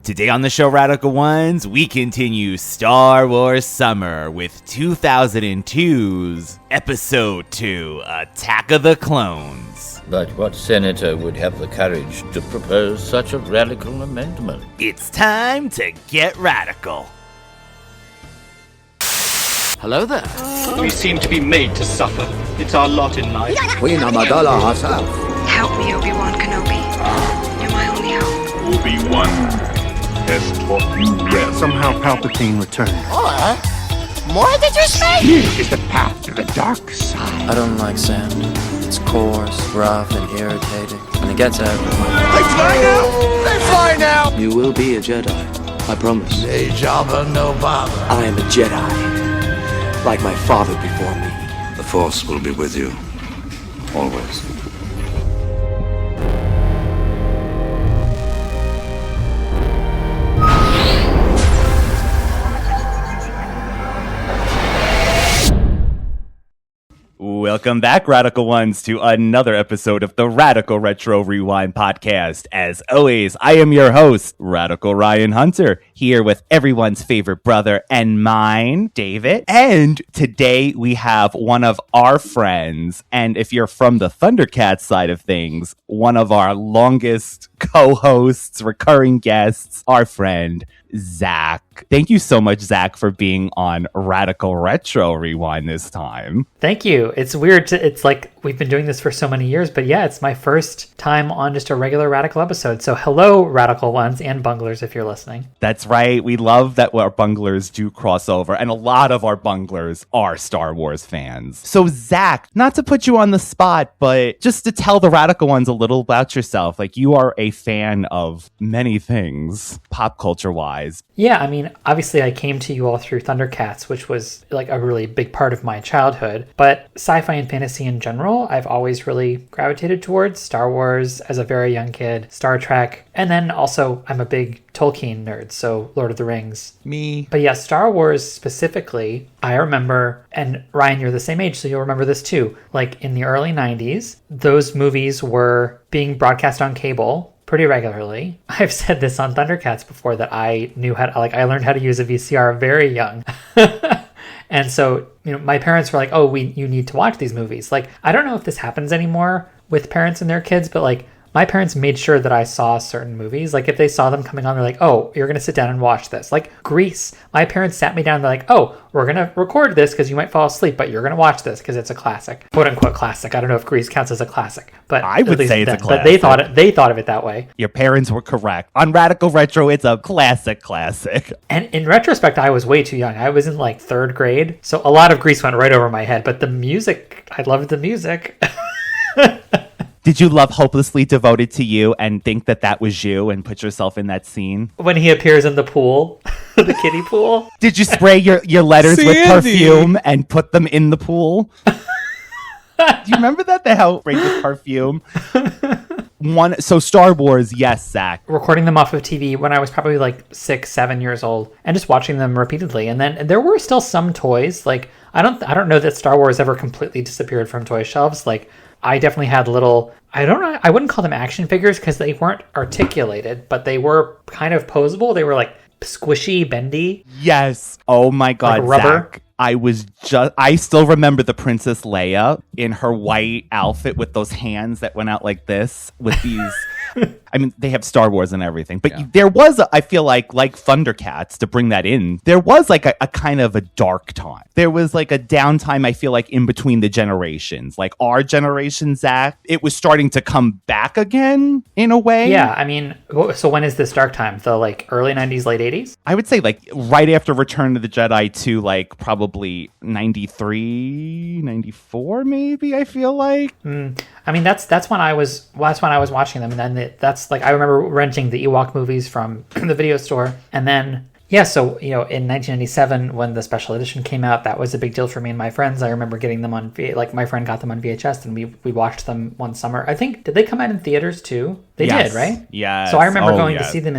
Today on the show, Radical Ones, we continue Star Wars Summer with 2002's Episode 2, Attack of the Clones. But what senator would have the courage to propose such a radical amendment? It's time to get radical. Hello there. We seem to be made to suffer. It's our lot in life. Queen Amidala herself. Help me, Obi-Wan Kenobi. You're my only hope. Obi-Wan has taught you well. Somehow Palpatine returned. More did you say? Here is the path to the dark side. I don't like sand. It's coarse, rough, and irritating, and it gets everywhere. They fly now! They fly now! You will be a Jedi, I promise. Hey, Jabba, no bother. I am a Jedi, like my father before me. The Force will be with you, always. Welcome back, Radical Ones, to another episode of the Radical Retro Rewind podcast. As always, I am your host, Radical Ryan Hunter, here with everyone's favorite brother and mine, David. And today we have one of our friends, and if you're from the ThunderCats side of things, one of our longest co-hosts, recurring guests, our friend, Zack. Thank you so much, Zack, for being on Radical Retro Rewind this time. Thank you. It's weird. It's like we've been doing this for so many years, but yeah, it's my first time on just a regular Radical episode. So hello, Radical Ones and Bunglers, if you're listening. That's right. We love that our Bunglers do cross over, and a lot of our Bunglers are Star Wars fans. So Zack, not to put you on the spot, but just to tell the Radical Ones a little about yourself. Like, you are a fan of many things, pop culture-wise. Yeah, I mean, obviously I came to you all through ThunderCats, which was like a really big part of my childhood, but sci-fi and fantasy in general, I've always really gravitated towards. Star Wars as a very young kid, Star Trek, and then also I'm a big Tolkien nerd, so Lord of the Rings. Me. But yeah, Star Wars specifically, I remember, and Ryan, you're the same age, so you'll remember this too, like in the early 90s, those movies were being broadcast on cable pretty regularly. I've said this on ThunderCats before that I learned how to use a VCR very young. And so, my parents were like, oh, you need to watch these movies. Like, I don't know if this happens anymore with parents and their kids, but like, my parents made sure that I saw certain movies. Like, if they saw them coming on, they're like, oh, you're going to sit down and watch this. Like, Grease. My parents sat me down, they're like, oh, we're going to record this because you might fall asleep, but you're going to watch this because it's a classic. Quote unquote classic. I don't know if Grease counts as a classic, but I would say it's a classic. But they thought of it that way. Your parents were correct. On Radical Retro, it's a classic. And in retrospect, I was way too young. I was in like third grade. So a lot of Grease went right over my head, but the music, I loved the music. Did you love Hopelessly Devoted to You and think that was you and put yourself in that scene? When he appears in the pool, the kiddie pool. Did you spray your letters with perfume and put them in the pool? Do you remember that? How sprayed with perfume? So Star Wars, yes, Zack. Recording them off of TV when I was probably like 6, 7 years old and just watching them repeatedly. And then there were still some toys. Like, I don't know that Star Wars ever completely disappeared from toy shelves. Like, I definitely had little, I don't know, I wouldn't call them action figures because they weren't articulated, but they were kind of posable. They were like squishy, bendy. Yes. Oh my God, like rubber. Zack. I still remember the Princess Leia in her white outfit with those hands that went out like this with these. I mean, they have Star Wars and everything, but there was, I feel like ThunderCats, to bring that in, there was like a kind of a dark time. There was like a downtime, I feel like, in between the generations. Like our generation, Zack, it was starting to come back again in a way. Yeah, I mean, so when is this dark time? The like early 90s, late 80s? I would say like right after Return of the Jedi to like probably 93, 94 maybe, I feel like. I mean, that's when I was watching them, and then that's like, I remember renting the Ewok movies from the video store, and then Yeah, so, in 1997, when the special edition came out, that was a big deal for me and my friends. I remember getting them on, my friend got them on VHS, and we watched them one summer. I think, did they come out in theaters too? They did, right? Yeah. So I remember going to see them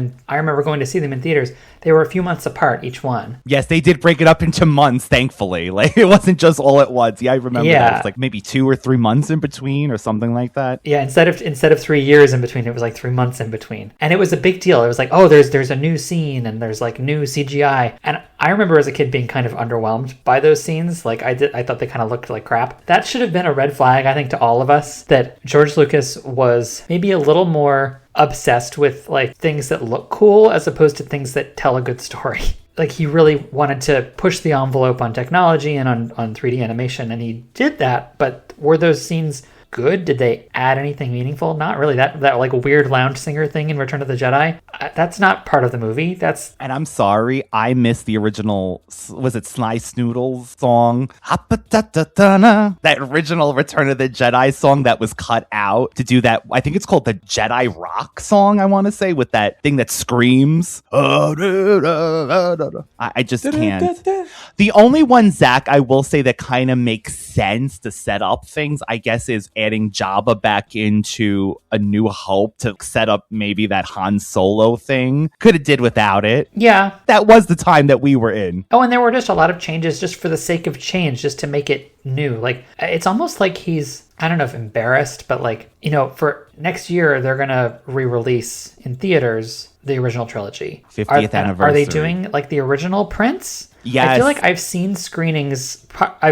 in theaters. They were a few months apart, each one. Yes, they did break it up into months, thankfully. Like, it wasn't just all at once. Yeah, I remember that. It was like maybe 2 or 3 months in between or something like that. Yeah, instead of 3 years in between, it was like 3 months in between. And it was a big deal. It was like, oh, there's a new scene and there's like new CGI. And I remember as a kid being kind of underwhelmed by those scenes. Like I thought they kind of looked like crap. That should have been a red flag, I think, to all of us, that George Lucas was maybe a little more obsessed with like things that look cool as opposed to things that tell a good story. Like he really wanted to push the envelope on technology and on 3D animation, and he did that. But were those scenes good? Did they add anything meaningful? Not really. That like weird lounge singer thing in Return of the Jedi, that's not part of the movie. And I'm sorry, I missed the original, was it Sly Snoodles song? That original Return of the Jedi song that was cut out to do that. I think it's called the Jedi Rock song, I want to say, with that thing that screams. I just can't. The only one, Zach, I will say that kind of makes sense to set up things, I guess, is adding Jabba back into A New Hope to set up maybe that Han Solo thing. Could have did without it. Yeah. That was the time that we were in. Oh, and there were just a lot of changes just for the sake of change, just to make it new. Like, it's almost like he's, I don't know if embarrassed, but like, for next year, they're going to re-release in theaters the original trilogy. 50th anniversary. Are they doing like the original prints? Yes. I feel like I've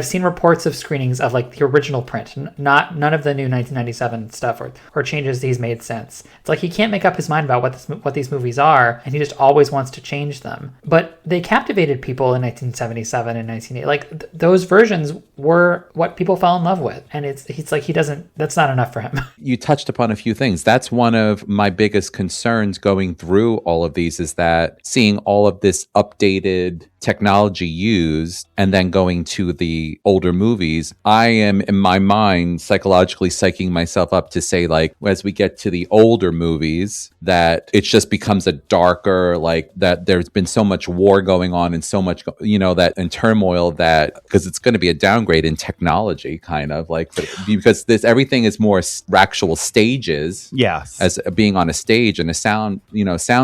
seen reports of screenings of like the original print, none of the new 1997 stuff or changes he's made since. It's like he can't make up his mind about what these movies are, and he just always wants to change them. But they captivated people in 1977 and 1980. Like those versions were what people fell in love with, and he's like that's not enough for him. You touched upon a few things. That's one of my biggest concerns going through all of these, is that seeing all of this updated technology used and then going to the older movies, I am in my mind psychologically psyching myself up to say, like, as we get to the older movies, that it just becomes a darker, like that there's been so much war going on and so much, that in turmoil, that because it's going to be a downgrade in technology, kind of like, because everything is more actual stages. Yes. As being on a stage and a sound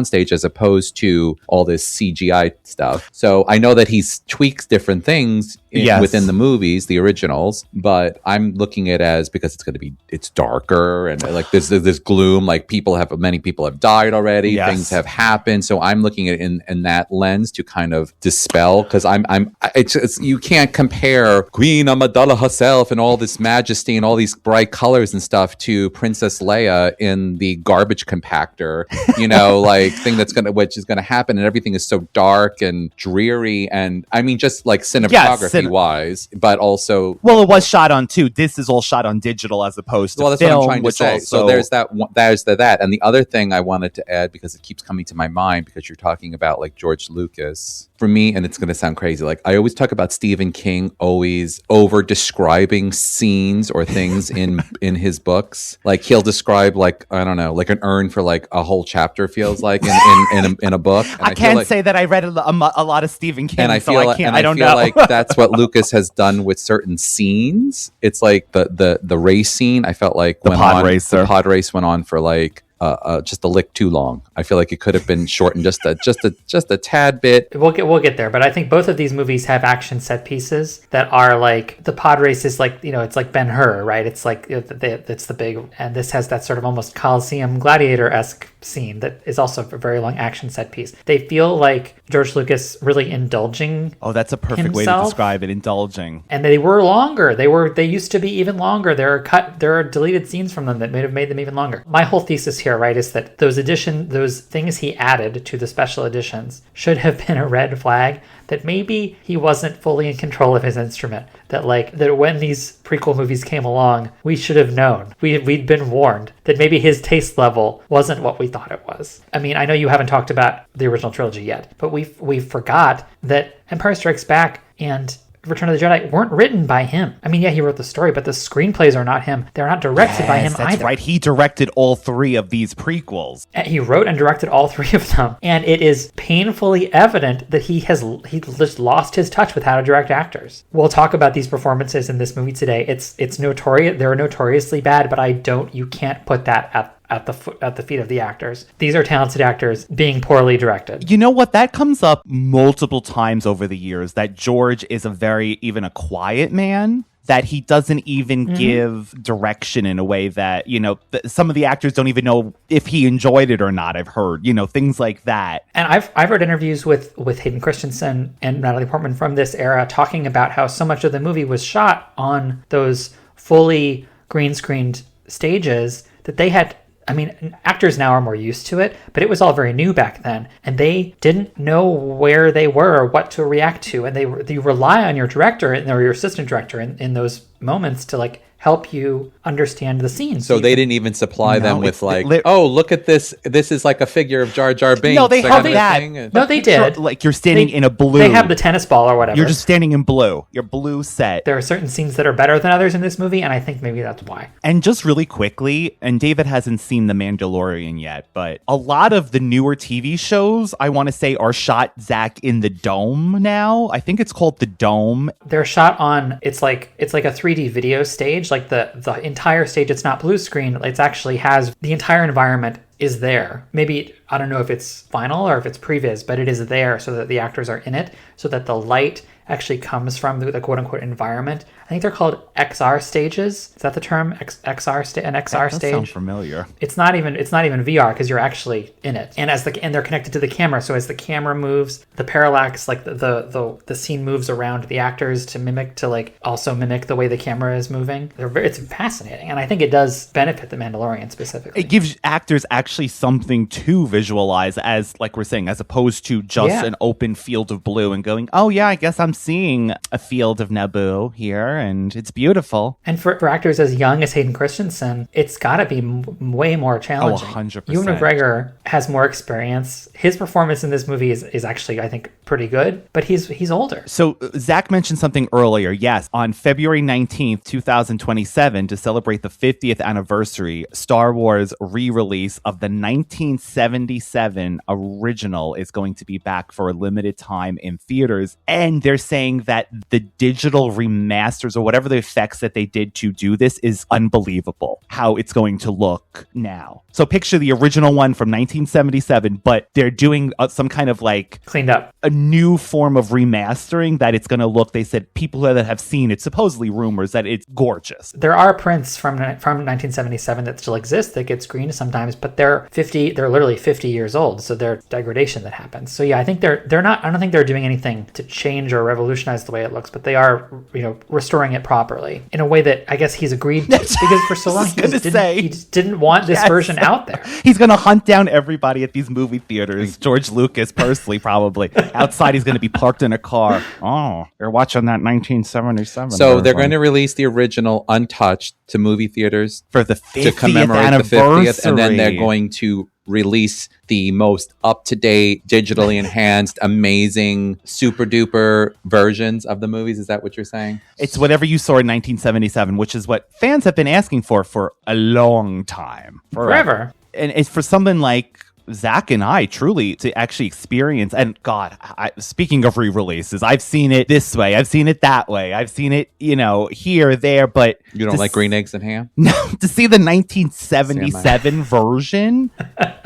stage, as opposed to all this CGI stuff. So I know that he's tweaks different things within the movies, the originals, but I'm looking at it as, because it's darker and like there's this gloom, like many people have died already, things have happened. So I'm looking at it in that lens to kind of dispel, because it's you can't compare Queen Amidala herself and all this majesty and all these bright colors and stuff to Princess Leia in the garbage compactor, like thing which is gonna happen, and everything is so dark and dreary, and I mean just like cinematography wise, but also it was shot on too. This is all shot on digital as opposed to that's film, what I'm trying to say. Also... So there's that, and the other thing I wanted to add, because it keeps coming to my mind, because you're talking about like George Lucas. For me, and it's going to sound crazy, like I always talk about Stephen King always over describing scenes or things in his books. Like he'll describe like, I don't know, like an urn for like a whole chapter, feels like in a book. And I can't say that I read a lot of Stephen King, and I feel like that's what Lucas has done with certain scenes. It's like the race scene, I felt like the pod race went on for like just a lick too long. I feel like it could have been shortened just a tad bit. We'll get there, but I think both of these movies have action set pieces that are like, the pod race is like, it's like Ben-Hur, right? It's like it's the big, and this has that sort of almost Coliseum Gladiator-esque scene that is also a very long action set piece. They feel like George Lucas really indulging. Oh, that's a perfect way to describe it, indulging. And they were longer. They used to be even longer. There are deleted scenes from them that may have made them even longer. My whole thesis here, right, is that those things he added to the special editions should have been a red flag, that maybe he wasn't fully in control of his instrument, that when these prequel movies came along, we should have known, we'd been warned that maybe his taste level wasn't what we thought it was. I mean, I know you haven't talked about the original trilogy yet, but we forgot that Empire Strikes Back and Return of the Jedi weren't written by him. I mean, yeah, he wrote the story, but the screenplays are not him. They're not directed by him that's either. Right. He directed all 3 of these prequels. He wrote and directed all 3 of them. And it is painfully evident that he just lost his touch with how to direct actors. We'll talk about these performances in this movie today. It's notorious. They're notoriously bad, but you can't put that at the feet of the actors. These are talented actors being poorly directed. You know what? That comes up multiple times over the years, that George is even a quiet man, that he doesn't even give direction in a way that, some of the actors don't even know if he enjoyed it or not. I've heard, things like that. And I've heard interviews with Hayden Christensen and Natalie Portman from this era talking about how so much of the movie was shot on those fully green screened stages that they had. I mean, actors now are more used to it, but it was all very new back then, and they didn't know where they were or what to react to, and you rely on your director or your assistant director in those moments to help you understand the scene. So they didn't even supply them with look at this. This is like a figure of Jar Binks. No, they have that. No, they did. Like you're standing in a blue. They have the tennis ball or whatever. You're just standing in blue. Your blue set. There are certain scenes that are better than others in this movie, and I think maybe that's why. And just really quickly, and David hasn't seen The Mandalorian yet, but a lot of the newer TV shows, I want to say, are shot, Zack, in the Dome now. I think it's called the Dome. They're shot on, it's like a 3D video stage. Like the entire stage, it's not blue screen. It's actually has the entire environment is there. Maybe, I don't know if it's final or if it's previs, but it is there so that the actors are in it, so that the light actually comes from the quote unquote environment. I think they're called XR stages. Is that the term? An XR stage? That sounds familiar. It's not even VR because you're actually in it. And and they're connected to the camera. So as the camera moves, the parallax, like the scene moves around the actors to also mimic the way the camera is moving. It's fascinating. And I think it does benefit The Mandalorian specifically. It gives actors actually something to visualize, as like we're saying, as opposed to just an open field of blue and going, oh yeah, I guess I'm seeing a field of Naboo here, and it's beautiful. And for actors as young as Hayden Christensen, it's got to be way more challenging. 100%. Ewan McGregor has more experience. His performance in this movie is actually, I think, pretty good, but he's older. So Zack mentioned something earlier. Yes, on February 19th, 2027, to celebrate the 50th anniversary, Star Wars re-release of the 1977 original is going to be back for a limited time in theaters. And they're saying that the digital remasters or whatever the effects that they did to do this is unbelievable, how it's going to look now. So picture the original one from 1977, but they're doing some kind of cleaned up, a new form of remastering that it's going to look, they said, people that have seen it, supposedly rumors that it's gorgeous. There are prints from 1977 that still exist that get screened sometimes, but they're literally 50 years old, so there's degradation that happens. So yeah, I think they're not, I don't think they're doing anything to change or revolutionize the way it looks, but they are, restoring it properly in a way that I guess he's agreed to, because for so long he just didn't want this version out there. He's going to hunt down everybody at these movie theaters. George Lucas personally, probably. Outside, he's going to be parked in a car. Oh, they're watching that 1977. So they're going to release the original untouched to movie theaters for the 50th to commemorate anniversary. The 50th, and then they're going to release the most up-to-date, digitally enhanced, amazing, super-duper versions of the movies. Is that what you're saying? It's whatever you saw in 1977, which is what fans have been asking for a long time. Forever. And it's for someone like Zack and I truly to actually experience, and God, speaking of re-releases, I've seen it this way, I've seen it that way, I've seen it, here, there, but you don't like green eggs and ham? No, to see the 1977 version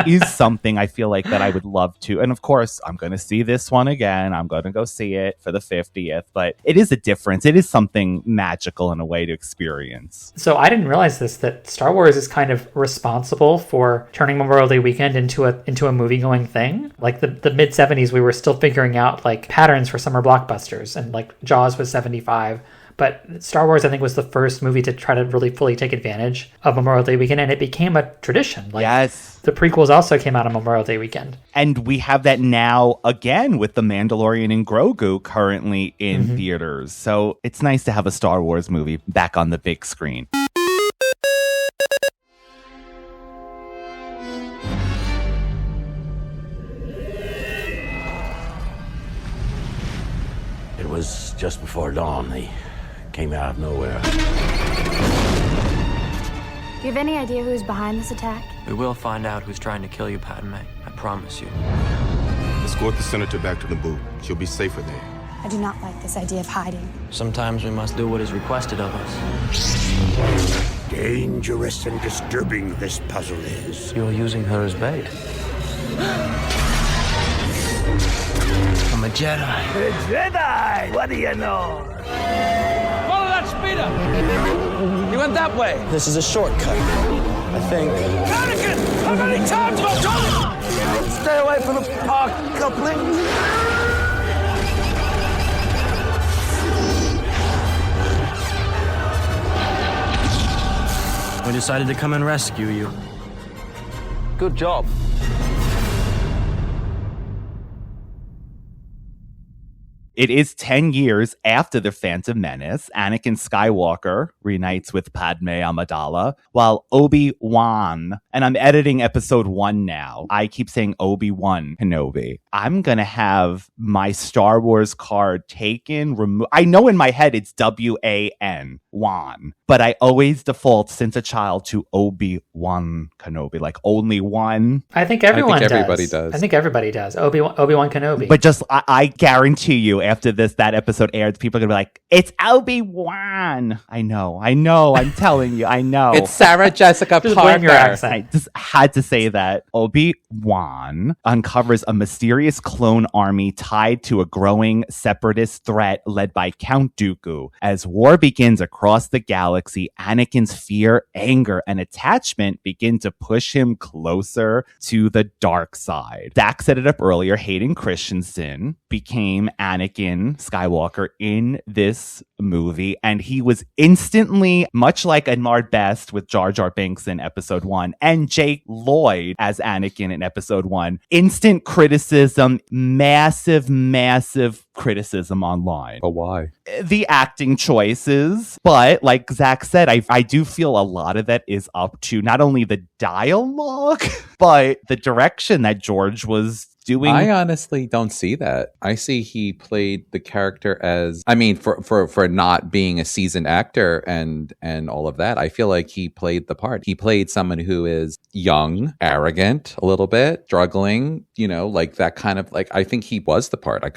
is something I feel like that I would love to. And of course, I'm going to see this one again. I'm going to go see it for the 50th, but it is a difference. It is something magical in a way to experience. So I didn't realize that Star Wars is kind of responsible for turning Memorial Day weekend into a movie-going thing. Like the mid-70s, we were still figuring out patterns for summer blockbusters, and Jaws was 75. But Star Wars, I think, was the first movie to try to really fully take advantage of Memorial Day weekend, and it became a tradition. Yes. The prequels also came out on Memorial Day weekend. And we have that now again with The Mandalorian and Grogu currently in theaters. So it's nice to have a Star Wars movie back on the big screen. It was just before dawn. They came out of nowhere. Do you have any idea who's behind this attack? We will find out who's trying to kill you, Padmé. I promise you. Escort the senator back to Naboo. She'll be safer there. I do not like this idea of hiding. Sometimes we must do what is requested of us. Dangerous and disturbing this puzzle is. You're using her as bait. I'm a Jedi. A Jedi! What do you know? Follow that speeder! He went that way. This is a shortcut, I think. Anakin! How many times have I told you? Stay away from the park coupling. We decided to come and rescue you. Good job. It is 10 years after The Phantom Menace. Anakin Skywalker reunites with Padmé Amidala, while Obi-Wan, and I'm editing episode 1 now. I keep saying Obi-Wan Kenobi. I'm going to have my Star Wars card taken, I know in my head it's W-A-N, Wan, but I always default since a child to Obi-Wan Kenobi, like only one. I think everybody does. I think everybody does. Obi-Wan Kenobi. But just, I guarantee you, after that episode airs, people are going to be like, it's Obi-Wan. I know. I'm telling you, I know. It's Sarah Jessica Just Parker. blame your accent. I just had to say that. Obi-Wan uncovers a mysterious clone army tied to a growing separatist threat led by Count Dooku. As war begins across the galaxy, Anakin's fear, anger, and attachment begin to push him closer to the dark side. Zack set it up earlier. Hayden Christensen became Anakin Skywalker in this movie, and he was instantly, much like Edmard Best with Jar Binks in episode 1 and Jake Lloyd as Anakin in episode 1, instant criticism, massive criticism online. But why? The acting choices, but like Zack said, I do feel a lot of that is up to not only the dialogue, but the direction that George was doing. I honestly don't see that. I see he played the character as, I mean, for not being a seasoned actor and all of that, I feel like he played the part. He played someone who is young, arrogant, a little bit, struggling, like that kind of, like, I think he was the part. I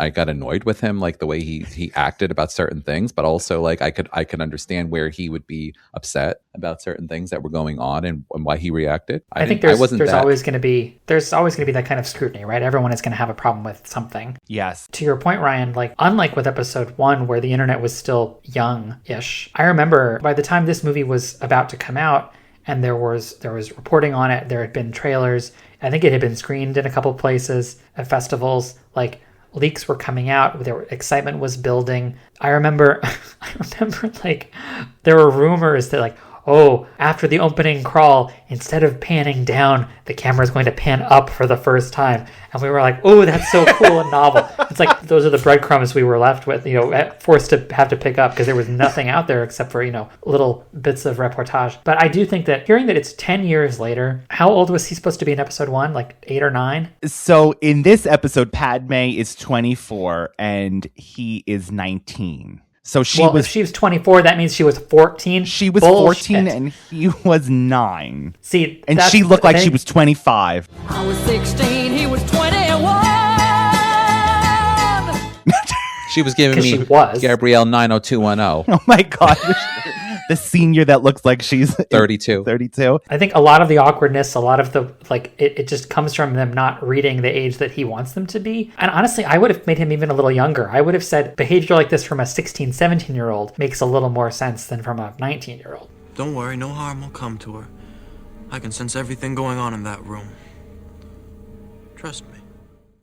got annoyed with him, like the way he acted about certain things, but also like I could understand where he would be upset about certain things that were going on and why he reacted. I think there's always going to be that kind of scrutiny, right? Everyone is going to have a problem with something. Yes. To your point, Ryan, like unlike with episode 1 where the internet was still young-ish, I remember by the time this movie was about to come out and there was reporting on it, there had been trailers, I think it had been screened in a couple of places at festivals, like leaks were coming out, excitement was building. I remember like there were rumors that like, oh, after the opening crawl, instead of panning down, the camera is going to pan up for the first time. And we were like, oh, that's so cool and novel. It's like those are the breadcrumbs we were left with, forced to have to pick up because there was nothing out there except for, little bits of reportage. But I do think that hearing that it's 10 years later, how old was he supposed to be in episode 1? Like 8 or 9? So in this episode, Padmé is 24 and he is 19. So if she was 24, that means she was 14. She was 14 and he was 9. See, and she looked like she was 25. I was 16, he was 21. She was giving me Gabrielle 90210. Oh my God. The senior that looks like she's 32. I think a lot of the awkwardness, a lot of the, it just comes from them not reading the age that he wants them to be. And honestly, I would have made him even a little younger. I would have said behavior like this from a 16, 17-year-old makes a little more sense than from a 19-year-old. Don't worry, no harm will come to her. I can sense everything going on in that room. Trust me.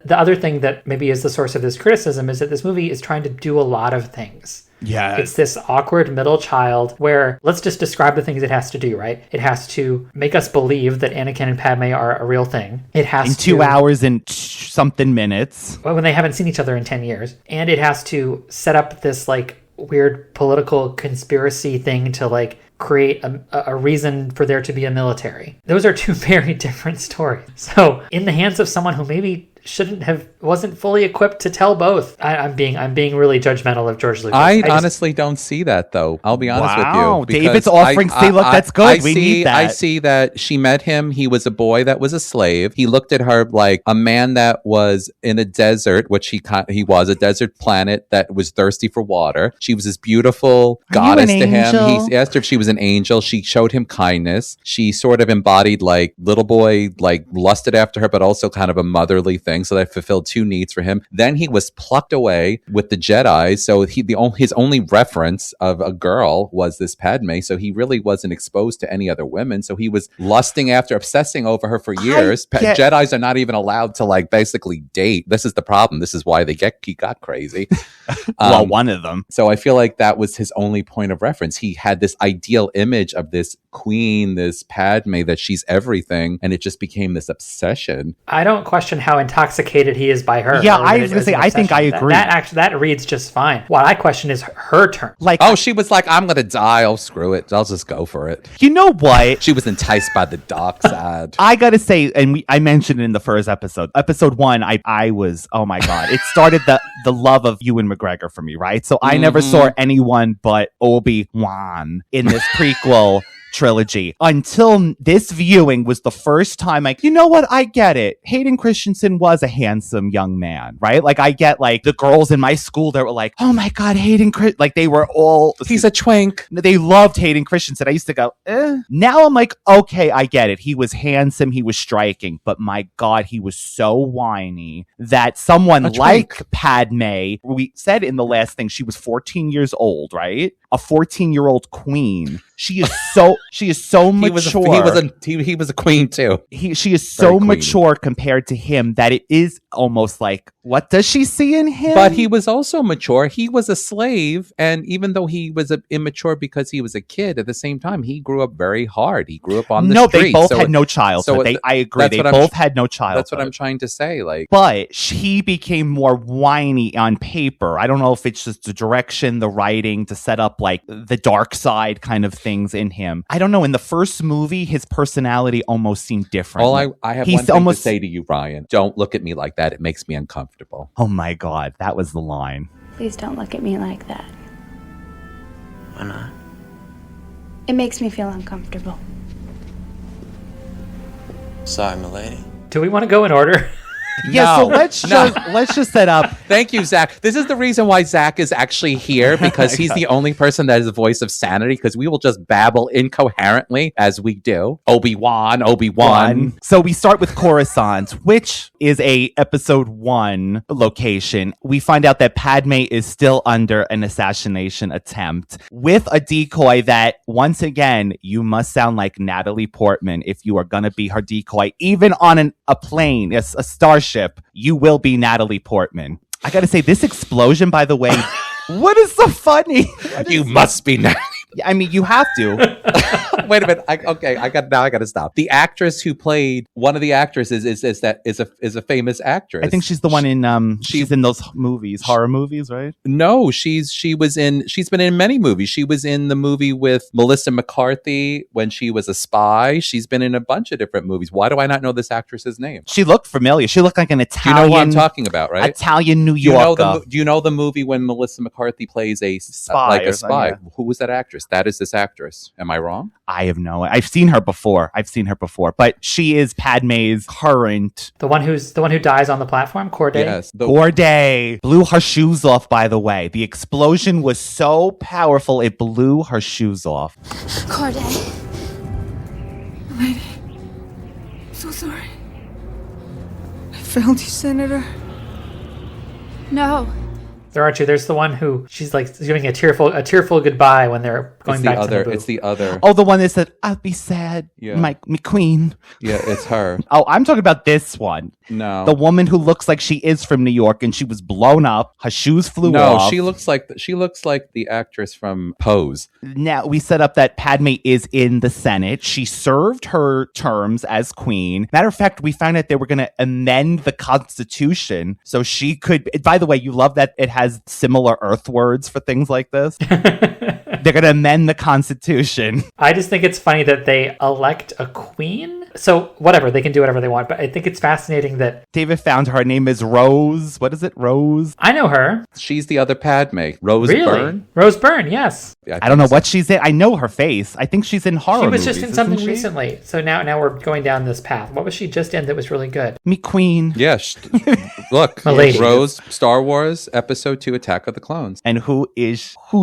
The other thing that maybe is the source of this criticism is that this movie is trying to do a lot of things. Yeah. It's this awkward middle child where, let's just describe the things it has to do, right? It has to make us believe that Anakin and Padmé are a real thing. It has in 2 hours and something minutes. When they haven't seen each other in 10 years. And it has to set up this weird political conspiracy thing to create a reason for there to be a military. Those are two very different stories. So in the hands of someone who maybe wasn't fully equipped to tell both. I'm being really judgmental of George Lucas. I honestly don't see that though. I'll be honest with you. David's offering, say, look, that's good. We need that. I see that she met him. He was a boy that was a slave. He looked at her like a man that was in a desert, which he was a desert planet that was thirsty for water. She was this beautiful goddess to him. He asked her if she was an angel. She showed him kindness. She sort of embodied like little boy, like lusted after her, but also kind of a motherly thing. So that fulfilled two needs for him. Then he was plucked away with the Jedi. So his only reference of a girl was this Padmé. So he really wasn't exposed to any other women. So he was lusting after, obsessing over her for years. Jedis are not even allowed to like basically date. This is the problem. This is why he got crazy. Well, one of them. So I feel like that was his only point of reference. He had this ideal image of this queen, this Padmé, that she's everything, and it just became this obsession. I don't question how intoxicated he is by her. Yeah, I was going to say, I think I agree. That reads just fine. What I question is her turn. Like, she was like, I'm going to die. Oh, screw it. I'll just go for it. You know what? She was enticed by the dark side. I got to say, and I mentioned it in the first episode. Episode 1, I was, oh my God. It started the love of Ewan McGregor for me, right? So I never saw anyone but Obi-Wan in this prequel trilogy until this viewing was the first time like, you know what, I get it. Hayden Christensen was a handsome young man, right? Like I get like the girls in my school that were like, oh my God, like they were all, he's a twink. They loved Hayden Christensen. I used to go, Now I'm like, okay, I get it. He was handsome, he was striking, but my God, he was so whiny that someone like Padmé, we said in the last thing, she was 14 years old, right? A 14-year-old queen. She is so mature. He was a queen too. She is so mature compared to him that it is almost like, what does she see in him? But he was also mature. He was a slave, and even though he was immature because he was a kid, at the same time he grew up very hard. He grew up on the street. No, they both had no childhood. I agree. They both had no childhood. That's what I'm trying to say. Like, but he became more whiny on paper. I don't know if it's just the direction, the writing to set up like the dark side kind of things in him. I don't know. In the first movie, his personality almost seemed different. I have one thing to say to you, Ryan. Don't look at me like that. It makes me uncomfortable. Oh my God, that was the line. Please don't look at me like that. Why not? It makes me feel uncomfortable. Sorry, milady. Do we want to go in order? Yeah, so let's just set up. Thank you, Zack. This is the reason why Zack is actually here, because he's the only person that is the voice of sanity, because we will just babble incoherently as we do. Obi-Wan. So we start with Coruscant, which is a episode 1 location. We find out that Padmé is still under an assassination attempt with a decoy that, once again, you must sound like Natalie Portman if you are going to be her decoy, even on a plane, a starship. You will be Natalie Portman. I gotta say, this explosion, by the way, what is so funny? You must be Natalie. I mean, you have to. Wait a minute. I got to stop. The actress who played one of the actresses is a famous actress. I think she's the one in she's in those movies, horror movies, right? No, she's been in many movies. She was in the movie with Melissa McCarthy when she was a spy. She's been in a bunch of different movies. Why do I not know this actress's name? She looked familiar. She looked like an Italian. Do you know what I'm talking about, right? Italian New Yorker. Do you know the movie when Melissa McCarthy plays a spy? Yeah. Who was that actress? That is this actress. Am I wrong? I have no. I've seen her before. But she is Padmé's current. The one who dies on the platform, Corday. Yes, Corday blew her shoes off. By the way, the explosion was so powerful it blew her shoes off. Corday, lady, I'm so sorry. I failed you, Senator. No. There are two. There's the one who she's like giving a tearful goodbye when they're going back to the booth. It's the other. Oh, the one that said, "I'll be sad, my queen." Yeah, it's her. Oh, I'm talking about this one. No, the woman who looks like she is from New York and she was blown up. Her shoes flew off. No, she looks like the actress from Pose. Now we set up that Padmé is in the Senate. She served her terms as queen. Matter of fact, we found out they were going to amend the Constitution so she could. By the way, you love that it has similar Earth words for things like this. gonna amend the Constitution. I just think it's funny that they elect a queen. So whatever, they can do whatever they want. But I think it's fascinating that David found her name is Rose. What is it? Rose? I know her. She's the other Padmé. Rose Really? Byrne? Rose Byrne, yes. Yeah, I don't know what she's in. I know her face. I think she's in horror She was movies, just in isn't something she? recently. So now we're going down this path. What was she just in that was really good? Me Queen. Yeah. Look, Milady. Rose, Star Wars, Episode 2, Attack of the Clones. And who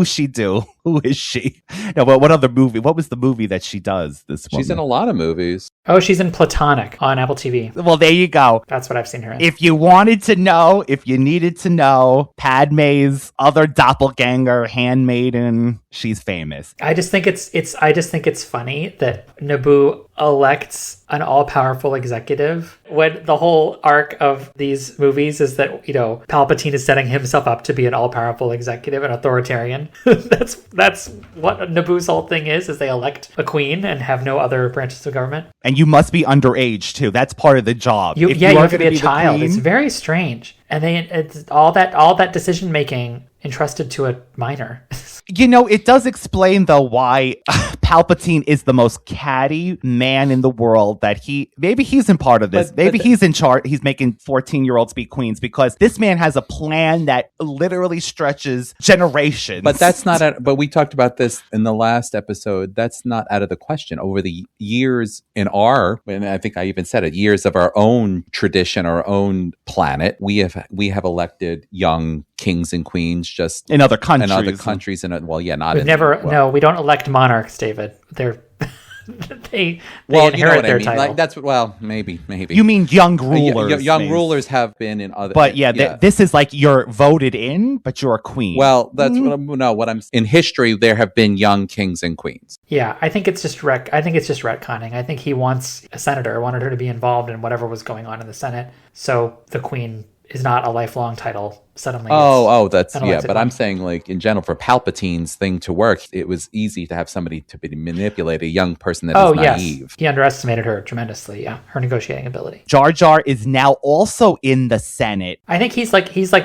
she do? Who is she? No, but what other movie? What was the movie that she does? This woman? She's in a lot of movies. Oh, she's in Platonic on Apple TV. Well, there you go. That's what I've seen her in. If you wanted to know, if you needed to know, Padmé's other doppelganger, handmaiden, she's famous. I just think it's funny that Naboo elects an all-powerful executive when the whole arc of these movies is that, Palpatine is setting himself up to be an all-powerful executive and authoritarian. That's what Naboo's whole thing is they elect a queen and have no other branches of government. And you must be underage too. That's part of the job. You have to be a child. It's very strange. And it's all that decision making entrusted to a minor. It does explain though why Palpatine is the most catty man in the world, that maybe he's in part of this. Maybe he's in charge. He's making 14-year-olds be queens because this man has a plan that literally stretches generations. But that's not but we talked about this in the last episode. That's not out of the question. Over the years and I think I even said it, years of our own tradition, our own planet, we have elected young kings and queens just in other countries. We don't elect monarchs, David. They inherit their title. Like maybe. You mean young rulers? Young rulers have been in other. But this is like you're voted in, but you're a queen. Well, that's what I'm. In history, there have been young kings and queens. Yeah, I think it's just retconning. I think he wants a senator, wanted her to be involved in whatever was going on in the Senate. So the queen is not a lifelong title. Suddenly. But I'm saying, like, in general, for Palpatine's thing to work, it was easy to have somebody to manipulate a young person that is naive. Yes. He underestimated her tremendously. Yeah, her negotiating ability. Jar Jar is now also in the Senate. I think he's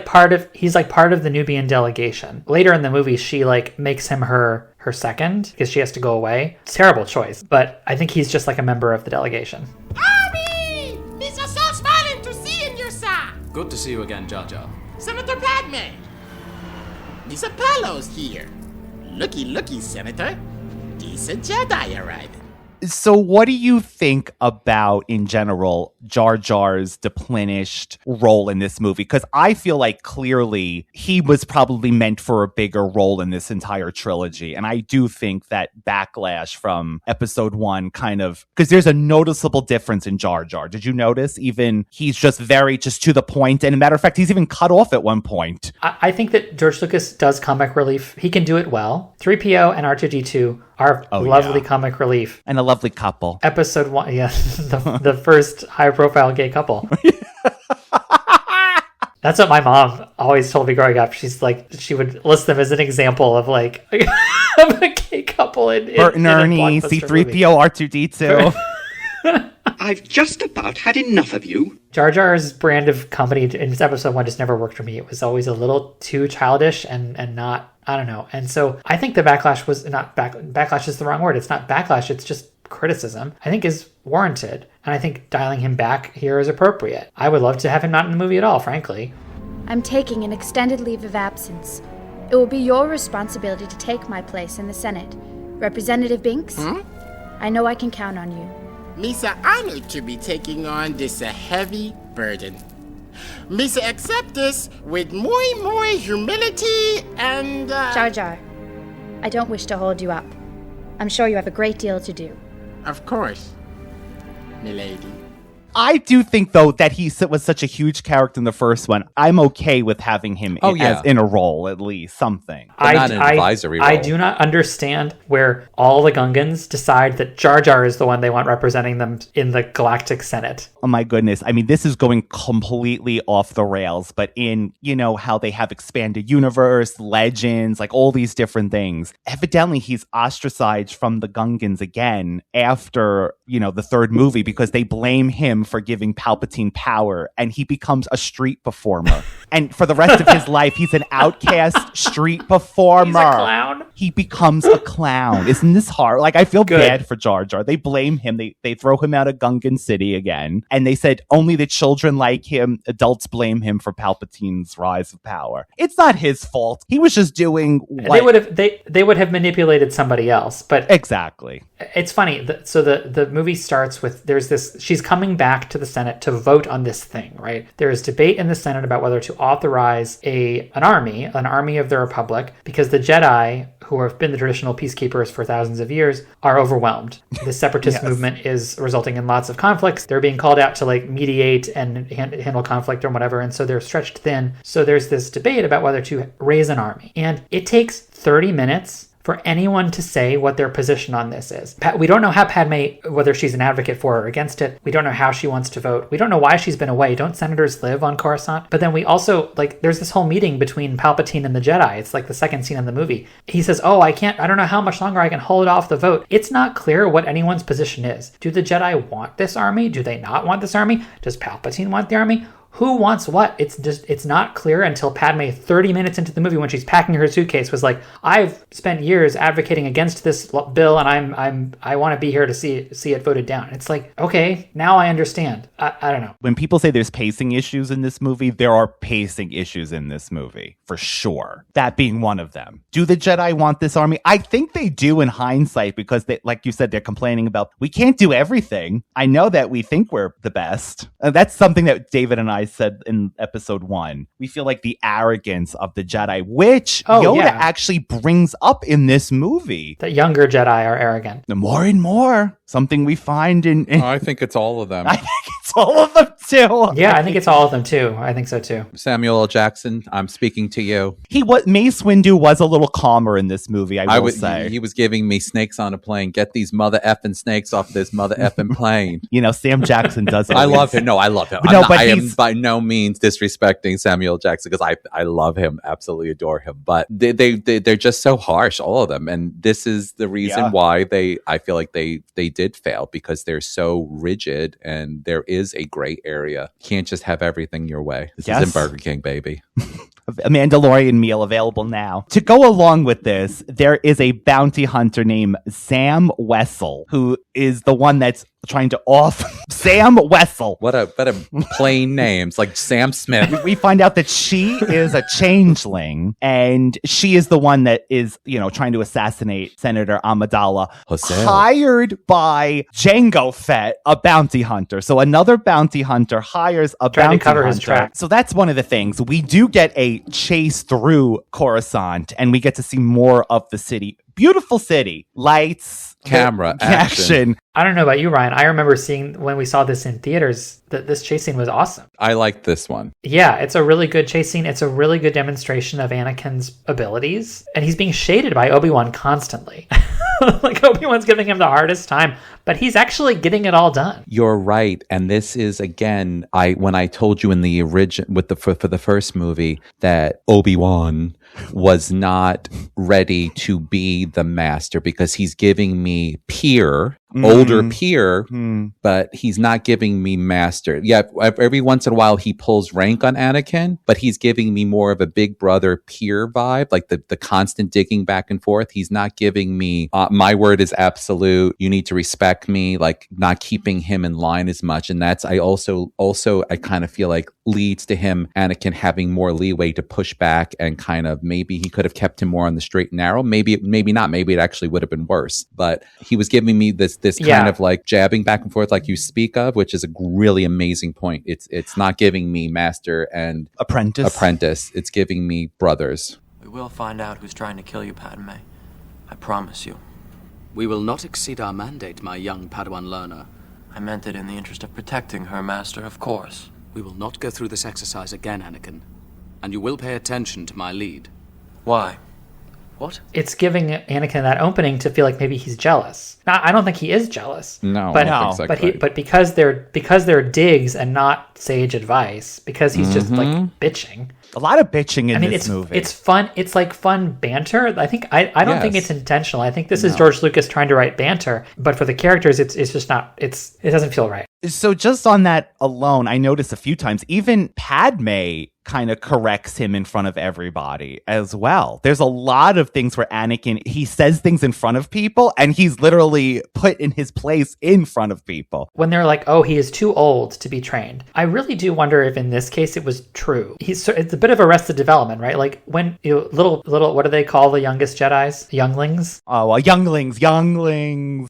part of the Nubian delegation. Later in the movie, she makes him her second because she has to go away. Terrible choice, but I think he's just like a member of the delegation. Arby! These are so smiling to see you, sir. Good to see you again, Jar Jar. Senator Padmé. Miss Apollo's here. Looky, Senator. Decent Jedi arriving. So what do you think about, in general, Jar Jar's deplenished role in this movie? Because I feel like clearly he was probably meant for a bigger role in this entire trilogy. And I do think that backlash from episode 1 because there's a noticeable difference in Jar Jar. Did you notice? Even he's just very to the point. And a matter of fact, he's even cut off at one point. I think that George Lucas does comic relief. He can do it well. 3PO and R2-D2 are lovely comic relief. And a lovely couple. Episode 1, the first high-profile gay couple. That's what my mom always told me growing up. She's like, she would list them as an example of of a gay couple in Bert and Ernie, C-3PO, R2-D2. I've just about had enough of you. Jar Jar's brand of comedy in episode 1 just never worked for me. It was always a little too childish and not, I don't know. And so I think the backlash was not backlash is the wrong word. It's not backlash. It's just criticism, I think, is warranted. And I think dialing him back here is appropriate. I would love to have him not in the movie at all, frankly. I'm taking an extended leave of absence. It will be your responsibility to take my place in the Senate. Representative Binks, I know I can count on you. Misa honored to be taking on this heavy burden. Misa accept this with more humility and... Jar Jar, I don't wish to hold you up. I'm sure you have a great deal to do. Of course, milady. I do think, though, that he was such a huge character in the first one. I'm okay with having him as in a role, at least, something. But not an advisory role. I do not understand where all the Gungans decide that Jar Jar is the one they want representing them in the Galactic Senate. Oh, my goodness. I mean, this is going completely off the rails, but in, how they have expanded universe, legends, all these different things. Evidently, he's ostracized from the Gungans again after, the third movie because they blame him for giving Palpatine power, and he becomes a street performer. And for the rest of his life, he's an outcast street performer. He's a clown. He becomes a clown. Isn't this hard? Like, I feel bad for Jar Jar. They blame him. They throw him out of Gungan City again. And they said only the children like him. Adults blame him for Palpatine's rise of power. It's not his fault. He was just doing what... They would have manipulated somebody else. But exactly. It's funny. So the movie starts with, there's this, she's coming back to the Senate to vote on this thing, right? There is debate in the Senate about whether to authorize an army of the Republic, because the Jedi, who have been the traditional peacekeepers for thousands of years, are overwhelmed. The separatist movement is resulting in lots of conflicts. They're being called out to like mediate and handle conflict or whatever, and so they're stretched thin. So there's this debate about whether to raise an army. And it takes 30 minutes for anyone to say what their position on this is. We don't know how Padmé, whether she's an advocate for or against it. We don't know how she wants to vote. We don't know why she's been away. Don't senators live on Coruscant? But then we also, like, there's this whole meeting between Palpatine and the Jedi. It's like the second scene in the movie. He says, I don't know how much longer I can hold off the vote. It's not clear what anyone's position is. Do the Jedi want this army? Do they not want this army? Does Palpatine want the army? Who wants what? It's not clear until Padmé, 30 minutes into the movie, when she's packing her suitcase, was like, I've spent years advocating against this bill, and I want to be here to see it voted down. It's like, okay, now I understand. I don't know. When people say there's pacing issues in this movie, there are pacing issues in this movie, for sure. That being one of them. Do the Jedi want this army? I think they do in hindsight, because they, like you said, they're complaining about, we can't do everything. I know that we think we're the best. That's something that David and I said in episode 1. We feel like the arrogance of the Jedi, which Yoda actually brings up in this movie. The younger Jedi are arrogant. The more and more. Something we find in... I think it's all of them. I think it's all of them too. Yeah, I think it's all of them too. I think so too. Samuel L. Jackson, I'm speaking to you. Mace Windu was a little calmer in this movie, I will say. He was giving me snakes on a plane. Get these mother effing snakes off this mother effing plane. Sam Jackson does I love him. No, I love him. I am by no means disrespecting Samuel Jackson, because I love him, absolutely adore him. But they're just so harsh, all of them. And this is the reason why I feel like they did fail, because they're so rigid, and there is a gray area. You can't just have everything your way. This isn't Burger King, baby. A Mandalorian meal available now. To go along with this, there is a bounty hunter named Sam Wessel, who is the one that's trying to off Sam Wessel. What a plain name. It's like Sam Smith. We find out that she is a changeling, and she is the one that is, trying to assassinate Senator Amidala, hired by Jango Fett, a bounty hunter. So another bounty hunter hires a bounty hunter. His track. So that's one of the things. We do get a chase through Coruscant, and we get to see more of the city. Beautiful city. Lights. Camera. Action. I don't know about you, Ryan. I remember seeing, when we saw this in theaters, that this chase scene was awesome. I liked this one. Yeah, it's a really good chase scene. It's a really good demonstration of Anakin's abilities. And he's being shaded by Obi-Wan constantly. Like, Obi-Wan's giving him the hardest time, but he's actually getting it all done. You're right. And this is, again, when I told you in the original, for the first movie, that Obi-Wan was not ready to be the master, because he's giving me older peer, but he's not giving me master. Yeah, every once in a while he pulls rank on Anakin, but he's giving me more of a big brother peer vibe, like the constant digging back and forth. He's not giving me, my word is absolute, you need to respect me, like not keeping him in line as much. And that's, I also I kind of feel like leads to Anakin having more leeway to push back, and kind of maybe he could have kept him more on the straight and narrow. Maybe not. Maybe it actually would have been worse. But he was giving me this kind of like jabbing back and forth, like you speak of, which is a really amazing point. It's not giving me master and apprentice. It's giving me brothers. We will find out who's trying to kill you, Padmé. I promise you. We will not exceed our mandate, my young Padawan learner. I meant it in the interest of protecting her, Master, of course. We will not go through this exercise again, Anakin. And you will pay attention to my lead. Why? What? It's giving Anakin that opening to feel like maybe he's jealous. Now, I don't think he is jealous. No, but because they're digs and not sage advice, because he's just like bitching. A lot of bitching in this movie. It's fun. It's like fun banter. I don't think it's intentional. I think this is George Lucas trying to write banter, but for the characters, it's just not. It doesn't feel right. So just on that alone, I noticed a few times, even Padme kind of corrects him in front of everybody as well. There's a lot of things where Anakin, he says things in front of people and he's literally put in his place in front of people. When they're like, oh, he is too old to be trained. I really do wonder if in this case it was true. It's a bit of Arrested Development, right? Like when little, what do they call the youngest Jedis? Younglings? Oh, well, younglings.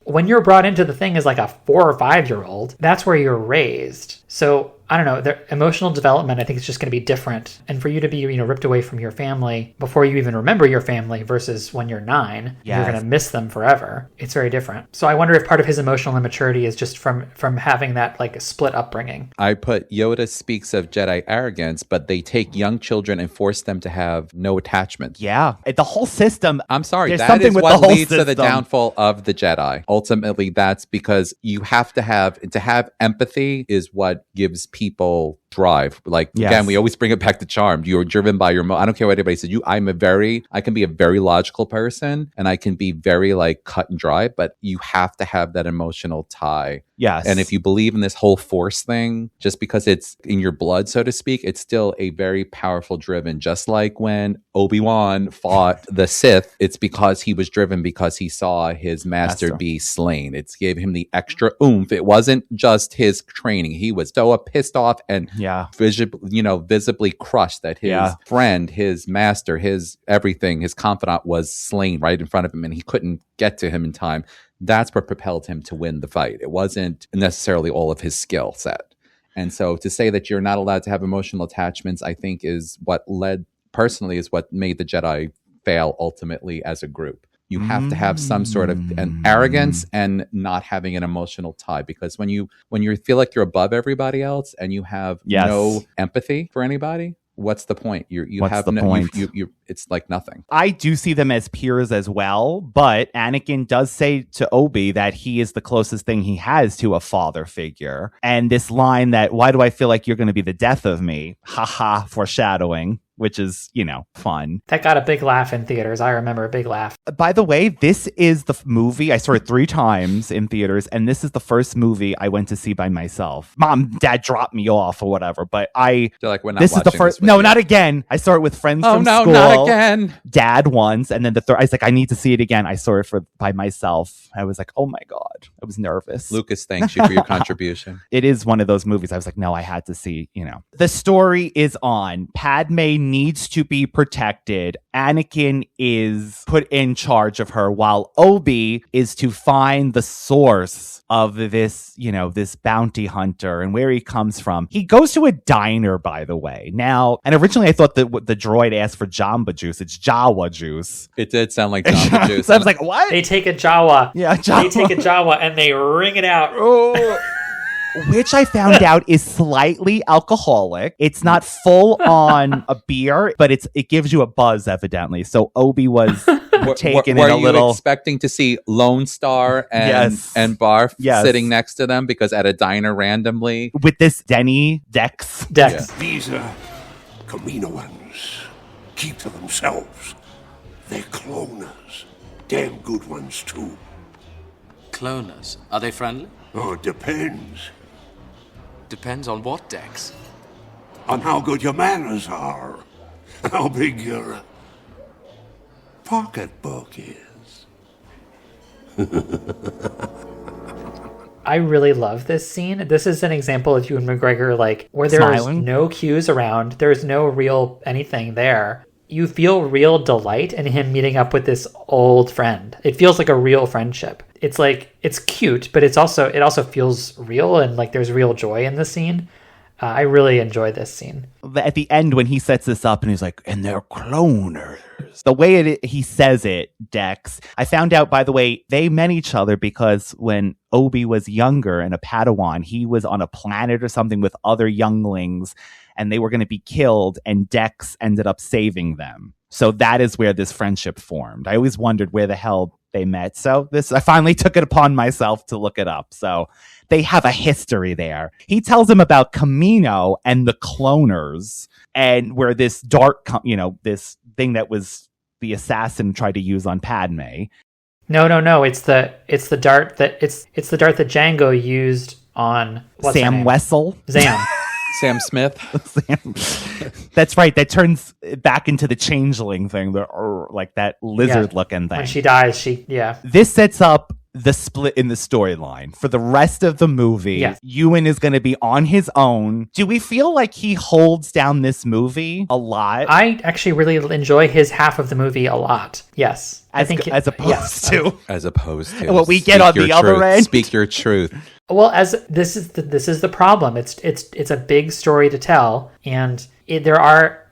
When you're brought into the thing as like a 4 or 5-year-old, that's where you're raised. So I don't know, their emotional development, I think it's just going to be different. And for you to be, ripped away from your family before you even remember your family versus when you're 9, you're going to miss them forever. It's very different. So I wonder if part of his emotional immaturity is just from having that like split upbringing. I put Yoda speaks of Jedi arrogance, but they take young children and force them to have no attachment. Yeah. The whole system. I'm sorry. That Is what leads to the downfall of the Jedi. Ultimately, that's because you have to have empathy is what gives people drive. Like, again, we always bring it back to Charmed. You're driven by your I don't care what anybody says. I can be a very logical person and I can be very like cut and dry, but you have to have that emotional tie. Yes. And if you believe in this whole force thing, just because it's in your blood, so to speak, it's still a very powerful driven. Just like when Obi-Wan fought the Sith, it's because he was driven because he saw his master be slain. It gave him the extra oomph. It wasn't just his training. He was so pissed off and visibly crushed that his friend, his master, his everything, his confidant was slain right in front of him and he couldn't get to him in time. That's what propelled him to win the fight. It wasn't necessarily all of his skill set. And so to say that you're not allowed to have emotional attachments, I think is what made the Jedi fail ultimately as a group. You have to have some sort of an arrogance and not having an emotional tie, because when you feel like you're above everybody else and you have no empathy for anybody, what's the point? It's like nothing. I do see them as peers as well, but Anakin does say to Obi that he is the closest thing he has to a father figure. And this line that, why do I feel like you're going to be the death of me? Haha, foreshadowing. Which is, fun. That got a big laugh in theaters. I remember a big laugh. By the way, this is the movie. I saw it 3 times in theaters, and this is the first movie I went to see by myself. Mom, Dad dropped me off or whatever, but They're like, we're not this is the first. No, not again. I saw it with friends from school. Not again. Dad once, and then the third. I was like, I need to see it again. I saw it by myself. I was like, oh my God. I was nervous. Lucas, thanks you for your contribution. It is one of those movies. I was like, no, I had to see, The story is on. Padmé needs to be protected. Anakin is put in charge of her, while Obi is to find the source of this, this bounty hunter and where he comes from. He goes to a diner, by the way. Now, and originally I thought that the droid asked for Jamba Juice. It's Jawa juice. It did sound like Jamba Juice. So I was like, what? They take a Jawa. Yeah, Jawa. They take a Jawa and they wring it out. Oh. Which I found out is slightly alcoholic. It's not full on a beer, but it gives you a buzz, evidently. So Obi was taking it a little. Were you expecting to see Lone Star and Barf sitting next to them? Because at a diner randomly. With this Dex. Yeah. These are Kaminoans. Keep to themselves. They're cloners. Damn good ones, too. Cloners? Are they friendly? Oh, it depends. Depends on what, Dex? On how good your manners are. How big your pocketbook is. I really love this scene. This is an example of Ewan McGregor, where there's no cues around. There's no real anything there. You feel real delight in him meeting up with this old friend. It feels like a real friendship. It's cute, but it also feels real, and there's real joy in the scene. I really enjoy this scene. At the end, when he sets this up and he's like, and they're cloners. The way he says it, Dex, I found out, by the way, they met each other because when Obi was younger and a Padawan, he was on a planet or something with other younglings and they were going to be killed, and Dex ended up saving them. So that is where this friendship formed. I always wondered where the hell they met. So I finally took it upon myself to look it up. So they have a history there. He tells him about Kamino and the cloners, and where this dart, this thing that was the assassin tried to use on Padmé. No. It's the dart that Django used on Sam Wessel. Sam Smith. That's right. That turns back into the changeling thing, like that lizard looking thing. When she dies, This sets up the split in the storyline for the rest of the movie. Yes. Ewan is going to be on his own. Do we feel like he holds down this movie a lot? I actually really enjoy his half of the movie a lot. Yes. As opposed to what we get on the other end. Speak your truth. Well, as this is the problem. It's a big story to tell, and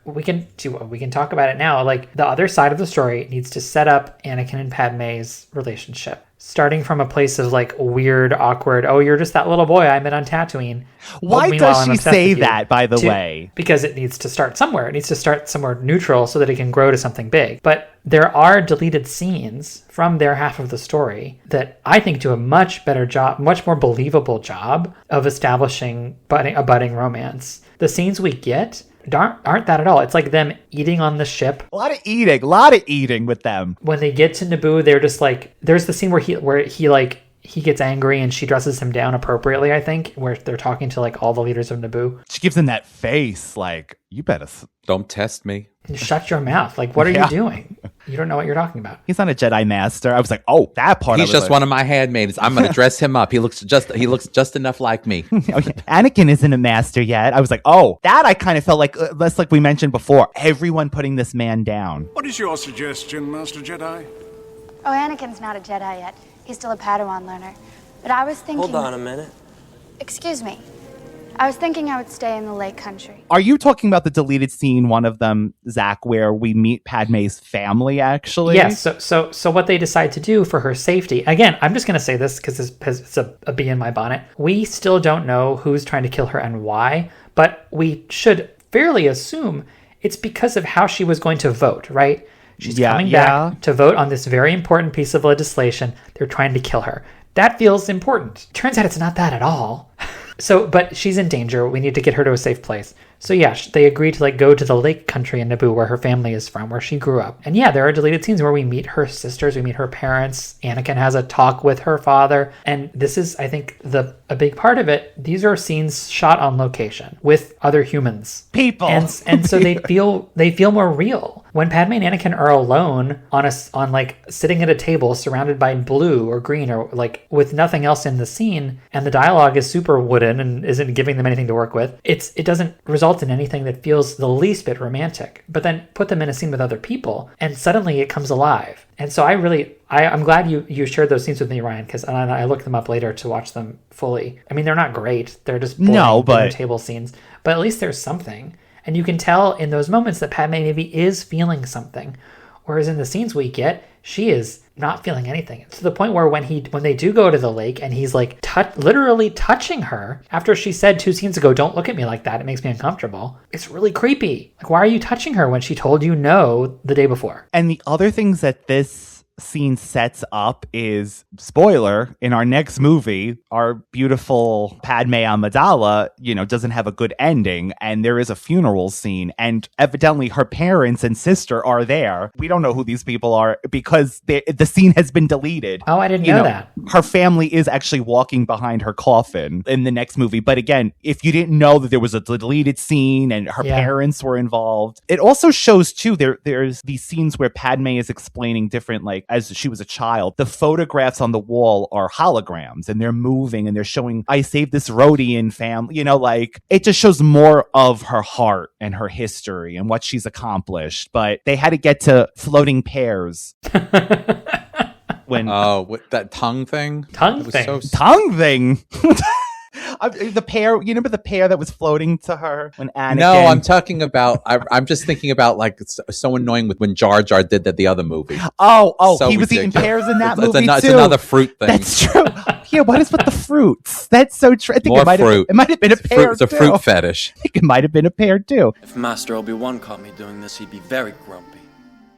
we can talk about it now. Like, the other side of the story needs to set up Anakin and Padmé's relationship, starting from a place of like weird, awkward. Oh, you're just that little boy I met on Tatooine. Why does she say that, by the way? Because it needs to start somewhere. It needs to start somewhere neutral so that it can grow to something big. But there are deleted scenes from their half of the story that I think do a much better job, much more believable job of establishing a budding romance. The scenes we get aren't that at all. It's like them eating on the ship. A lot of eating with them. When they get to Naboo, they're just like, there's the scene where he gets angry and she dresses him down appropriately, I think, where they're talking to like all the leaders of Naboo. She gives him that face like, you better don't test me. Shut your mouth. Like, what are you doing? You don't know what you're talking about. He's not a Jedi master. I was like, oh, that part. He's just one of my handmaids. I'm going to dress him up. He looks just enough like me. Anakin isn't a master yet. I was like, oh, that I kind of felt like, less like we mentioned before, everyone putting this man down. What is your suggestion, Master Jedi? Oh, Anakin's not a Jedi yet. He's still a Padawan learner. But I was thinking... Hold on a minute. Excuse me. I was thinking I would stay in the Lake Country. Are you talking about the deleted scene, one of them, Zack, where we meet Padmé's family, actually? Yes, so what they decide to do for her safety... Again, I'm just going to say this because it's a bee in my bonnet. We still don't know who's trying to kill her and why, but we should fairly assume it's because of how she was going to vote, right? She's coming back to vote on this very important piece of legislation. They're trying to kill her. That feels important. Turns out it's not that at all. But she's in danger. We need to get her to a safe place. So yeah, they agree to like go to the Lake Country in Naboo, where her family is from, where she grew up. And yeah, there are deleted scenes where we meet her sisters, we meet her parents. Anakin has a talk with her father, and this is, I think, a big part of it. These are scenes shot on location with other humans, people, and so they feel more real. When Padme and Anakin are alone on like sitting at a table surrounded by blue or green or like with nothing else in the scene, and the dialogue is super wooden and isn't giving them anything to work with, it doesn't result in anything that feels the least bit romantic. But then put them in a scene with other people, and suddenly it comes alive. And so I'm glad you shared those scenes with me, Ryan, because I looked them up later to watch them fully. I mean, they're not great. They're just boring table scenes. But at least there's something. And you can tell in those moments that Padme maybe is feeling something. Whereas in the scenes we get, she is not feeling anything. To the point where when they do go to the lake and he's like literally touching her after she said 2 scenes ago, don't look at me like that, it makes me uncomfortable. It's really creepy. Like, why are you touching her when she told you no the day before? And the other things that this scene sets up is, spoiler, in our next movie, our beautiful Padme Amidala, doesn't have a good ending, and there is a funeral scene, and evidently her parents and sister are there. We don't know who these people are because the scene has been deleted. Oh, I didn't know that. Her family is actually walking behind her coffin in the next movie. But again, if you didn't know that there was a deleted scene and her parents were involved, it also shows too, there's these scenes where Padme is explaining different, like, as she was a child, the photographs on the wall are holograms and they're moving and they're showing, I saved this Rodian family, like, it just shows more of her heart and her history and what she's accomplished. But they had to get to floating pears. With that tongue thing? Tongue thing? The pear, you remember the pear that was floating to her when Anakin? No, I'm talking about, I'm just thinking about, like, it's so annoying when Jar Jar did that the other movie. Oh, so he was eating pears in that movie it's too. Another fruit thing. That's true. Yeah, what is with the fruits? That's so true. I think it might have been a pear It's a fruit fetish. I think it might have been a pear too. If Master Obi-Wan caught me doing this, he'd be very grumpy.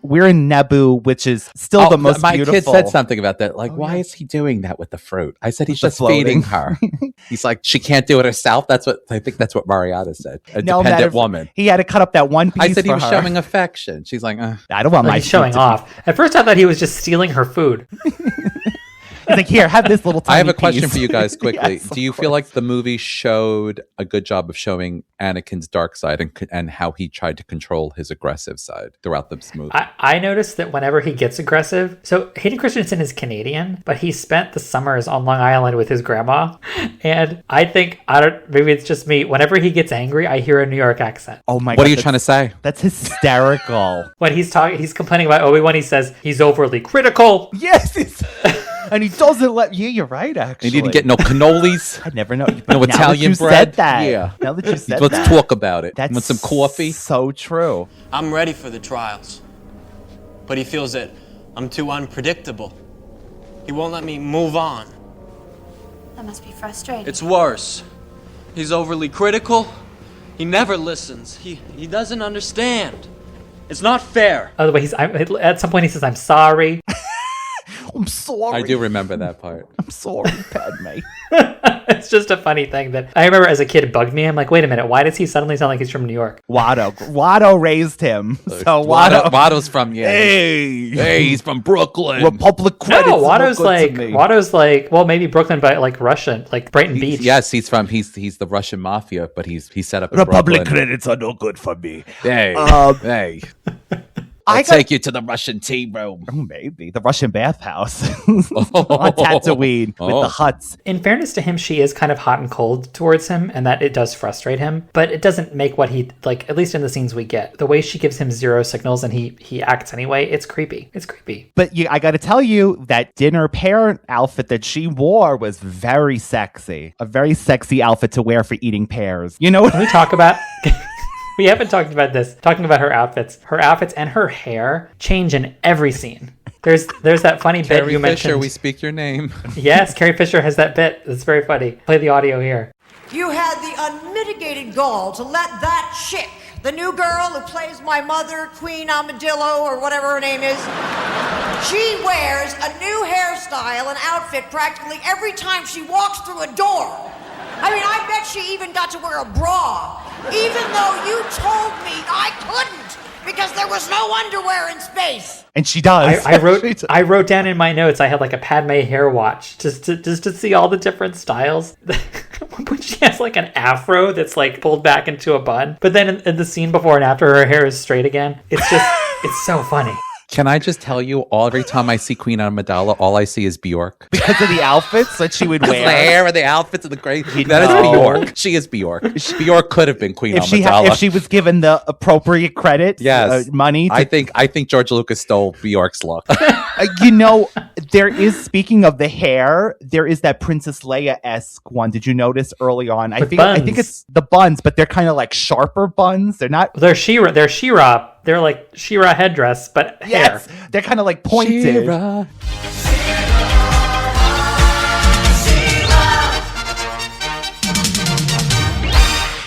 We're in Naboo, which is still the most beautiful. My kid said something about that. Like, why is he doing that with the fruit? I said he's just feeding her. He's like, she can't do it herself. I think that's what Marietta said. A dependent woman. He had to cut up that one piece. I said for he was her. Showing affection. She's like, I don't want my showing off. At first, I thought he was just stealing her food. He's like, here, have this little tiny I have a question piece. for you guys quickly. Yes, Do you feel like the movie showed a good job of showing Anakin's dark side and how he tried to control his aggressive side throughout this movie? I noticed that whenever he gets aggressive, so Hayden Christensen is Canadian, but he spent the summers on Long Island with his grandma. And I think, maybe it's just me, whenever he gets angry, I hear a New York accent. Oh my God. What are you trying to say? That's hysterical. When he's complaining about Obi-Wan, he says he's overly critical. Yes, and he doesn't let you. You're right, actually. He didn't get no cannolis. I never know. No Italian bread. Said that. Yeah. Now that you said Let's talk about it. That's Want some coffee? So true. I'm ready for the trials. But he feels that I'm too unpredictable. He won't let me move on. That must be frustrating. It's worse. He's overly critical. He never listens. He doesn't understand. It's not fair. By the way, at some point he says, "I'm sorry." I'm sorry. I do remember that part. I'm sorry, Padmé. It's just a funny thing that I remember as a kid, it bugged me. I'm like, wait a minute, why does he suddenly sound like he's from New York? Watto raised him. So Watto's from Hey, he's from Brooklyn. Republic credits. No, Watto's like, well, maybe Brooklyn, but like Russian, like Brighton Beach. Yes, he's the Russian mafia, but he's set up in Republic Brooklyn. credits are no good for me. Hey, hey. I'll take you to the Russian tea room. Oh, maybe. The Russian bathhouse. On Tatooine with the huts. In fairness to him, she is kind of hot and cold towards him, and that it does frustrate him. But it doesn't make what he, like, at least in the scenes we get, the way she gives him zero signals and he acts anyway, it's creepy. It's creepy. But I got to tell you, that dinner pear outfit that she wore was very sexy. A very sexy outfit to wear for eating pears. You know what? Can we talk about... We haven't talked about this. Talking about her outfits and her hair change in every scene. There's that funny bit you mentioned. Carrie Fisher, we speak your name. Yes, Carrie Fisher has that bit. It's very funny. Play the audio here. You had the unmitigated gall to let that chick, the new girl who plays my mother, Queen Armadillo, or whatever her name is, she wears a new hairstyle and outfit practically every time she walks through a door. I mean, I bet she even got to wear a bra, even though you told me I couldn't because there was no underwear in space. And she does. I wrote down in my notes, I had like a Padmé hair watch just to see all the different styles. When she has like an afro that's like pulled back into a bun, but then in the scene before and after, her hair is straight again. It's just, it's so funny. Can I just tell you, every time I see Queen Amidala, all I see is Bjork. Because of the outfits that she would wear. The hair and the outfits and the great. That is Bjork. She is Bjork. Bjork could have been Queen Amidala. If she was given the appropriate credit, money. I think George Lucas stole Bjork's look. There is, speaking of the hair, there is that Princess Leia-esque one. Did you notice early on? I think it's the buns, but they're kind of like sharper buns. They're not. They're She-Ra. They're like She-Ra headdress, but hair. They're kind of like pointed. She-Ra.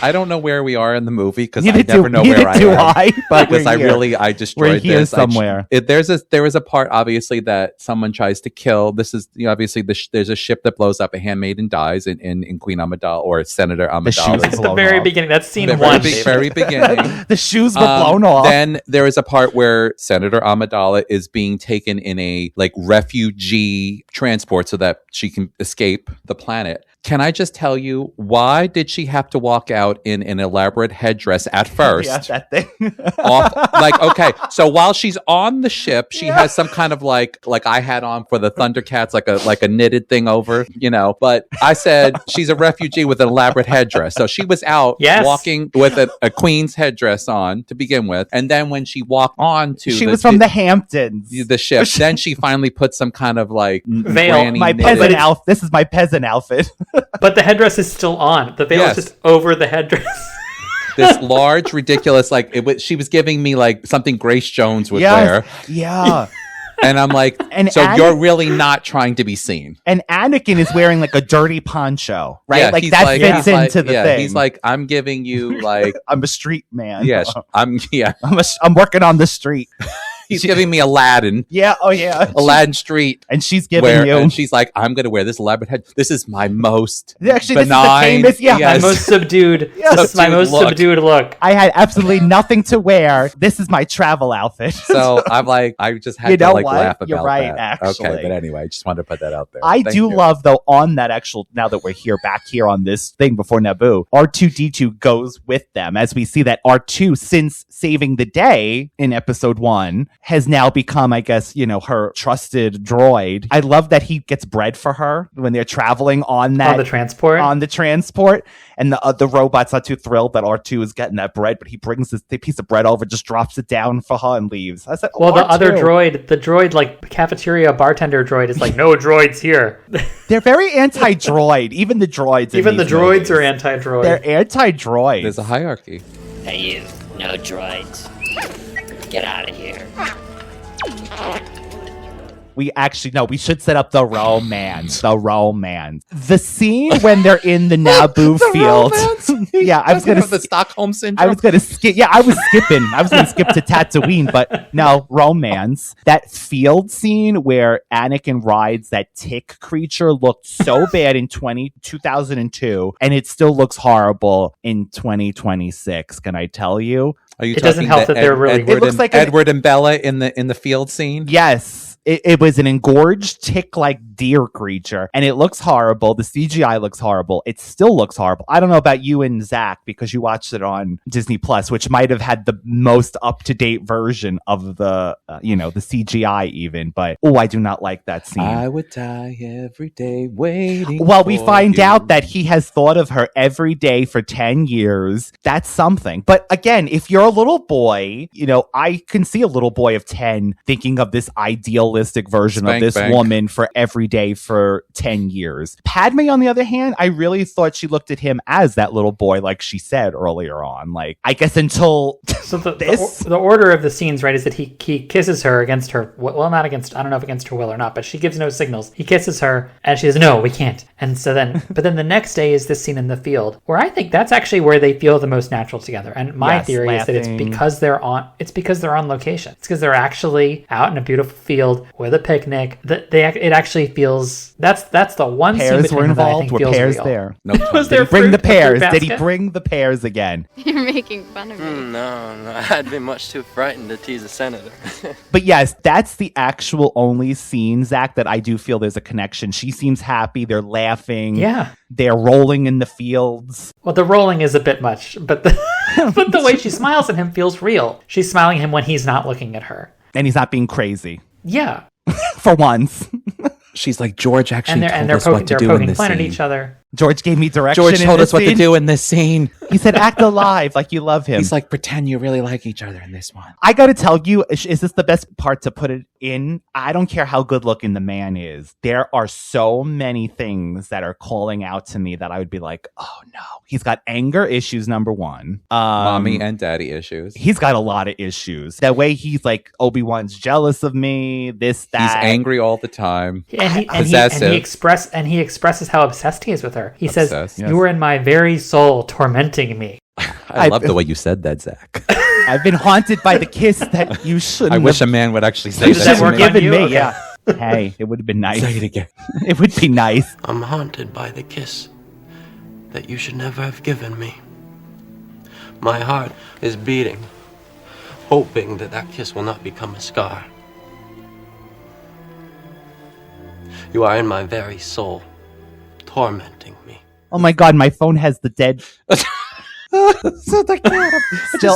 I don't know where we are in the movie because I never know where I am. Because I destroyed this somewhere. There is a part obviously that someone tries to kill. This is obviously there's a ship that blows up. A handmaiden dies in Queen Amidala or Senator Amidala. At the very beginning, that's scene one. Very beginning. The shoes were blown off. Then there is a part where Senator Amidala is being taken in a like refugee transport so that she can escape the planet. Can I just tell you, why did she have to walk out in an elaborate headdress at first? Yeah, that thing. Okay, so while she's on the ship, she has some kind of like I had on for the ThunderCats, like a knitted thing over, But I said she's a refugee with an elaborate headdress. So she was out walking with a queen's headdress on to begin with. And then when she walked on to she was from the Hamptons. The ship. Then she finally put some kind of like veil. My peasant outfit. This is my peasant outfit. But the headdress is still on. The veil is just over the headdress. This large, ridiculous, she was giving me like something Grace Jones would wear. Yeah. And I'm like, you're really not trying to be seen. And Anakin is wearing like a dirty poncho, right? Yeah, that fits into the thing. He's like, I'm giving you like... I'm a street man. Yes, I'm working on the street. He's giving me Aladdin. Yeah, oh yeah. Aladdin Street. And she's giving you. And she's like, I'm going to wear this elaborate head. This is my most Actually, benign. This is the tamest, My most subdued. This is my most subdued look. I had absolutely nothing to wear. This is my travel outfit. So I'm like, I just had to laugh about You're right, that. actually. Okay, but anyway, I just wanted to put that out there. I do love, though, on that actual, now that we're back here on this thing before Naboo, R2-D2 goes with them, as we see that R2, since saving the day in episode 1, has now become, I guess, her trusted droid. I love that he gets bread for her when they're traveling on the transport. And the robot's not too thrilled that R2 is getting that bread, but he brings this piece of bread over, just drops it down for her and leaves. I said, well, the other droid, like cafeteria bartender droid is like, no droids here. They're very anti-droid. Even the droids. Even the droids are anti-droid. They're anti-droid. There's a hierarchy. Hey, you. No droids. Get out of here. We should set up the romance. The scene when they're in the Naboo field. Yeah, I was going to the Stockholm Syndrome. I was going to skip. Yeah, I was skipping. I was going to skip to Tatooine, but no, romance. That field scene where Anakin rides that tick creature looked so bad in 2002, and it still looks horrible in 2026. Can I tell you? It doesn't help that they're really. It looks like Edward and Bella in the field scene. Yes. It was an engorged tick-like deer creature, and it looks horrible. The CGI looks horrible. It still looks horrible. I don't know about you and Zack, because you watched it on Disney Plus, which might have had the most up-to-date version of the CGI even. But I do not like that scene. I would die every day waiting. Well, we find out that he has thought of her every day for 10 years. That's something. But again, if you're a little boy, I can see a little boy of 10 thinking of this idealistic version of this woman for every day for 10 years. Padmé, on the other hand, I really thought she looked at him as that little boy, like she said earlier on. Like, I guess until the order of the scenes, right, is that he kisses her against her, well, not against, I don't know if against her will or not, but she gives no signals. He kisses her and she says, no, we can't. And so then, but then the next day is this scene in the field, where I think that's actually where they feel the most natural together. And my theory is that it's because they're on location. It's because they're actually out in a beautiful field with a picnic. It actually feels, that's the one scene between them that I think feels pears real. There. No, did he bring the pears? Did he bring the pears again? You're making fun of me. No, I'd be much too frightened to tease a senator. But yes, that's the actual only scene, Zack, that I do feel there's a connection. She seems happy. They're laughing. Yeah. They're rolling in the fields. Well, the rolling is a bit much, but the way she smiles at him feels real. She's smiling at him when he's not looking at her. And he's not being crazy. Yeah. For once. She's like, George actually told us what what to do in this fun scene. at each other. George gave me direction. George told us what to do in this scene. He said, act alive like you love him. He's like, pretend you really like each other in this one. I got to tell you, is this the best part to put it in? I don't care how good looking the man is. There are so many things that are calling out to me that I would be like, oh no. He's got anger issues, number one. Mommy and daddy issues. He's got a lot of issues. That way he's like, Obi-Wan's jealous of me, this, that. He's angry all the time. And he expresses how obsessed he is with her. He says, you were in my very soul tormenting me. I love the way you said that, Zack. I've been haunted by the kiss that you shouldn't. I wish a man would actually say that. That were given me. Okay. Yeah. Hey, it would have been nice. Say it again. It would be nice. I'm haunted by the kiss that you should never have given me. My heart is beating, hoping that kiss will not become a scar. You are in my very soul, tormenting me. Oh my God, my phone has the dead. Still,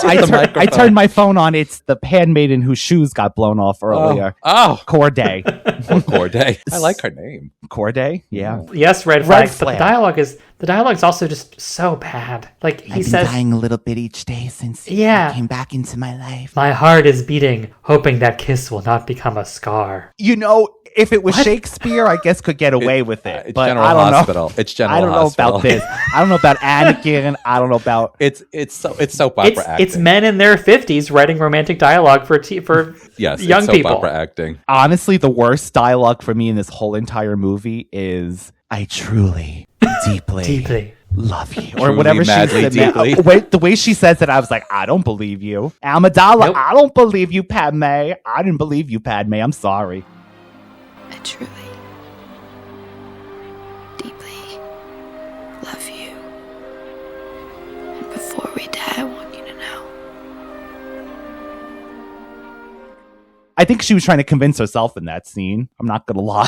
I turned my phone on. It's the handmaiden whose shoes got blown off earlier. Oh. Corday. Corday. I like her name. Corday? Yeah. Yes, red flag. But the dialogue is also just so bad. Like he says, I've been dying a little bit each day since you came back into my life. My heart is beating, hoping that kiss will not become a scar. You know, if it was Shakespeare, I guess could get away with it. It's but General I don't Hospital. know. It's General I don't know Hospital. about this. I don't know about Anakin. I don't know about it's soap opera acting. It's men in their 50s writing romantic dialogue for yes, young it's people. Soap opera acting. Honestly, the worst dialogue for me in this whole entire movie is I truly, deeply love you, or whatever she said. The way she says it, I was like, I don't believe you, Amidala. Nope. I don't believe you, Padme. I didn't believe you, Padme. I'm sorry. I truly, deeply love you. And before we die, I want you to know. I think she was trying to convince herself in that scene. I'm not going to lie.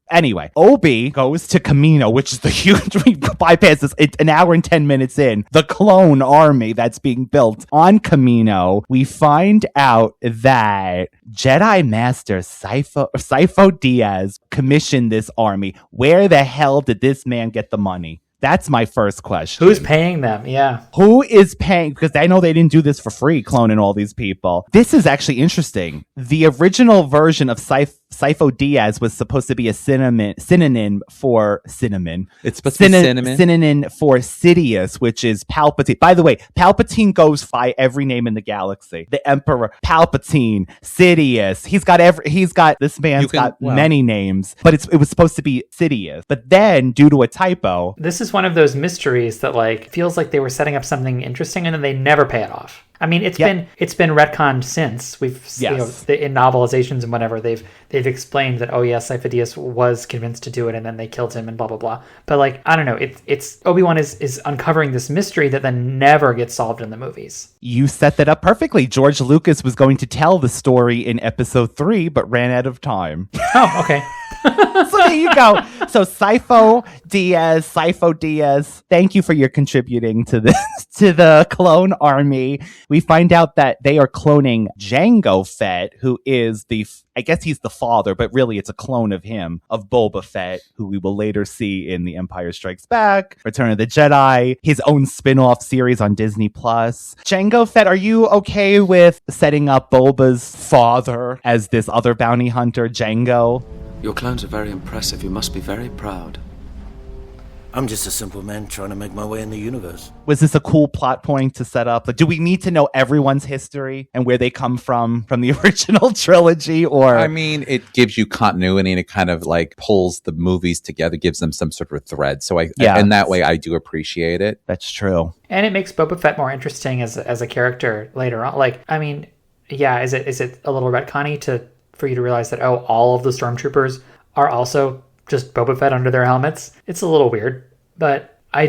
Anyway, Obi goes to Kamino, which is the huge, we bypass this an hour and 10 minutes in, the clone army that's being built on Kamino. We find out that Jedi Master Sifo Dyas commissioned this army. Where the hell did this man get the money? That's my first question. Who's paying them? Yeah. Who is paying? Because I know they didn't do this for free, cloning all these people. This is actually interesting. The original version of Sifo Dyas was supposed to be a synonym for cinnamon. It's supposed to be cinnamon? Synonym for Sidious, which is Palpatine. By the way, Palpatine goes by every name in the galaxy. The Emperor, Palpatine, Sidious. This man's got many names, but it was supposed to be Sidious. But then, due to a typo, this is one of those mysteries that like feels like they were setting up something interesting and then they never pay it off. I mean, it's been retconned since. We've in novelizations and whatever they've explained that Sifo Dyas was convinced to do it and then they killed him and blah blah blah. But like I don't know, it's Obi-Wan is uncovering this mystery that then never gets solved in the movies. You set that up perfectly. George Lucas was going to tell the story in Episode 3, but ran out of time. Oh, okay. So there you go. So Sifo Dyas, thank you for your contributing to the clone army. We find out that they are cloning Jango Fett, who is I guess he's the father, but really it's a clone of him, of Boba Fett, who we will later see in The Empire Strikes Back, Return of the Jedi, his own spin-off series on Disney+. Jango Fett, are you okay with setting up Boba's father as this other bounty hunter, Jango? Your clones are very impressive. You must be very proud. I'm just a simple man trying to make my way in the universe. Was this a cool plot point to set up? Like, do we need to know everyone's history and where they come from the original trilogy? Or I mean, it gives you continuity and it kind of like pulls the movies together, gives them some sort of thread. So in that way, I do appreciate it. That's true. And it makes Boba Fett more interesting as a character later on. Like, I mean, yeah, is it a little retconny for you to realize that all of the stormtroopers are also just Boba Fett under their helmets? It's a little weird, but I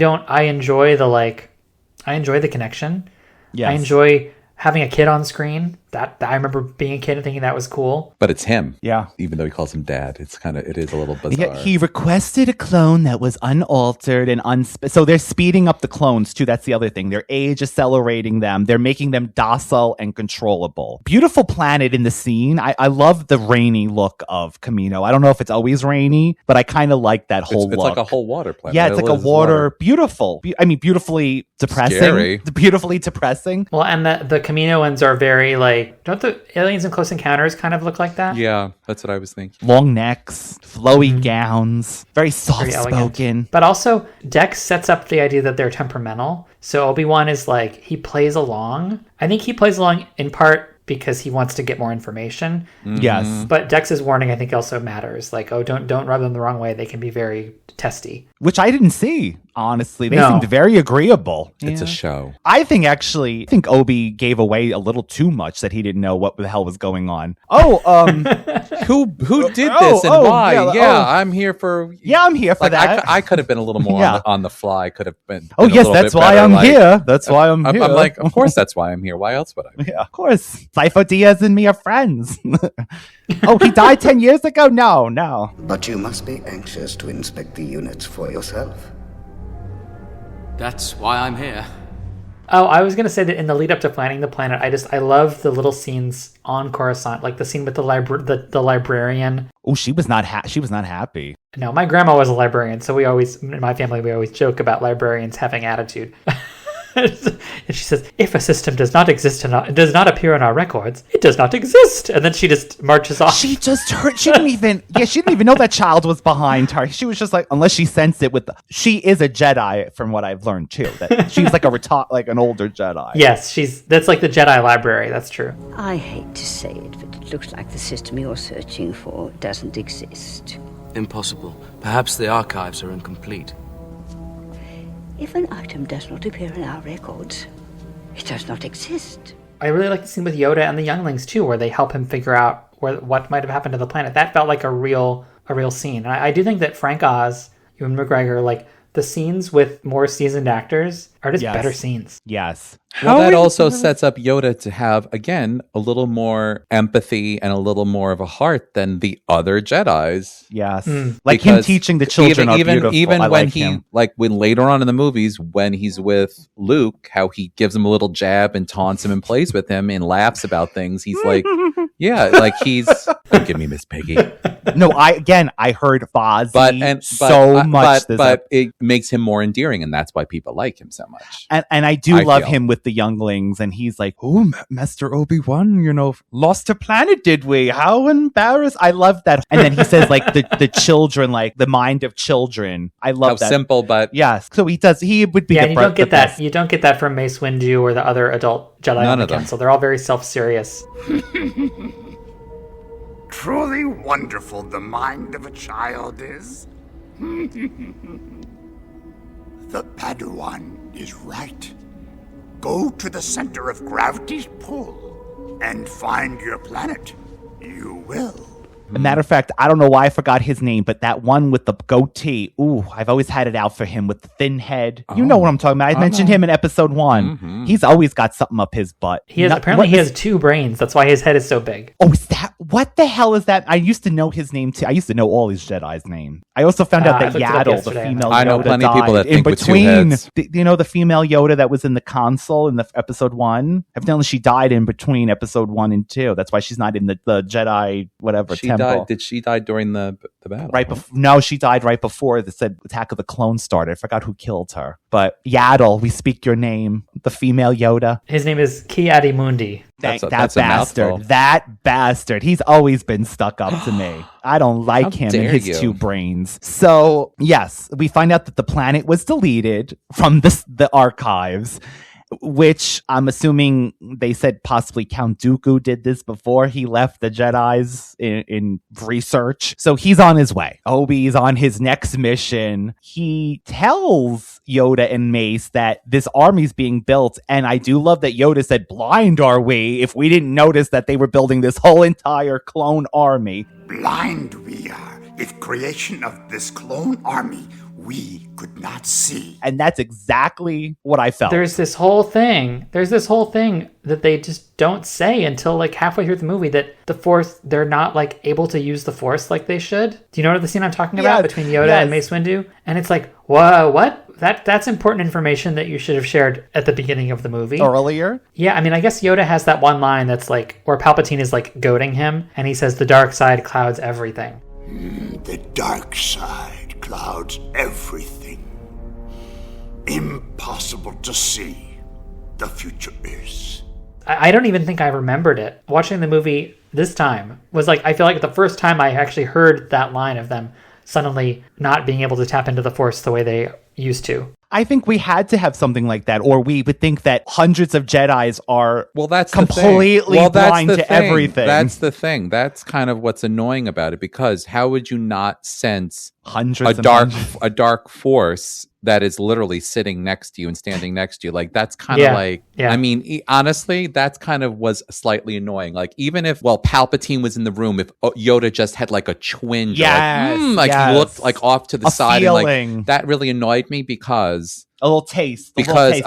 enjoy the connection. Yes. I enjoy having a kid on screen. That I remember being a kid and thinking that was cool. But it's him. Yeah. Even though he calls him dad, it is a little bizarre. Yeah, he requested a clone that was unaltered and so they're speeding up the clones too. That's the other thing. They're age accelerating them. They're making them docile and controllable. Beautiful planet in the scene. I love the rainy look of Kamino. I don't know if it's always rainy, but I kind of like that whole look. It's like a whole water planet. Yeah, it's like a water. Beautiful. Beautifully depressing. Scary. Beautifully depressing. Well, and the Kamino ones are very like, don't the aliens in Close Encounters kind of look like that? Yeah, that's what I was thinking. Long necks, flowy gowns, very soft-spoken. But also, Dex sets up the idea that they're temperamental. So Obi-Wan is like, he plays along. I think he plays along in part because he wants to get more information. Yes. But Dex's warning, I think, also matters. Like, don't rub them the wrong way. They can be very testy. Which I didn't see, honestly. They seemed very agreeable. It's a show. I think Obi gave away a little too much that he didn't know what the hell was going on. Who did this and why? I'm here for... Yeah, I'm here for that. I could have been a little more on the fly. Could have been... Oh, yes, that's why I'm here. That's why I'm here. I'm like, of course that's why I'm here. Why else would I be? Yeah, of course. Sifo Dyas and me are friends. Oh, he died 10 years ago? No. But you must be anxious to inspect the units for yourself. That's why I'm here. Oh, I was going to say that in the lead up to planning the planet, I love the little scenes on Coruscant, like the scene with the librarian. Oh, she was not happy. No, my grandma was a librarian, so in my family, we always joke about librarians having attitude. And she says, if a system does not exist does not appear in our records, it does not exist. And then she just marches off. She didn't even know that child was behind her. She was just like, unless she sensed it she is a Jedi from what I've learned too. That she's like like an older Jedi. Yes, that's like the Jedi library. That's true. I hate to say it, but it looks like the system you're searching for doesn't exist. Impossible. Perhaps the archives are incomplete. If an item does not appear in our records, it does not exist. I really like the scene with Yoda and the younglings too, where they help him figure out what might have happened to the planet. That felt like a real scene. And I do think that Frank Oz, Ewan McGregor, like the scenes with more seasoned actors are just better scenes. Yes. Well, that also sets up Yoda to have, again, a little more empathy and a little more of a heart than the other Jedis. Yes. Like him teaching the children even when later on in the movies, when he's with Luke, how he gives him a little jab and taunts him and plays with him and laughs about things. He's like, he's... Don't give me Miss Piggy. No, I heard Fozzie but it makes him more endearing, and that's why people like him so much. And I do love him with the younglings, and he's like, "Oh, Master Obi-Wan, lost a planet, did we? How embarrassed!" I love that. And then he says, like the children, like the mind of children. I love that. Simple, but yes. So he would be. Yeah, you don't get that. You don't get that from Mace Windu or the other adult Jedi on the council. They're all very self-serious. Truly wonderful the mind of a child is. The Padawan is right. Go to the center of gravity's pull and find your planet. You will. As a matter of fact, I don't know why I forgot his name, but that one with the goatee, I've always had it out for him with the thin head. You know what I'm talking about. I mentioned him in episode 1. Mm-hmm. He's always got something up his butt. He has 2 brains. That's why his head is so big. Oh, is that? What the hell is that? I used to know his name too. I used to know all his Jedi's name. I also found out that Yaddle, the female Yoda, I know plenty of people that think with 2 heads. The female Yoda that was in the console in the episode 1? Evidently, she died in between episode 1 and 2. That's why she's not in the Jedi temple. Did she die during the battle? No, she died right before the said Attack of the Clones started. I forgot who killed her. But Yaddle, we speak your name. The female Yoda. His name is Ki-Adi-Mundi. That bastard. That bastard. He's always been stuck up to me. I don't like him and his 2 brains. So, yes, we find out that the planet was deleted from the archives, which I'm assuming they said possibly Count Dooku did this before he left the Jedis in research. So he's on his way. Obi's on his next mission. He tells Yoda and Mace that this army's being built. And I do love that Yoda said, blind are we if we didn't notice that they were building this whole entire clone army. Blind we are if creation of this clone army we could not see. And that's exactly what I felt. There's this whole thing that they just don't say until like halfway through the movie, that the Force, they're not like able to use the Force like they should. Do you know the scene I'm talking about between Yoda and Mace Windu? And it's like, whoa, what? That's important information that you should have shared at the beginning of the movie. Earlier? Yeah, I mean, I guess Yoda has that one line that's like, where Palpatine is like goading him, and he says, the dark side clouds everything. The dark side clouds everything. Impossible to see. The future is. I don't even think I remembered it. Watching the movie this time was like, I feel like the first time I actually heard that line of them suddenly not being able to tap into the Force the way they used to. I think we had to have something like that, or we would think that hundreds of Jedis are that's completely blind to everything. That's the thing. That's kind of what's annoying about it, because how would you not sense a dark force that is literally sitting next to you and standing next to you? Like, that's kind of I mean, honestly, that's kind of was slightly annoying. Like, even if, Palpatine was in the room, if Yoda just had like a twinge, he looked like off to the side, and like that really annoyed me, because a little taste. Because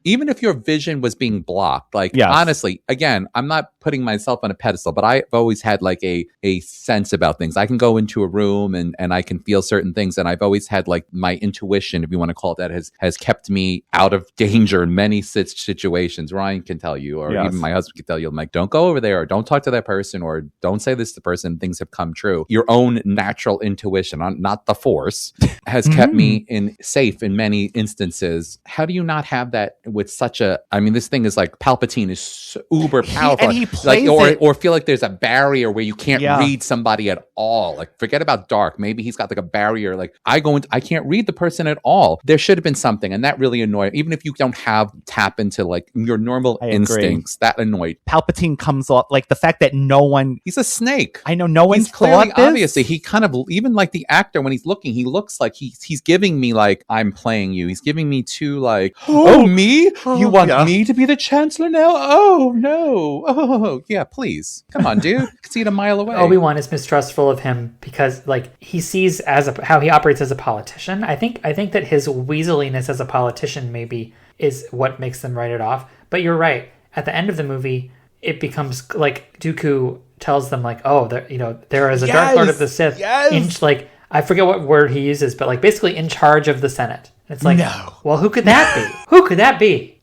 even if your vision was being blocked, honestly, again, I'm not putting myself on a pedestal, but I've always had like a sense about things. I can go into a room and I can feel certain things. And I've always had like my intuition, if you want to call it that, has kept me out of danger in many situations. Ryan can tell you, or even my husband can tell you, I'm like, don't go over there, or don't talk to that person, or don't say this to the person. Things have come true. Your own natural intuition, not the Force, has kept me safe in many instances. How do you not have that with such a, I mean, this thing is like Palpatine is so uber powerful. And he plays or feel like there's a barrier where you can't read somebody at all. Like, forget about dark. Maybe he's got like a barrier. Like, I can't read the person at all. There should have been something, and that really annoyed. Even if you don't tap into like your normal instincts, that annoyed. Palpatine comes off like the fact that no one. He's a snake. I know no one's clearly thought this. Obviously, he kind of, even like the actor when he's looking, he looks like he's giving me like, I'm playing you. He's giving me too like, oh me? You want me to be the Chancellor now? Oh no. Oh yeah, please. Come on, dude. I can see it a mile away. Obi-Wan is mistrustful of him because like he sees how he operates as a politician. I think that his weaseliness as a politician maybe is what makes them write it off. But you're right. At the end of the movie, it becomes like Dooku tells them like, oh, there is a Dark Lord of the Sith. Yes. Like, I forget what word he uses, but like basically in charge of the Senate. It's like, no. Well, who could that be? Who could that be?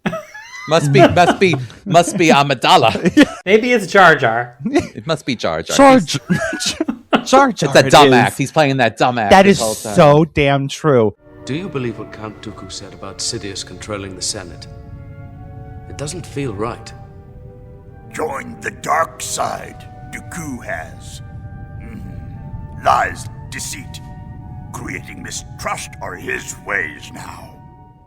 Must be Amidala. Maybe it's Jar Jar. It must be Jar Jar. Jar Jar. It's that dumb act. He's playing that dumb act. That is so damn true. Do you believe what Count Dooku said about Sidious controlling the Senate? It doesn't feel right. Join the dark side. Dooku has. Lies, deceit, creating mistrust are his ways now.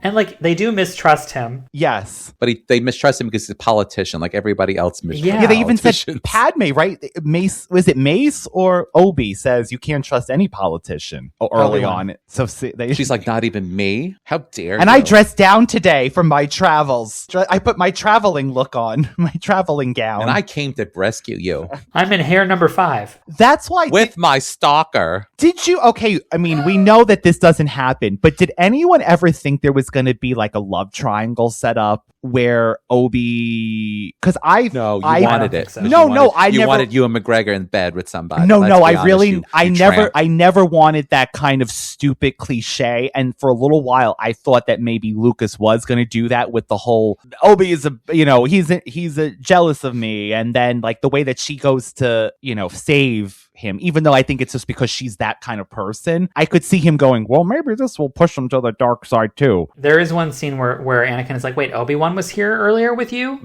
And like they do mistrust him. Yes. But they mistrust him because he's a politician, like everybody else mistrusts. Yeah, they even said Padmé, right? Mace, was it Mace or Obi says you can't trust any politician early on. So she's like, not even me? How dare you? And I dressed down today for my travels. I put my traveling look on, my traveling gown. And I came to rescue you. I'm in hair number 5. That's why. With my stalker. Did you? Okay, I mean, we know that this doesn't happen, but did anyone ever think there was going to be like a love triangle set up where Obi? Because I wanted it. So. You wanted Ewan McGregor in bed with somebody. I never wanted that kind of stupid cliche. And for a little while, I thought that maybe Lucas was going to do that with the whole Obi is he's jealous of me, and then like the way that she goes to save him, even though I think it's just because she's that kind of person. I could see him going, well, maybe this will push him to the dark side too. There is one scene where Anakin is like, wait, Obi-Wan was here earlier with you?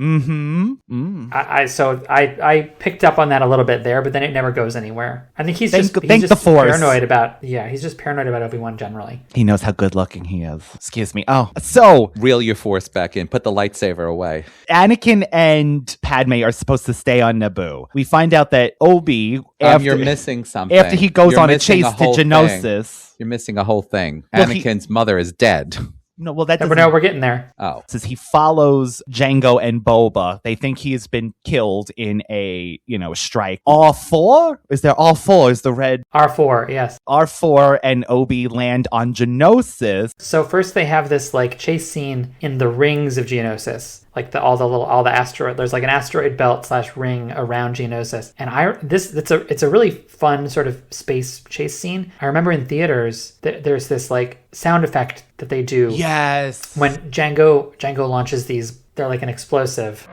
I picked up on that a little bit there, but then it never goes anywhere. I think he's just paranoid about he's just paranoid about Obi-Wan generally. He knows how good looking he is. Excuse me. Oh, so reel your force back in, put the lightsaber away. Anakin and Padmé are supposed to stay on Naboo. We find out that Obi, you're missing something. After he goes on a chase to Geonosis. You're missing a whole thing. Anakin's mother is dead. No, well, that doesn't... No, we're getting there. Oh. Says he follows Jango and Boba. They think he has been killed in a, strike. R4? Is there R4? Is the red... R4, yes. R4 and Obi land on Geonosis. So first they have this, chase scene in the rings of Geonosis. Like all the asteroid, there's like an asteroid belt / ring around Geonosis, and it's a really fun sort of space chase scene. I remember in theaters there's this sound effect that they do. Yes. When Jango launches these, they're like an explosive.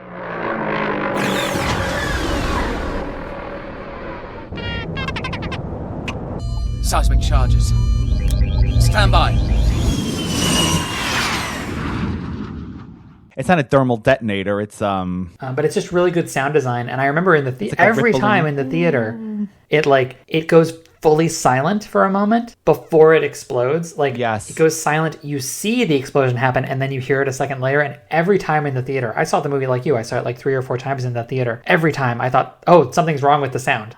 Seismic charges. Stand by. It's not a thermal detonator. It's but it's just really good sound design. And I remember in the every time in the theater, it goes fully silent for a moment before it explodes. Yes. It goes silent. You see the explosion happen, and then you hear it a second later. And every time in the theater, I saw the movie like you. I saw it 3 or 4 times in the theater. Every time I thought, oh, something's wrong with the sound.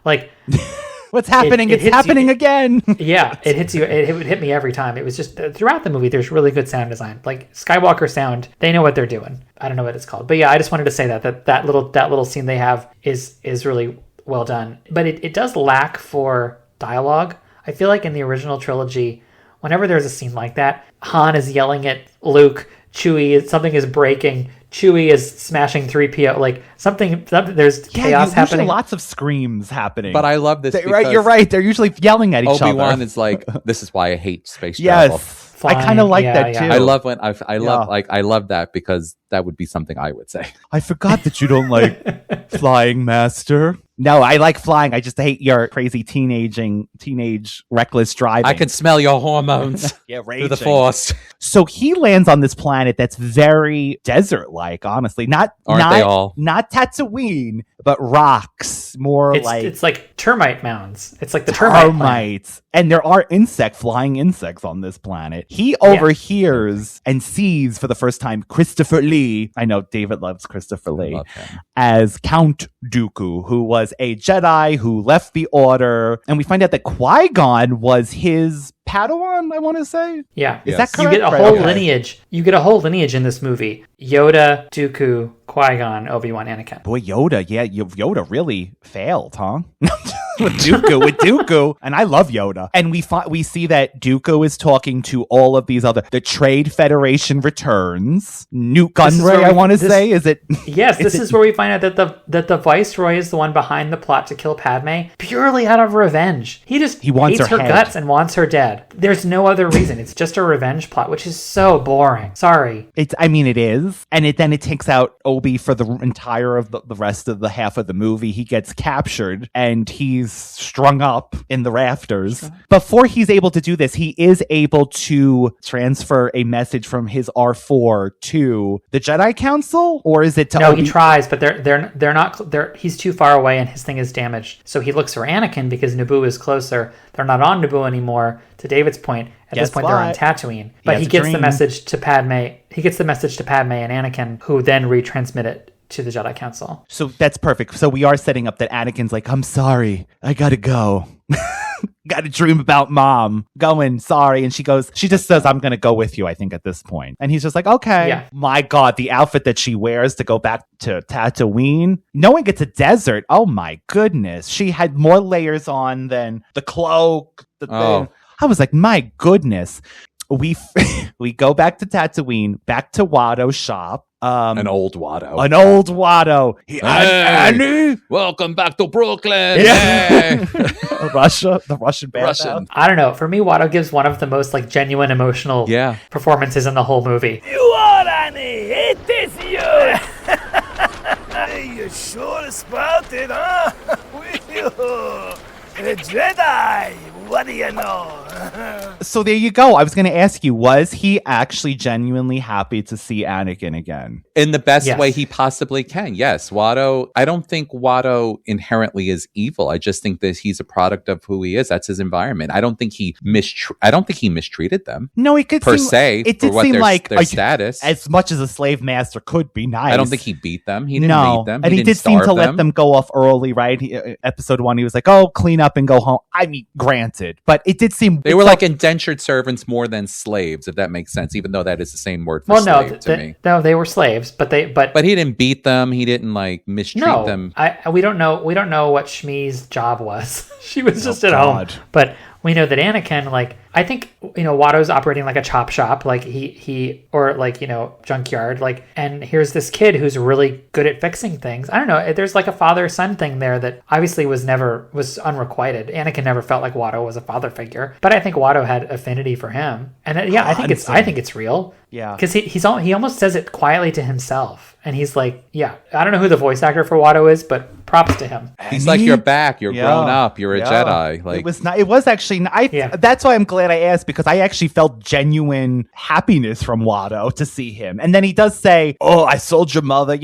What's happening? It's happening again. Yeah, it hits you. It would hit me every time. It was just throughout the movie. There's really good sound design. Skywalker sound. They know what they're doing. I don't know what it's called, but yeah, I just wanted to say that little scene they have is really well done. But it does lack for dialogue. I feel like in the original trilogy, whenever there's a scene like that, Han is yelling at Luke. Something is breaking. Chewie is smashing 3PO. Something there's chaos happening. Lots of screams happening. But I love this. You're right. They're usually yelling at each other. Obi-Wan is like, this is why I hate space travel. Yes. I kind of like that too. I love when I love that because that would be something I would say. I forgot that you don't like flying, master. No, I like flying. I just hate your crazy teenage reckless driving. I can smell your hormones through the force. So he lands on this planet that's very desert-like, honestly. Aren't they all? Not Tatooine, but rocks. It's like termite mounds. It's like the termites. And there are flying insects on this planet. He overhears and sees for the first time Christopher Lee. I know David loves Christopher Lee as Count Dooku, who was a Jedi who left the Order. And we find out that Qui-Gon was his Padawan, I want to say. Yeah. Is that correct? You get a whole lineage. You get a whole lineage in this movie. Yoda, Dooku, Qui-Gon, Obi-Wan, Anakin. Boy, Yoda. Yeah, Yoda really failed, huh? with Dooku. And I love Yoda. And we see that Dooku is talking to all of these the Trade Federation returns. Newt Gunray, I want to say. Is it? Yes, this is where we find out that the Viceroy is the one behind the plot to kill Padmé purely out of revenge. He wants hates her guts and wants her dead. There's no other reason. It's just a revenge plot, which is so boring. Sorry. It is. And then it takes out Obi for the entire of the rest of the half of the movie. He gets captured and he's strung up in the rafters. Sure. Before he's able to do this, he is able to transfer a message from his R4 to the Jedi Council, or is it to No, he tries, but they're not he's too far away and his thing is damaged. So he looks for Anakin because Naboo is closer. They're not on Naboo anymore. To David's point, at this point they're on Tatooine. But he gets the message to Padmé. He gets the message to Padmé and Anakin, who then retransmit it to the Jedi Council. So that's perfect. So we are setting up that Anakin's like, I'm sorry, I gotta go. Got to dream about mom going, sorry. And she just says, I'm going to go with you, I think, at this point. And he's just like, okay. Yeah. My God, the outfit that she wears to go back to Tatooine, knowing it's a desert. Oh my goodness. She had more layers on than the cloak, the thing. I was like, my goodness. We go back to Tatooine, back to Watto's shop. An old Watto. Hey, Annie, welcome back to Brooklyn. Yeah. The Russian band. I don't know. For me, Watto gives one of the most genuine emotional performances in the whole movie. You are Annie. It is you. Hey, you sure sprouted, huh? A Jedi. What do you know? So there you go. I was going to ask you, was he actually genuinely happy to see Anakin again? In the best way he possibly can. Yes. Watto, I don't think Watto inherently is evil. I just think that he's a product of who he is. That's his environment. I don't think he mistreated them. No, it could it did seem like their status. As much as a slave master could be nice. I don't think he beat them. He didn't beat them. And he did seem to let them go off early, right? Episode 1, he was like, oh, clean up and go home. I mean, granted. But it did seem... They were like indentured servants more than slaves, if that makes sense, even though that is the same word for slave to me. No, they were slaves, but he didn't beat them. He didn't mistreat them. We don't know what Shmi's job was. She was just at home. But we know that Anakin, I think, Watto's operating like a chop shop, junkyard, and here's this kid who's really good at fixing things. I don't know. There's a father-son thing there that obviously was unrequited. Anakin never felt like Watto was a father figure, but I think Watto had affinity for him. And I think it's real. Yeah. Because he almost says it quietly to himself. And he's like, yeah, I don't know who the voice actor for Watto is, but props to him. He's like, you're back. You're grown up. You're a Jedi. It was actually, that's why I'm glad I asked, because I actually felt genuine happiness from Watto to see him. And then he does say, oh, I sold your mother,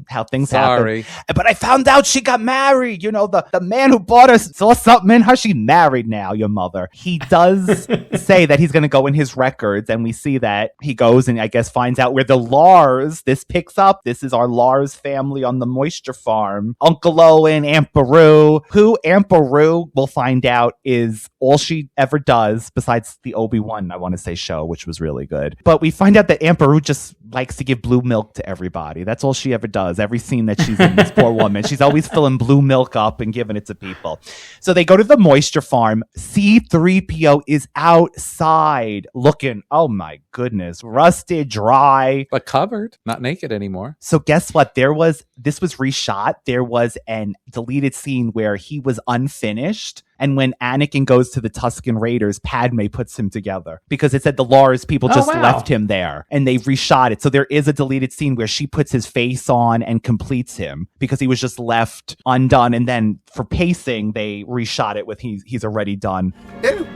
how things happen. But I found out she got married. The man who bought her saw something in her. She married now, your mother. He does say that he's going to go in his records, and we see that he goes and I guess finds out where the Lars, this picks up. This is our Lars family on the moisture farm. Uncle Owen, Aunt Beru, who Aunt Beru, we'll find out, is all she ever does besides the Obi-Wan, I want to say, show, which was really good. But we find out that Aunt Beru just likes to give blue milk to everybody. That's all she ever does. Every scene that she's in, this poor woman, she's always filling blue milk up and giving it to people. So they go to the moisture farm. C-3PO is outside looking, oh my goodness, rusted, dry. But covered, not naked anymore. So guess what? This was reshot. There was an deleted scene where he was unfinished And when Anakin goes to the Tusken Raiders, Padme puts him together because it said the Lars people just left him there and they reshot it. So there is a deleted scene where she puts his face on and completes him because he was just left undone. And then for pacing, they reshot it with he's already done. Oh,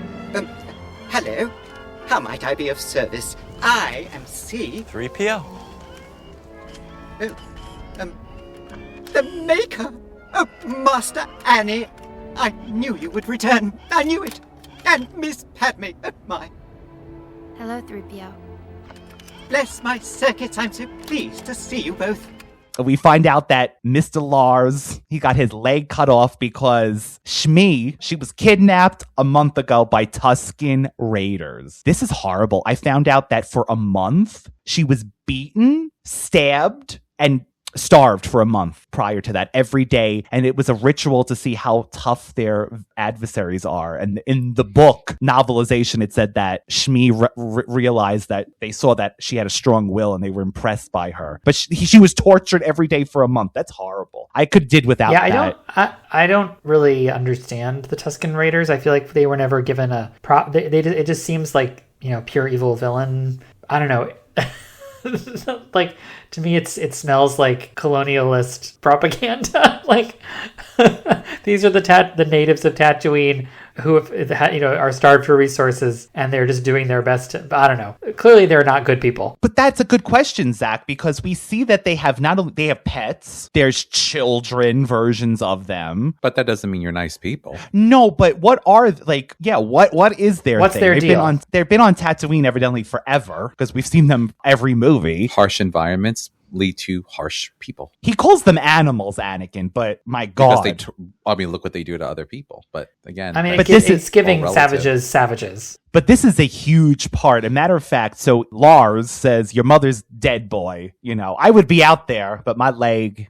hello. How might I be of service? I am C-3PO. Oh, the Maker. Oh, Master Annie. I knew you would return. I knew it. And Miss Padme, my... Hello, 3PO. Bless my circuits, I'm so pleased to see you both. We find out that Mr. Lars, he got his leg cut off because Shmi, she was kidnapped a month ago by Tusken Raiders. This is horrible. I found out that for a month, she was beaten, stabbed, and starved for a month prior to that every day. And it was a ritual to see how tough their adversaries are. And in the book novelization, it said that Shmi realized that they saw that she had a strong will and they were impressed by her. But she was tortured every day for a month. That's horrible. I could did without that. I don't really understand the Tusken Raiders. I feel like they were never given a prop. It just seems like, pure evil villain. I don't know. Like, to me, it smells like colonialist propaganda. Like, these are the natives of Tatooine who are starved for resources, and they're just doing their best to, I don't know. Clearly, they're not good people. But that's a good question, Zach, because we see that they have they have pets. There's children versions of them. But that doesn't mean you're nice people. No, but what are what is their What's thing? their deal? They've been on Tatooine evidently forever because we've seen them every movie. Harsh environments lead to harsh people. He calls them animals, Anakin, but my God. Because look what they do to other people. But again, it's giving savages. But this is a huge part. A matter of fact, so Lars says, your mother's dead, boy. I would be out there, but my leg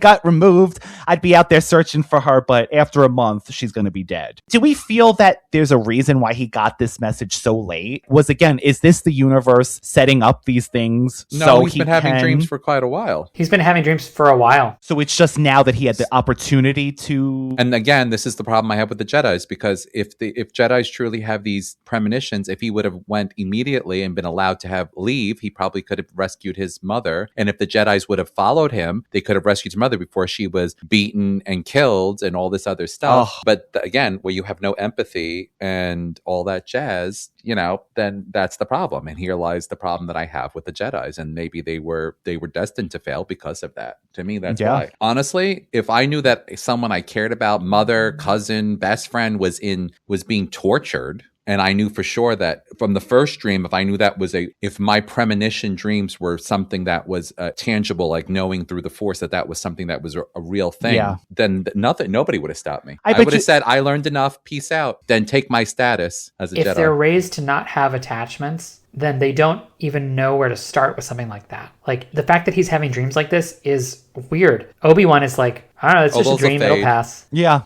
got removed. I'd be out there searching for her, but after a month, she's going to be dead. Do we feel that there's a reason why he got this message so late? Is this the universe setting up these things? No, he's been having dreams for quite a while. He's been having dreams for a while. So it's just now that he had the opportunity to... And again, this is the problem I have with the Jedis, because if Jedis truly have these premonitions, if he would have went immediately and been allowed to have leave, he probably could have rescued his mother. And if the Jedis would have followed him, they could have rescued his mother before she was beaten and killed and all this other stuff. Oh. But again, where you have no empathy and all that jazz, then that's the problem. And here lies the problem that I have with the Jedis. And maybe they were destined to fail because of that. To me, that's why. Honestly, if I knew that someone I cared about, mother, cousin, best friend, was being tortured, and I knew for sure that from the first dream, if my premonition dreams were something that was tangible, like knowing through the Force that was something that was a real thing, then nobody would have stopped me. I would have said, I learned enough, peace out, then take my status as a Jedi. If they're raised to not have attachments, then they don't even know where to start with something like that. Like, the fact that he's having dreams like this is weird. Obi-Wan is like, I don't know, it's just a dream, it'll pass. Yeah.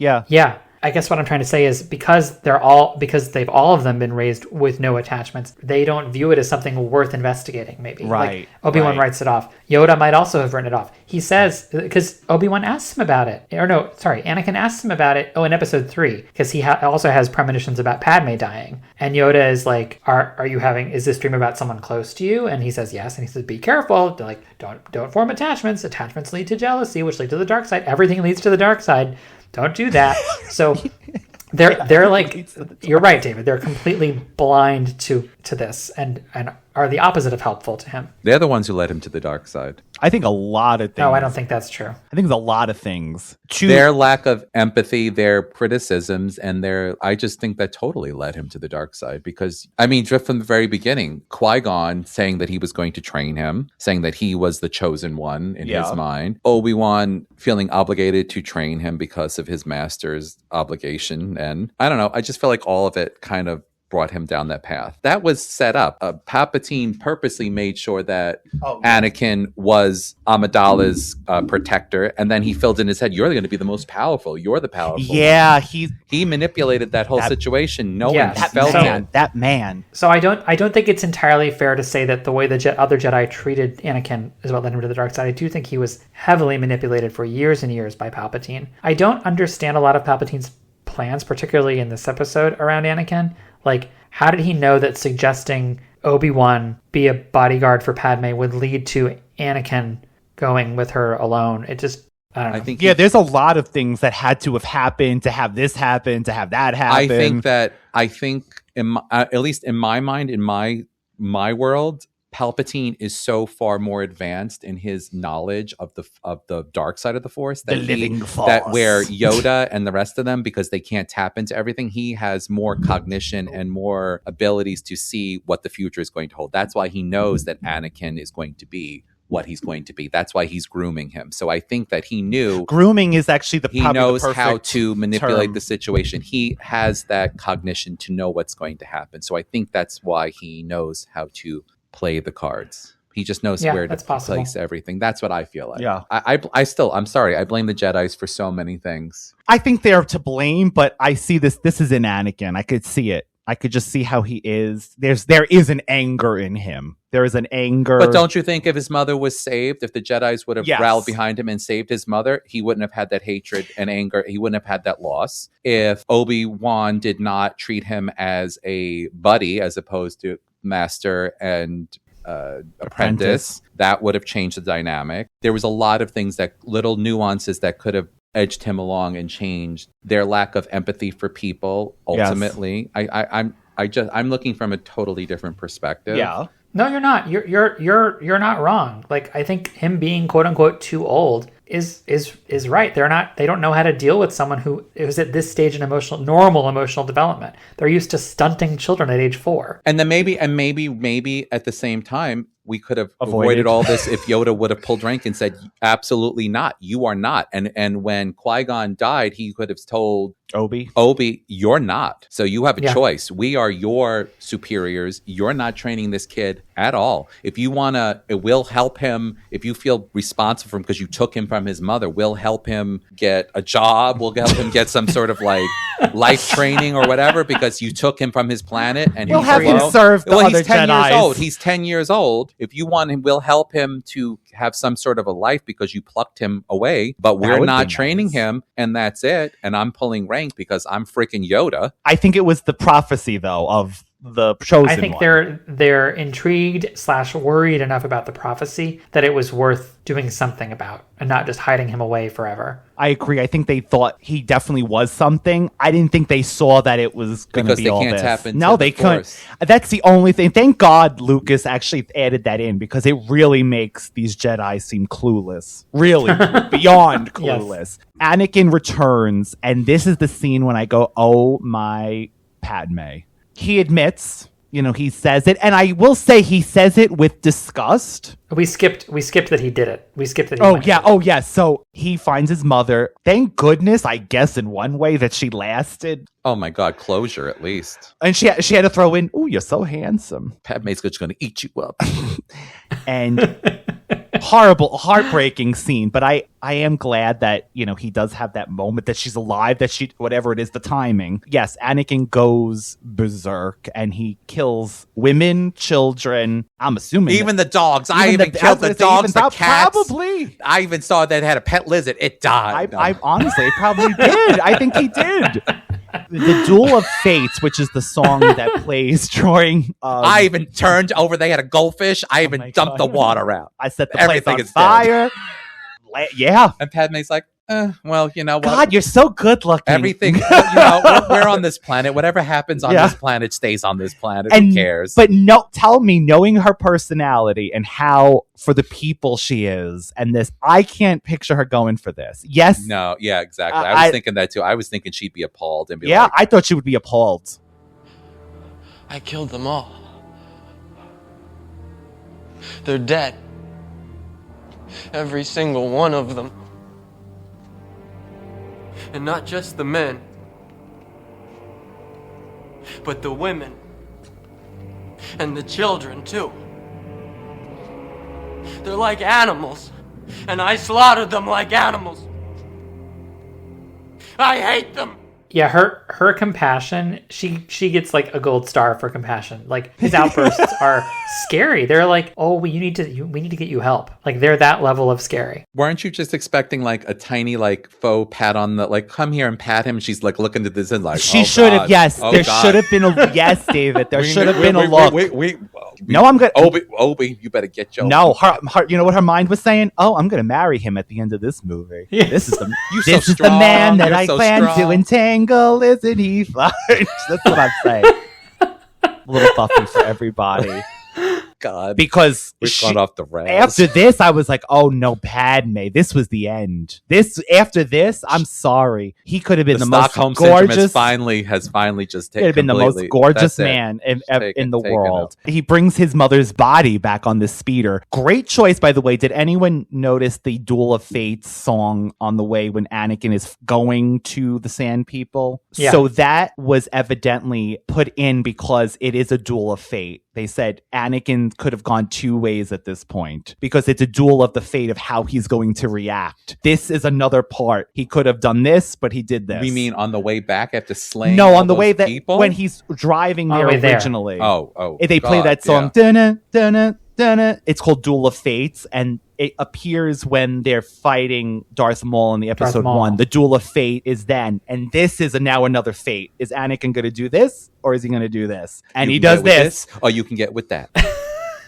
I guess what I'm trying to say is because they've all of them been raised with no attachments, they don't view it as something worth investigating, maybe. Right. Like, Obi-Wan writes it off. Yoda might also have written it off. He says, because Obi-Wan asks him about it. Anakin asks him about it, in episode 3, because he also has premonitions about Padme dying. And Yoda is like, is this dream about someone close to you? And he says, yes. And he says, be careful. They're like, don't form attachments. Attachments lead to jealousy, which lead to the dark side. Everything leads to the dark side. Don't do that. So they're like, you're right, David. They're completely blind to this and are the opposite of helpful to him. They're the ones who led him to the dark side. I think a lot of things. No, I don't think that's true. I think there's a lot of things. Their lack of empathy, their criticisms, and I just think that totally led him to the dark side. Because, just from the very beginning, Qui-Gon saying that he was going to train him, saying that he was the chosen one in his mind. Obi-Wan feeling obligated to train him because of his master's obligation. And I don't know, I just feel like all of it kind of brought him down that path. That was set up. Palpatine purposely made sure that Anakin was Amidala's protector, and then he filled in his head, you're going to be the most powerful. You're the powerful. Yeah, one. He manipulated that whole situation. That man. So I don't think it's entirely fair to say that the way the other Jedi treated Anakin is what led him to the dark side. I do think he was heavily manipulated for years and years by Palpatine. I don't understand a lot of Palpatine's plans, particularly in this episode around Anakin. Like, how did he know that suggesting Obi-Wan be a bodyguard for Padmé would lead to Anakin going with her alone? It just, I don't know. I think there's a lot of things that had to have happened to have this happen, to have that happen. I think at least in my mind, in my world, Palpatine is so far more advanced in his knowledge of the dark side of the Force, that where Yoda and the rest of them, because they can't tap into everything, he has more cognition and more abilities to see what the future is going to hold. That's why he knows that Anakin is going to be what he's going to be. That's why he's grooming him. So I think that he knew grooming is actually he knows how to manipulate the situation. He has that cognition to know what's going to happen. So I think that's why he knows how to play the cards. He just knows where to place everything. That's what I feel like. Yeah. I'm sorry. I blame the Jedis for so many things. I think they're to blame, but I see this is in Anakin. I could see it. I could just see how he is. There is an anger in him. There is an anger. But don't you think if his mother was saved, if the Jedis would have rallied behind him and saved his mother, he wouldn't have had that hatred and anger. He wouldn't have had that loss. If Obi-Wan did not treat him as a buddy as opposed to master and apprentice, that would have changed the dynamic. There was a lot of things, that little nuances that could have edged him along and changed their lack of empathy for people. Ultimately, I'm looking from a totally different perspective. Yeah. No, you're not. You're not wrong. Like, I think him being quote unquote too old is right. They don't know how to deal with someone who is at this stage in normal emotional development. They're used to stunting children at age 4. And then maybe at the same time, we could have avoided all this if Yoda would have pulled rank and said, absolutely not. You are not. And when Qui-Gon died, he could have told Obi, you're not. So you have a choice. We are your superiors. You're not training this kid at all. If you want to, it will help him. If you feel responsible for him because you took him from his mother, we'll help him get a job. We'll help him get some sort of like life training or whatever, because you took him from his planet. And we'll have him serve the other he's 10 Jedis. years old. He's 10 years old. If you want him, we'll help him to have some sort of a life because you plucked him away, but we're not training him, and that's it. And I'm pulling rank because I'm freaking Yoda. I think it was the prophecy, though, of the chosen I think one. they're intrigued / worried enough about the prophecy that it was worth doing something about and not just hiding him away forever. I agree. I think they thought he definitely was something. I didn't think they saw that it was going to be all this. Because they can't tap into No, the they couldn't. Force. That's the only thing. Thank God Lucas actually added that in, because it really makes these Jedi seem clueless. Really, beyond clueless. Yes. Anakin returns, and this is the scene when I go, oh my Padmé. He admits, he says it, and I will say he says it with disgust. We skipped that he did it. We skipped that he yeah. So he finds his mother. Thank goodness, I guess in one way, that she lasted. Oh my God, closure at least. And she had to throw in, "Oh, you're so handsome." Padmé's just going to eat you up. And horrible, heartbreaking scene. But I am glad that, he does have that moment that she's alive, that she, whatever it is, the timing. Yes, Anakin goes berserk and he kills women, children. I'm assuming even the dogs. I even killed the dogs, the cats. Probably. I even saw that it had a pet lizard. It died. I honestly, it probably did. I think he did. The Duel of Fates, which is the song that plays during... I even turned over. They had a goldfish. I even dumped the water out. I set the place on fire. Yeah. And Padmé's like, well, you know what? God, you're so good looking. Everything, we're on this planet. Whatever happens on this planet stays on this planet. Who cares? But tell me, knowing her personality and how for the people she is, and this, I can't picture her going for this. Yes. No. Yeah, exactly. I was thinking that too. I was thinking she'd be appalled and be like, I thought she would be appalled. I killed them all. They're dead. Every single one of them. And not just the men, but the women and the children too. They're like animals, and I slaughtered them like animals. I hate them. Yeah, her compassion, she gets like a gold star for compassion. Like his outbursts are scary. They're like, oh, we need to get you help. Like they're that level of scary. Weren't you just expecting like a tiny like faux pat on the like come here and pat him? She's like looking at this and like she should have. Yes, there should have been a yes, David. There should have been a look. No, I'm gonna Obi, you better get your no. Her, you know what her mind was saying? Oh, I'm gonna marry him at the end of this movie. Yes. This is the man that I plan to entangle, isn't he? That's what I'm saying. A little Buffy for everybody. God, because we've gone off the rails. After this, I was like, "Oh no, Padmé! This was the end. After this, I'm sorry. He could have been the most gorgeous. Has finally just taken. Could have been the most gorgeous man in the world. He brings his mother's body back on this speeder. Great choice, by the way. Did anyone notice the Duel of Fates song on the way when Anakin is going to the Sand People? Yeah. So that was evidently put in because it is a duel of fate. They said Anakin could have gone two ways at this point because it's a duel of the fate of how he's going to react. This is another part. He could have done this, but he did this. We mean on the way back after slaying No, on the all way those that people? when he's driving there originally. They play that song. Yeah. Dun-na, dun-na, dun-na. It's called Duel of Fates, and it appears when they're fighting Darth Maul in the episode 1. The Duel of Fate is then, and this is now another fate. Is Anakin going to do this, or is he going to do this? And he does this, or you can get with that.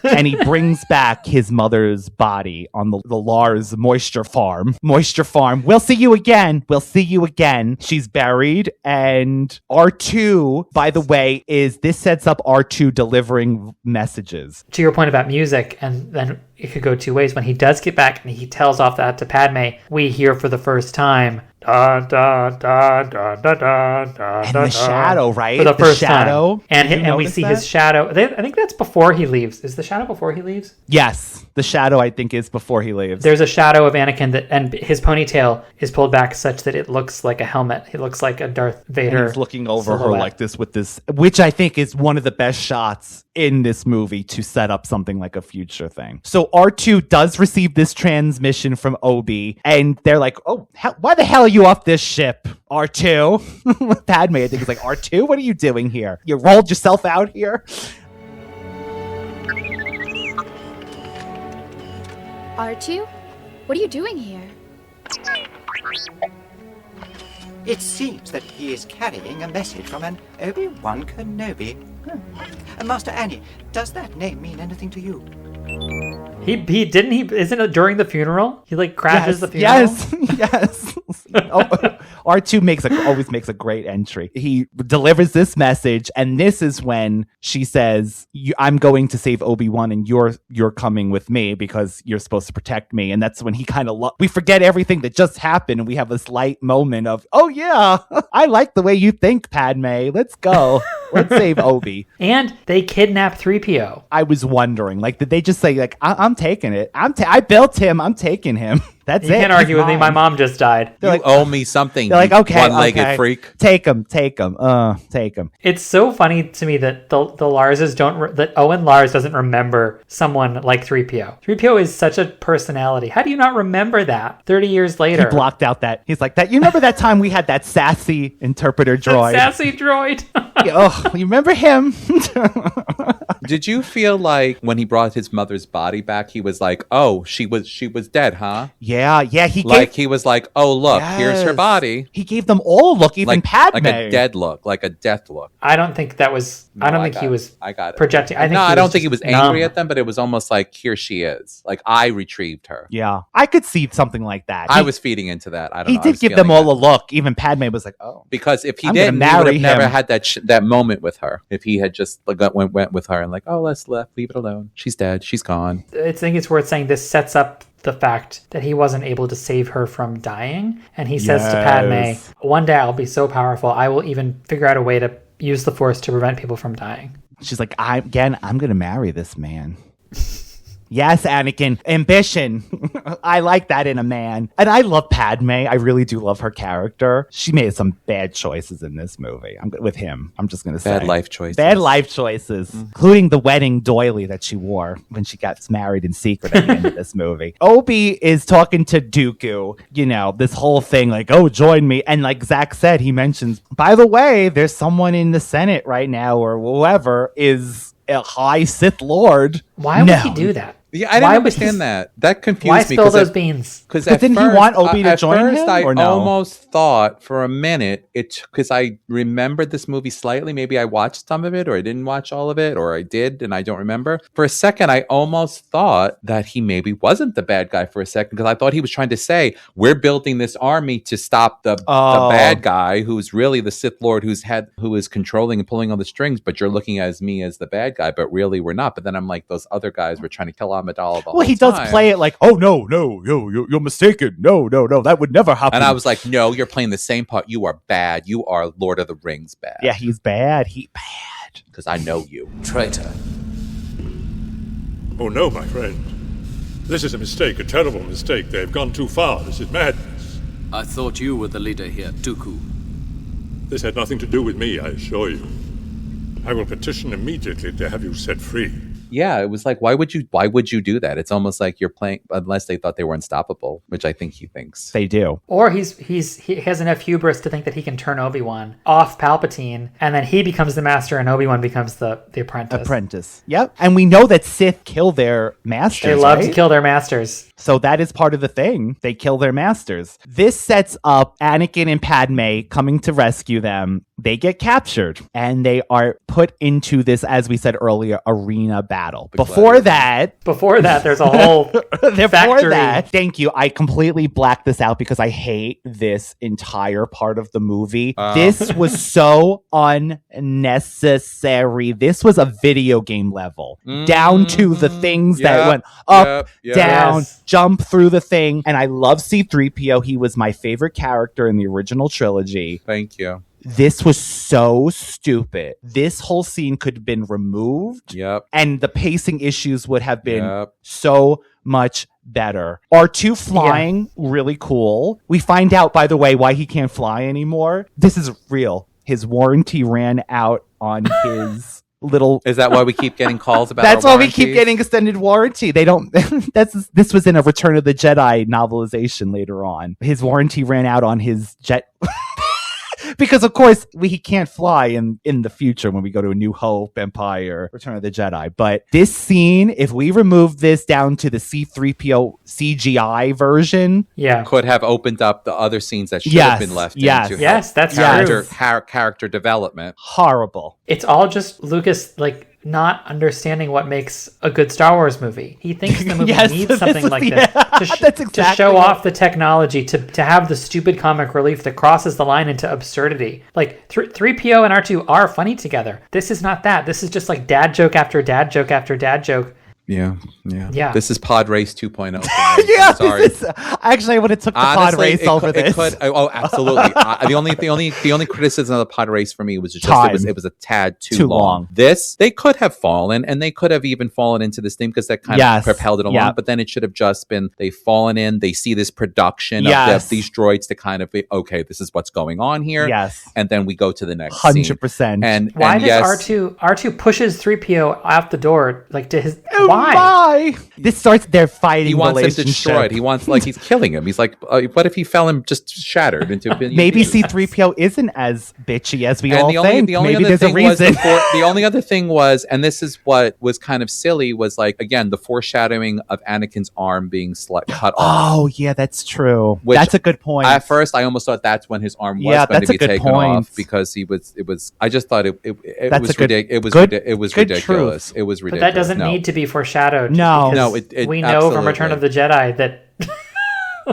and he brings back his mother's body on the Lars moisture farm. We'll see you again. She's buried. And R2, by the way, this sets up R2 delivering messages. To your point about music, and then it could go two ways. When he does get back and he tells off that to Padmé, we hear for the first time, da, da, da, da, da, da, da, and the shadow, right? For the first shadow. Time. And we see his shadow. I think that's before he leaves. Is the shadow before he leaves? Yes. The shadow, I think, is before he leaves. There's a shadow of Anakin and his ponytail is pulled back such that it looks like a helmet. It looks like a Darth Vader. And he's looking over her like this with this, which I think is one of the best shots in this movie to set up something like a future thing. So R2 does receive this transmission from Obi, and they're like, oh, why the hell are you off this ship, R2? Padmé, I think, is like, R2, what are you doing here? You rolled yourself out here? R2? What are you doing here? It seems that he is carrying a message from an Obi-Wan Kenobi. Master Annie, does that name mean anything to you? Isn't it during the funeral? He like crashes the funeral? Yes. R2 always makes a great entry. He delivers this message, and this is when she says, I'm going to save Obi-Wan, and you're coming with me because you're supposed to protect me. And that's when he kind of we forget everything that just happened, and we have this light moment of, oh yeah, I like the way you think, Padmé. Let's go. Let's save Obi. And they kidnap 3PO. I was wondering, like, did they just say, like, I'm taking it. I built him. I'm taking him. That's you it. can't argue with me. My mom just died. You owe me something. They're like, okay, one-legged freak. Take him. Take him. It's so funny to me that the Larses that Owen Lars doesn't remember someone like 3PO. 3PO is such a personality. How do you not remember that 30 years later? He blocked out that. He's like, that. You remember that time we had that sassy interpreter droid? Sassy droid. You remember him? Did you feel like when he brought his mother's body back, he was like, "Oh, she was dead, huh?" Yeah. He was like, "Oh, look, here's her body." He gave them all a look, even Padmé, like a dead look, like a death look. I don't think that was. No, I don't think he was. I got it. Projecting. I don't think he was angry at them, but it was almost like, "Here she is." Like I retrieved her. Yeah, I could see something like that. I was feeding into that. I don't know. He did give them all a look. Even Padmé was like, "Oh," because if he didn't, he would have never had that moment with her. If he had just went with her and like, "Oh, let's leave it alone. She's dead. She's gone." I think it's worth saying this sets up the fact that he wasn't able to save her from dying. And he says to Padmé, one day I'll be so powerful, I will even figure out a way to use the Force to prevent people from dying. She's like, I'm going to marry this man. Yes, Anakin. Ambition. I like that in a man. And I love Padmé. I really do love her character. She made some bad choices in this movie. With him, I'm just going to say. Bad life choices. Bad life choices, including the wedding doily that she wore when she got married in secret at the end of this movie. Obi is talking to Dooku, you know, this whole thing like, oh, join me. And like Zack said, he mentions, by the way, there's someone in the Senate right now or whoever is a high Sith Lord. Why would he do that? Yeah, I didn't understand that. That confused why me. Why spill those beans? Because didn't he want Obi to join him? I or no? almost thought for a minute, because I remembered this movie slightly. Maybe I watched some of it, or I didn't watch all of it, or I did, and I don't remember. For a second, I almost thought that he maybe wasn't the bad guy for a second, because I thought he was trying to say, we're building this army to stop the bad guy, who's really the Sith Lord who is controlling and pulling on the strings, but you're looking at me as the bad guy, but really we're not. But then I'm like, those other guys were trying to kill Amidala the whole time. Does play it like, oh no, you're mistaken. No, that would never happen. And I was like, no, you're playing the same part. You are bad. You are Lord of the Rings bad. Yeah, he's bad. Bad. Because I know you. Traitor. Oh no, my friend. This is a mistake, a terrible mistake. They have gone too far. This is madness. I thought you were the leader here, Dooku. This had nothing to do with me, I assure you. I will petition immediately to have you set free. Yeah, it was like, why would you do that? It's almost like you're playing, unless they thought they were unstoppable, which I think he thinks they do. Or he has enough hubris to think that he can turn Obi-Wan off Palpatine, and then he becomes the master, and Obi-Wan becomes the apprentice. Yep. And we know that Sith kill their masters. They love to kill their masters. So that is part of the thing. They kill their masters. This sets up Anakin and Padmé coming to rescue them. They get captured, and they are put into this, as we said earlier, arena battle. Before that, there's a whole factory. Thank you. I completely blacked this out because I hate this entire part of the movie. This was so unnecessary. This was a video game level, down to the things that went up, down, jump through the thing. And I love C-3PO. He was my favorite character in the original trilogy. Thank you. This was so stupid. This whole scene could have been removed. Yep. And the pacing issues would have been so much better. R2 flying, really cool. We find out, by the way, why he can't fly anymore. This is real. His warranty ran out on his little... Is that why we keep getting calls about That's why we keep getting extended warranty. They don't... This was in a Return of the Jedi novelization later on. His warranty ran out on his jet... Because, of course, he can't fly in the future when we go to A New Hope, Empire, Return of the Jedi. But this scene, if we remove this down to the C-3PO CGI version... could have opened up the other scenes that should have been left in to that's character development. Horrible. It's all just Lucas, not understanding what makes a good Star Wars movie. He thinks the movie needs something like this to show off the technology, to have the stupid comic relief that crosses the line into absurdity. 3PO and R2 are funny together. This is not that. This is just like dad joke after dad joke after dad joke. Yeah. This is Pod Race 2.0. Yeah, sorry. Actually, I would have took the Pod Race over this. Absolutely. The only criticism of the Pod Race for me was just it was a tad too long. This, they could have fallen, and they could have even fallen into this thing because that kind of propelled it along. But then it should have just been they've fallen in. They see this production of these droids to kind of be, okay, this is what's going on here. Yes, and then we go to the next 100%. And why does R2 pushes 3PO out the door to his why? This starts their fighting. He wants relationship. him destroyed. He wants he's killing him. He's like, what if he fell and just shattered into? Maybe C-3PO isn't as bitchy as we all think. The only Maybe other there's a reason. The only other thing was, and this is what was kind of silly, was again the foreshadowing of Anakin's arm being cut off. Oh yeah, that's true. That's a good point. At first, I almost thought that's when his arm was going to be taken off because he was. It was. I just thought it was ridiculous. It was ridiculous. It was ridiculous. But that doesn't need to be foreshadowed. No, we know from Return of the Jedi that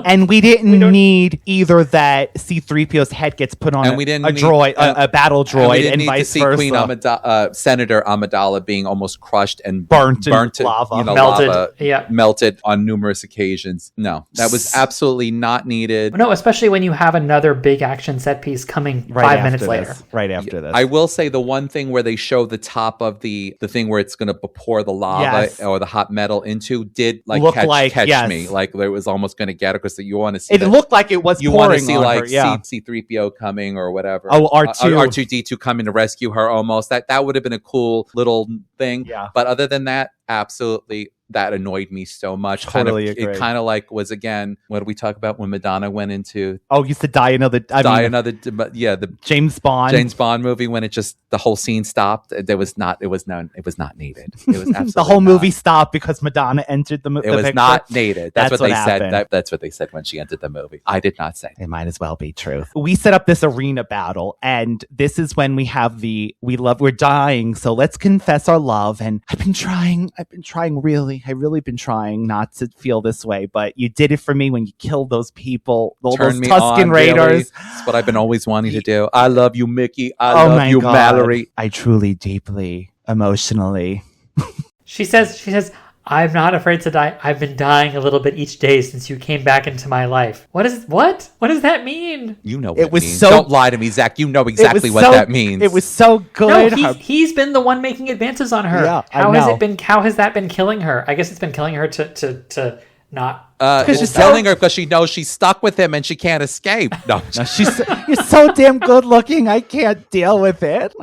And we didn't need either that C-3PO's head gets put on a battle droid, and vice versa. Queen Senator Amidala being almost crushed and burnt in lava, melted on numerous occasions. No, that was absolutely not needed. No, especially when you have another big action set piece coming 5 minutes later. Right after this. I will say the one thing where they show the top of the thing where it's going to pour the lava or the hot metal into did catch me. Like it was almost going to get it because you want to see it looked like it was you want to see like C-3PO coming or whatever. Oh, R2D2 coming to rescue her almost. That would have been a cool little thing. Yeah. But other than that, absolutely. That annoyed me so much. It kind of like was, again, what did we talk about when Madonna went into? Oh, used to the James Bond movie when it just the whole scene stopped. It was not needed. It was absolutely the whole movie stopped because Madonna entered the movie. It was not needed. That's what they said. That's what they said when she entered the movie. I did not say. It might as well be true. We set up this arena battle, and this is when we have we're dying, so let's confess our love. And I've been trying I've really been trying not to feel this way, but you did it for me when you killed those people, those Tusken Raiders. Really. That's what I've been always wanting to do. I love you, Mickey. I love you, Mallory. I truly, deeply, emotionally. She says, I'm not afraid to die. I've been dying a little bit each day since you came back into my life. What does that mean? You know what it means. Don't lie to me, Zach. You know exactly what that means. It was so good. No, he's been the one making advances on her. Yeah, how has that been killing her? I guess it's been killing her to not. She's telling her because she knows she's stuck with him and she can't escape. No, you're so damn good looking. I can't deal with it.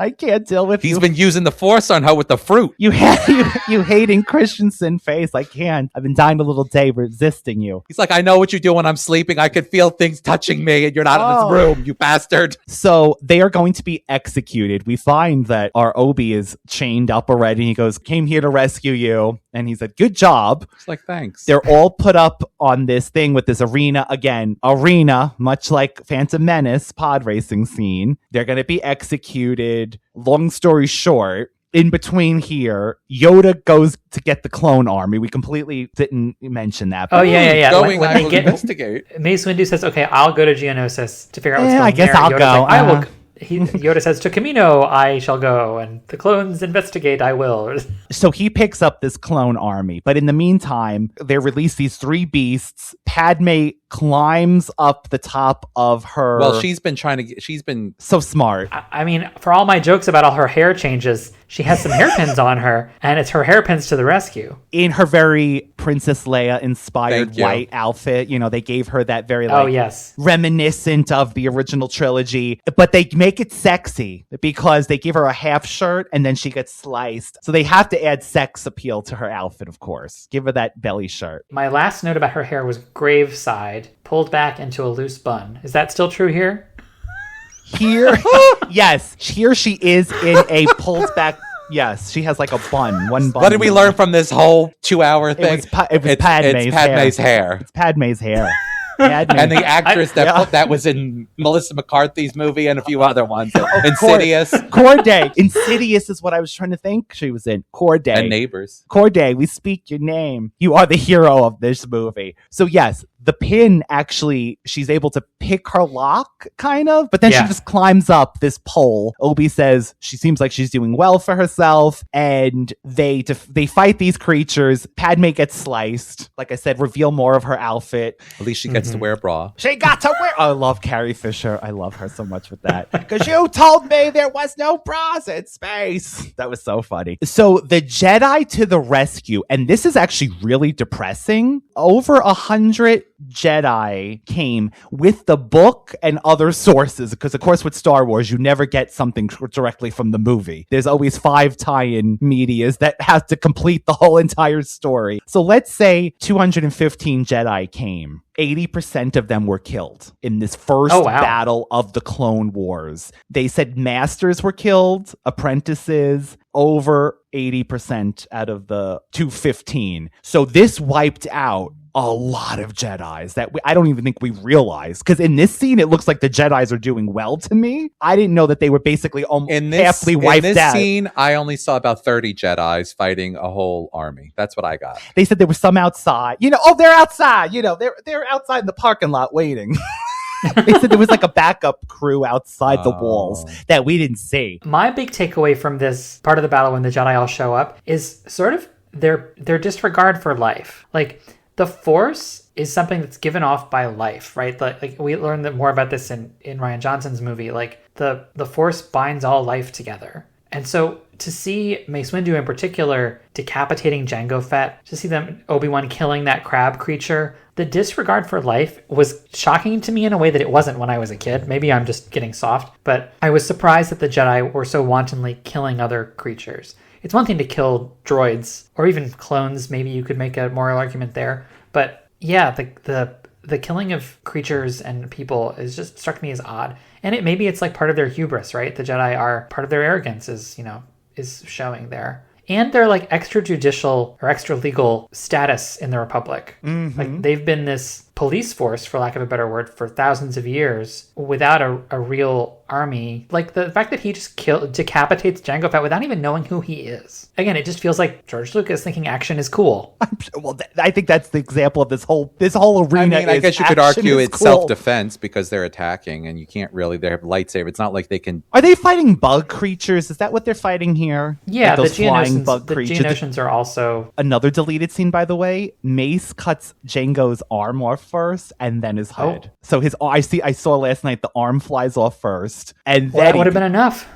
He's been using the Force on her with the fruit. You hating Christensen face. I can't. I've been dying a little day resisting you. He's like, I know what you do when I'm sleeping. I can feel things touching me, and you're not in this room, you bastard. So they are going to be executed. We find that our Obi is chained up already. He goes, came here to rescue you. And he said, good job. It's like, thanks. They're all put up on this thing with this arena. Again, much like Phantom Menace pod racing scene. They're going to be executed. Long story short, in between here, Yoda goes to get the clone army. We completely didn't mention that. Oh, yeah. Going, when they investigate. Mace Windu says, okay, I'll go to Geonosis to figure out what's going on. I guess I'll go. Like, I will. Yoda says, to Camino I shall go, and the clones investigate I will. So he picks up this clone army, but in the meantime, they release these 3 beasts. Padmé climbs up the top of her. Well, she's been so smart. I mean, for all my jokes about all her hair changes, she has some hairpins on her, and it's her hairpins to the rescue. In her very Princess Leia inspired white outfit, they gave her that very reminiscent of the original trilogy, but they make it sexy because they give her a half shirt and then she gets sliced. So they have to add sex appeal to her outfit, of course. Give her that belly shirt. My last note about her hair was graveside, pulled back into a loose bun. Is that still true here? Here, yes. Here she is in a pulled back. Yes, she has like a bun. One bun. What did we learn from this whole 2-hour thing? It was Padmé's hair. It's Padmé's hair. And the actress that was in Melissa McCarthy's movie and a few other ones. Insidious. Corday. Insidious is what I was trying to think she was in. Corday. And Neighbors. Corday, we speak your name. You are the hero of this movie. So yes, the pin actually, she's able to pick her lock, kind of, but then she just climbs up this pole. Obi says she seems like she's doing well for herself, and they fight these creatures. Padmé gets sliced. Like I said, reveal more of her outfit. At least she gets to wear a bra. She got to wear. I love Carrie Fisher. I love her so much with that. Because you told me there was no bras in space. That was so funny. So the Jedi to the rescue, and this is actually really depressing. Over 100 Jedi came with the book and other sources, because of course with Star Wars you never get something directly from the movie. There's always 5 tie-in medias that have to complete the whole entire story. So let's say 215 Jedi came. 80% of them were killed in this first battle of the Clone Wars. They said masters were killed, apprentices, over 80% out of the 215. So this wiped out a lot of Jedis that I don't even think we realize. Because in this scene, it looks like the Jedis are doing well to me. I didn't know that they were basically halfly wiped out. In this scene, I only saw about 30 Jedis fighting a whole army. That's what I got. They said there were some outside. They're outside. They're outside in the parking lot waiting. They said there was like a backup crew outside the walls that we didn't see. My big takeaway from this part of the battle when the Jedi all show up is sort of their disregard for life. Like, the Force is something that's given off by life, right? Like we learned more about this in Rian Johnson's movie. Like, the Force binds all life together. And so to see Mace Windu in particular decapitating Jango Fett, to see them Obi-Wan killing that crab creature, the disregard for life was shocking to me in a way that it wasn't when I was a kid. Maybe I'm just getting soft, but I was surprised that the Jedi were so wantonly killing other creatures. It's one thing to kill droids or even clones. Maybe you could make a moral argument there. But yeah, the killing of creatures and people is just struck me as odd. And maybe it's like part of their hubris, right? The Jedi are part of their arrogance is showing there. And their like extrajudicial or extra legal status in the Republic. Mm-hmm. Like, they've been this police force, for lack of a better word, for thousands of years without a real army. Like, the fact that he just decapitates Jango Fett without even knowing who he is. Again, it just feels like George Lucas thinking action is cool. Well, I think that's the example of this whole arena. I guess you could argue it's cool. Self-defense because they're attacking and you can't really, they have lightsaber. It's not like they can. Are they fighting bug creatures? Is that what they're fighting here? Yeah, like the Geonosians are also. Another deleted scene, by the way. Mace cuts Jango's arm off first and then his head. So I saw last night the arm flies off first and then that would have been enough.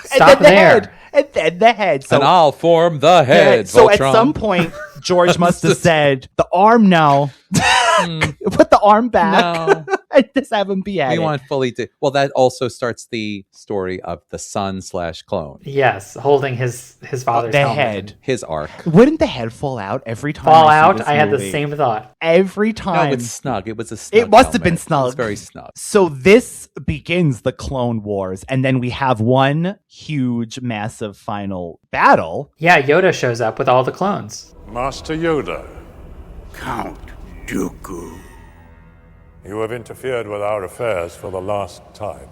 Stop there. And then the head. So, and I'll form the head. So at some point, George must have said, the arm now. Put the arm back. No. And just have him be at it. We want fully to. Well, that also starts the story of the son/clone. Yes, holding his father's head. His arc. Wouldn't the head fall out every time? I had the same thought. Every time. No, it's snug. It was a snug. It must have been snug. It was very snug. So this begins the Clone Wars, and then we have one huge, massive final battle. Yeah, Yoda shows up with all the clones. Master Yoda. Count Dooku. You have interfered with our affairs for the last time.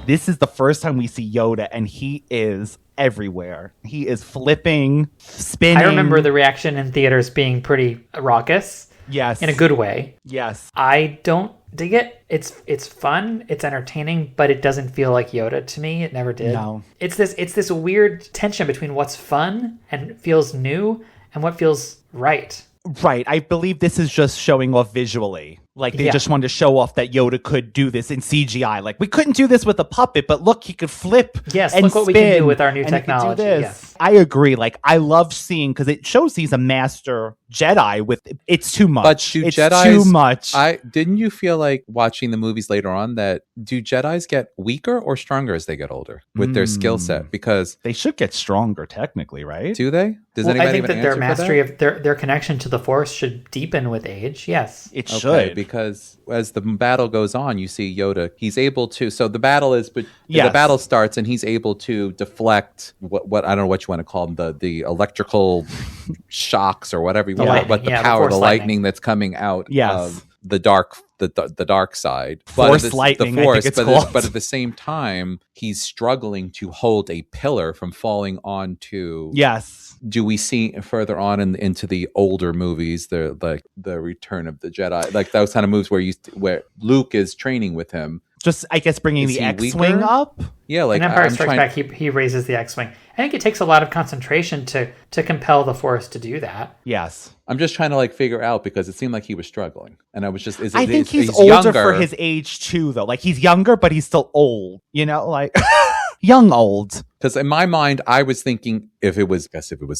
This is the first time we see Yoda, and he is everywhere. He is flipping, spinning. I remember the reaction in theaters being pretty raucous. Yes. In a good way. Yes. I don't dig it. It's fun, it's entertaining, but it doesn't feel like Yoda to me. It never did. No. It's this weird tension between what's fun and feels new and what feels right. Right. I believe this is just showing off visually. Like, they just wanted to show off that Yoda could do this in CGI. Like, we couldn't do this with a puppet, but look, he could flip. Yes, and look what spin, we can do with our new technology. Yes. I agree. Like, I love seeing, because it shows he's a master Jedi with, it's too much. But do it's Jedis, too much. Didn't you feel like watching the movies later on that do Jedis get weaker or stronger as they get older with their skill set? Because they should get stronger technically, right? Do they? I think that their mastery of their connection to the Force should deepen with age. Yes, it should, because as the battle goes on, you see Yoda. He's able to. So the battle is, the battle starts, and he's able to deflect what I don't know what you want to call them, the electrical shocks or whatever you want, but the power, the lightning that's coming out of the dark side, Force lightning. The Force, I think it's called. But at the same time, he's struggling to hold a pillar from falling onto. Yes. Do we see further on into the older movies, the Return of the Jedi, like those kind of moves where Luke is training with him? Just, I guess, bringing the X-Wing up. Yeah, like in Empire Strikes Back, he raises the X-Wing. I think it takes a lot of concentration to compel the Force to do that. Yes. I'm just trying to figure out, because it seemed like he was struggling, and I was just. I think he's older younger for his age too, though. Like, he's younger, but he's still old. Like young old. Because in my mind, I was thinking if it was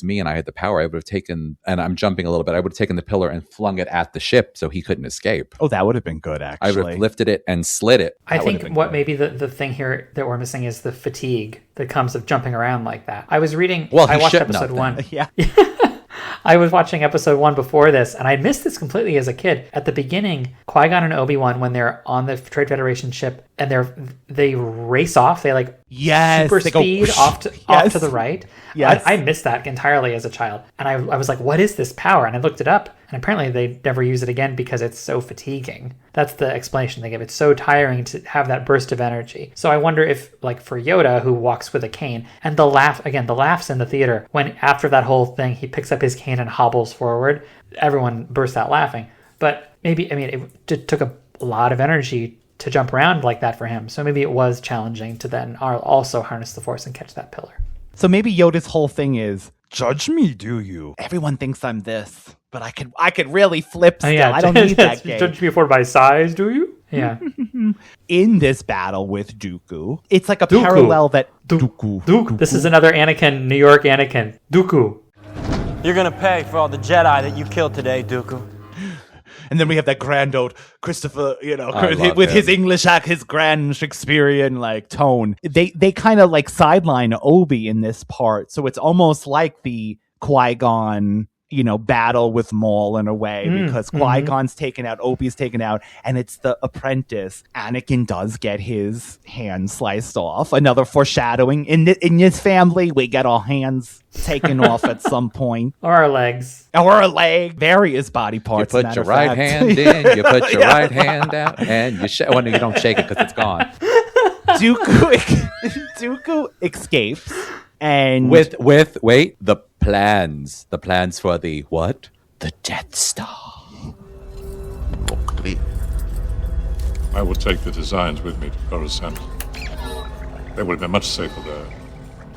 me and I had the power, I would have taken, and I'm jumping a little bit, I would have taken the pillar and flung it at the ship so he couldn't escape. Oh, that would have been good, actually. I would have lifted it and slid it. I think what maybe the thing here that we're missing is the fatigue that comes of jumping around like that. I was reading, I watched episode 1. Yeah. I was watching episode 1 before this, and I missed this completely as a kid. At the beginning, Qui-Gon and Obi-Wan, when they're on the Trade Federation ship and they race off, they super speed off to the right. Yes. I missed that entirely as a child, and I was like, what is this power? And I looked it up. And apparently they never use it again because it's so fatiguing. That's the explanation they give. It's so tiring to have that burst of energy. So I wonder if, like for Yoda, who walks with a cane, and the laughs in the theater, when after that whole thing, he picks up his cane and hobbles forward, everyone bursts out laughing. But maybe, it took a lot of energy to jump around like that for him. So maybe it was challenging to then also harness the Force and catch that pillar. So maybe Yoda's whole thing is, judge me, do you? Everyone thinks I'm this, but I could really flip still. I don't need that game. Judge me for my size, do you? Yeah. In this battle with Dooku, it's like a parallel that... Dooku. This is another Anakin, New York Anakin. Dooku. You're gonna pay for all the Jedi that you killed today, Dooku. And then we have that grand old Christopher, with his English his grand Shakespearean tone. They kind of sideline Obi in this part, so it's almost like the Qui-Gon, battle with Maul in a way, because Qui-Gon's taken out, Obi's taken out, and it's the apprentice. Anakin does get his hand sliced off. Another foreshadowing. In this family, we get our hands taken off at some point. Or our legs. Or a leg. Various body parts. You put your right hand in, you put your right hand out, and you you don't shake it because it's gone. Dooku escapes. And with the plans for the what? The Death Star. I will take the designs with me to Coruscant. They would have been much safer there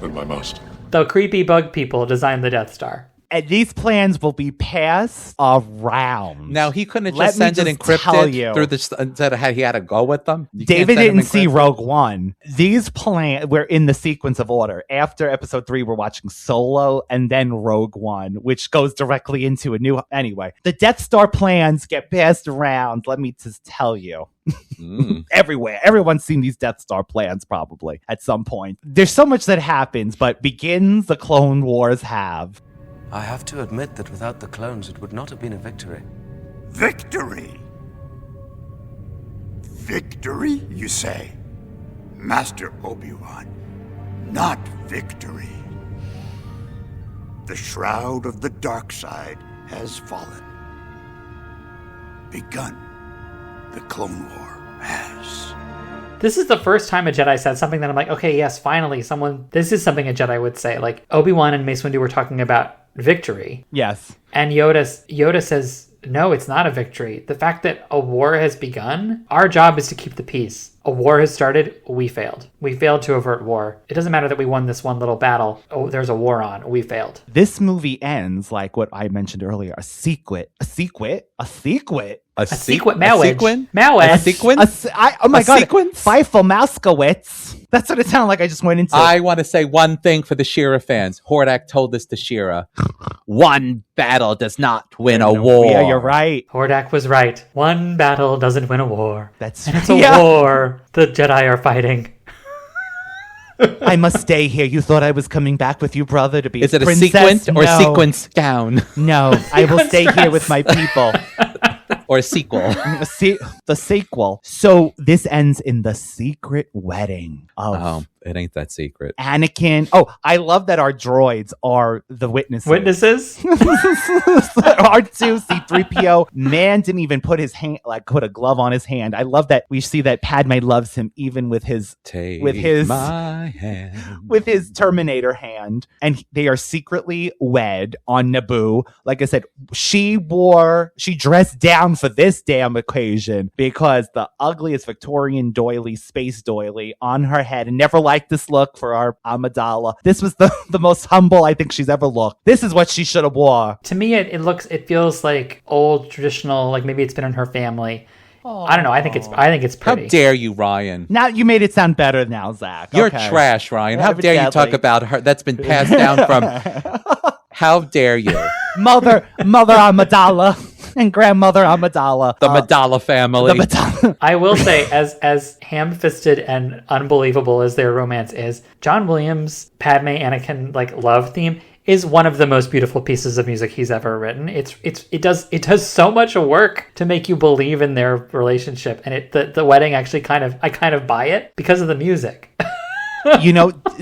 than my master. The creepy bug people designed the Death Star. And these plans will be passed around. Now, he couldn't have just sent it encrypted through instead of he had to go with them. David didn't see Rogue One. These plans, we're in the sequence of order. After episode 3, we're watching Solo and then Rogue One, which goes directly into a new... Anyway, the Death Star plans get passed around. Let me just tell you. Everywhere. Everyone's seen these Death Star plans probably at some point. There's so much that happens, but begins the Clone Wars have... I have to admit that without the clones, it would not have been a victory. Victory? Victory, you say? Master Obi-Wan, not victory. The shroud of the dark side has fallen. Begun. The Clone War has. This is the first time a Jedi said something that I'm like, okay, yes, finally, this is something a Jedi would say. Like, Obi-Wan and Mace Windu were talking about victory. Yes. And Yoda says, no, it's not a victory. The fact that a war has begun, our job is to keep the peace. A war has started, we failed. We failed to avert war. It doesn't matter that we won this one little battle. Oh, there's a war on. We failed. This movie ends like what I mentioned earlier, a sequence marriage. Oh my God. Sequence? Feifel Mouskowitz. That's what it sounded like I just went into. I want to say one thing for the She-Ra fans. Hordak told this to She-Ra. One battle does not win a war. Yeah, you're right. Hordak was right. One battle doesn't win a war. That's and it's a war the Jedi are fighting. I must stay here. You thought I was coming back with you, brother, to be Is it princess? a sequence or sequence gown? No, I will stay here with my people. Or a sequel. The sequel. So this ends in the secret wedding of... it ain't that secret. Anakin. Oh, I love that our droids are the witnesses. Witnesses? R2, C-3PO. Man didn't even put his hand, put a glove on his hand. I love that we see that Padme loves him even with his... my hand. With his Terminator hand. And they are secretly wed on Naboo. Like I said, she dressed down for this damn occasion because the ugliest Victorian doily, space doily on her head, and never liked this look for our Amidala. This was the most humble I think she's ever looked. This is what she should have wore. To me, it feels like old traditional, like maybe it's been in her family. Aww. I don't know. I think it's pretty. How dare you, Ryan? Now you made it sound better now, Zach. You're trash, Ryan. How dare you talk about her? That's been passed down from... How dare you? Mother Amidala. And grandmother Amidala. The Madala family. I will say, as ham-fisted and unbelievable as their romance is, John Williams' Padme Anakin love theme is one of the most beautiful pieces of music he's ever written. It does so much work to make you believe in their relationship, and the wedding actually I kind of buy it because of the music.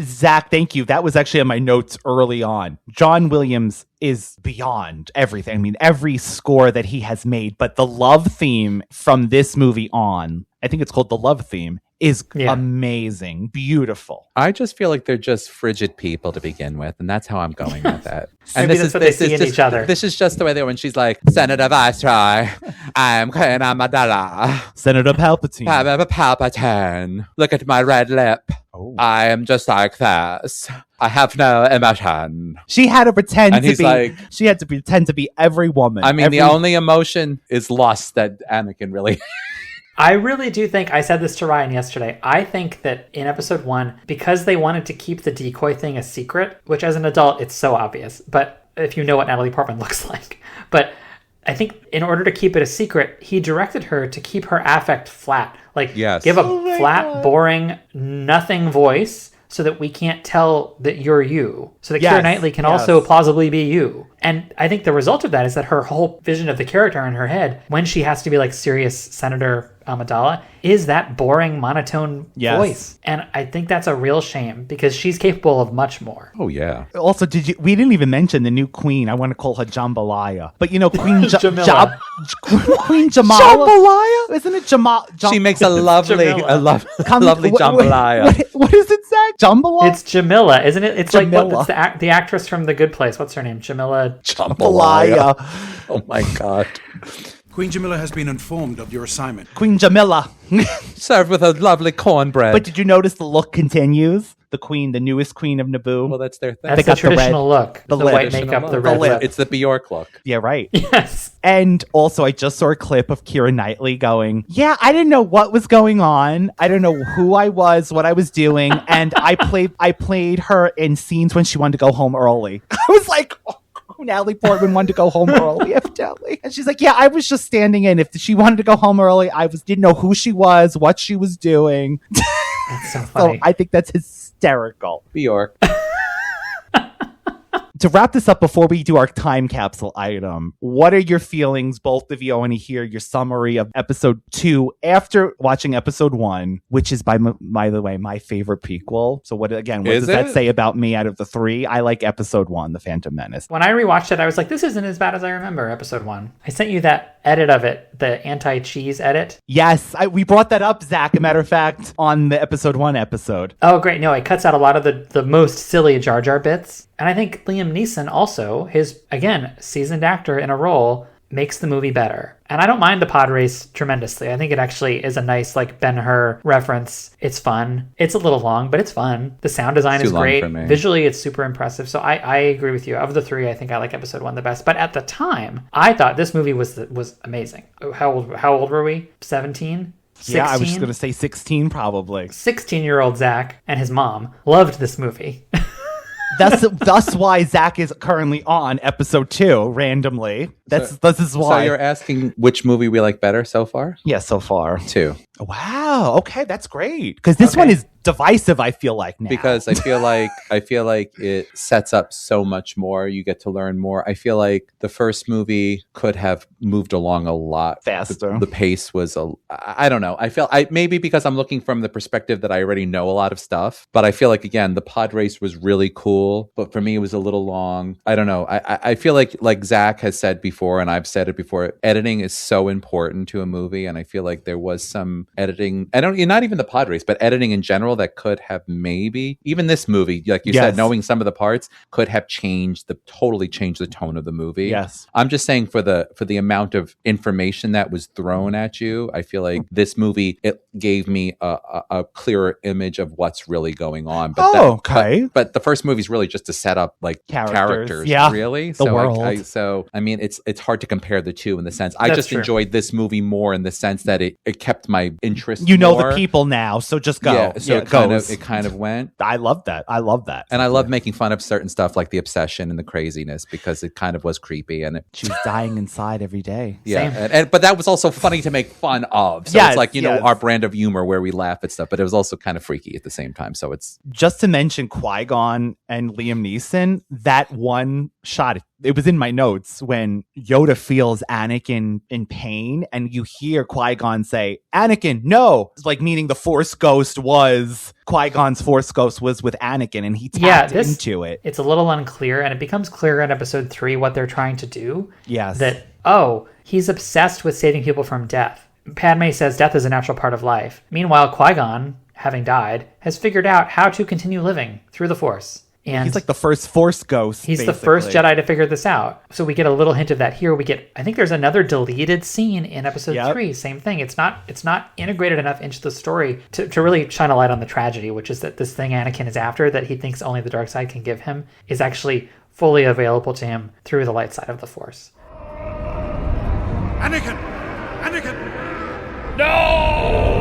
Zach, thank you. That was actually on my notes early on. John Williams is beyond everything. I mean, every score that he has made, but the love theme from this movie on, I think it's called The Love Theme, is amazing. Beautiful. I just feel like they're just frigid people to begin with, and that's how I'm going with that. And this is what they see in each other. This is just the way they when she's like, Senator Viceroy, I'm Queen Amidala. Senator Palpatine. Palpatine. Look at my red lip. Oh. I am just like this. I have no emotion. She had to pretend and to he's be. Like, she had to pretend to be every woman. I mean, the only emotion is lust that Anakin really. I really do think, I said this to Ryan yesterday, I think that in episode 1, because they wanted to keep the decoy thing a secret, which as an adult, it's so obvious, but if you know what Natalie Portman looks like. But I think in order to keep it a secret, he directed her to keep her affect flat. Like, give a flat, boring, nothing voice so that we can't tell that you're you. So that Keira Knightley can also plausibly be you. And I think the result of that is that her whole vision of the character in her head, when she has to be like serious Senator Amidala, is that boring, monotone voice. And I think that's a real shame because she's capable of much more. Oh, yeah. Also, we didn't even mention the new queen. I want to call her Jambalaya. But Queen Queen Jamala. Jambalaya? Isn't it Jamal? She makes a lovely jambalaya. What is it, Zach? Jambalaya? It's Jamila, isn't it? It's Jamila. like it's the actress from The Good Place. What's her name? Jamila. Jambalaya. Oh my God. Queen Jamila has been informed of your assignment. Queen Jamila. Served with a lovely cornbread. But did you notice the look continues? The newest queen of Naboo. Well, that's their thing. That's the traditional look. The white makeup, the red lip. It's the Bjork look. Yeah, right. Yes. And also, I just saw a clip of Keira Knightley going, I didn't know what was going on. I don't know who I was, what I was doing. And I played her in scenes when she wanted to go home early. I was like... Natalie Portman wanted to go home early, evidently. And she's like, I was just standing in. If she wanted to go home early, didn't know who she was, what she was doing. That's so funny. So I think that's hysterical. Bjork. To wrap this up before we do our time capsule item, what are your feelings, both of you? I want to hear your summary of episode 2 after watching episode 1, which is, by the way, my favorite prequel. So what does that say about me out of the 3? I like episode 1, The Phantom Menace. When I rewatched it, I was like, this isn't as bad as I remember episode 1. I sent you that edit of it, the anti-cheese edit. Yes, we brought that up, Zach, a matter of fact, on the episode 1 episode. Oh, great. No, it cuts out a lot of the most silly Jar Jar bits. And I think Liam Neeson also, his, again, seasoned actor in a role, makes the movie better. And I don't mind the pod race tremendously. I think it actually is a nice, Ben-Hur reference. It's fun. It's a little long, but it's fun. The sound design is great. Visually, it's super impressive. So I agree with you. Of the 3, I think I like episode 1 the best. But at the time, I thought this movie was amazing. How old were we? 17? 16? Yeah, I was just going to say 16 probably. 16-year-old Zack and his mom loved this movie. That's why Zach is currently on episode 2 randomly. This is why. So you're asking which movie we like better so far? Yeah, so far 2. Wow. Okay, that's great. Because this one is divisive. I feel like now. Because I feel like it sets up so much more. You get to learn more. I feel like the first movie could have moved along a lot faster. The pace was I don't know. Maybe because I'm looking from the perspective that I already know a lot of stuff. But I feel like again the pod race was really cool. But for me it was a little long. I don't know. I feel like Zach has said before, and I've said it before. Editing is so important to a movie, and I feel like there was some editing. Not even the pod race, but editing in general that could have maybe even this movie, like you said, knowing some of the parts could have totally changed the tone of the movie. Yes, I'm just saying for the amount of information that was thrown at you, I feel like this movie it gave me a clearer image of what's really going on. But but the first movie is really just to set up characters, really. The world. So I mean, it's hard to compare the two in the sense. I just enjoyed this movie more in the sense that it kept my interest. You know the people now, so just go. Yeah, so it kind of went. I love that. And I love making fun of certain stuff like the obsession and the craziness because it kind of was creepy and she was dying inside every day. Yeah, but that was also funny to make fun of. So it's like our brand of humor where we laugh at stuff, but it was also kind of freaky at the same time. So it's just to mention Qui-Gon and Liam Neeson. That one shot. It was in my notes when Yoda feels Anakin in pain, and you hear Qui-Gon say, "Anakin, no!" It's like meaning the Force Ghost was Qui-Gon's Force Ghost was with Anakin, and he tapped into it. It's a little unclear, and it becomes clear in episode 3 what they're trying to do. Yes. That, he's obsessed with saving people from death. Padmé says death is a natural part of life. Meanwhile, Qui-Gon, having died, has figured out how to continue living through the Force. And he's like the first Force Ghost. He's the first Jedi to figure this out. So we get a little hint of that here. I think there's another deleted scene in episode 3. Same thing. It's not integrated enough into the story to really shine a light on the tragedy, which is that this thing Anakin is after that he thinks only the dark side can give him is actually fully available to him through the light side of the Force. Anakin! No!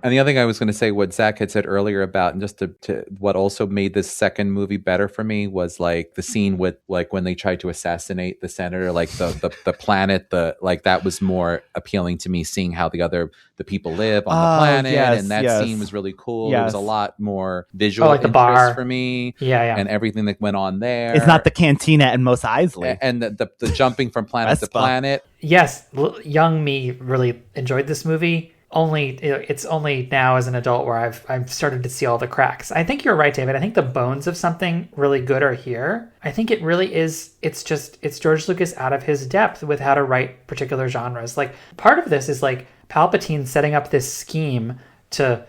And the other thing I was going to say, what Zack had said earlier about, and just to what also made this second movie better for me was like the scene with like when they tried to assassinate the senator, like the planet, that was more appealing to me, seeing how the people live on the planet, and that scene was really cool. It was a lot more visual like the interest bar for me, and everything that went on there. It's not the cantina at Mos Eisley, and the jumping from planet to planet. Yes, young me really enjoyed this movie. It's only now as an adult where I've started to see all the cracks. I think you're right, David. I think the bones of something really good are here. I think it really is. It's George Lucas out of his depth with how to write particular genres. Like part of this is like Palpatine setting up this scheme to,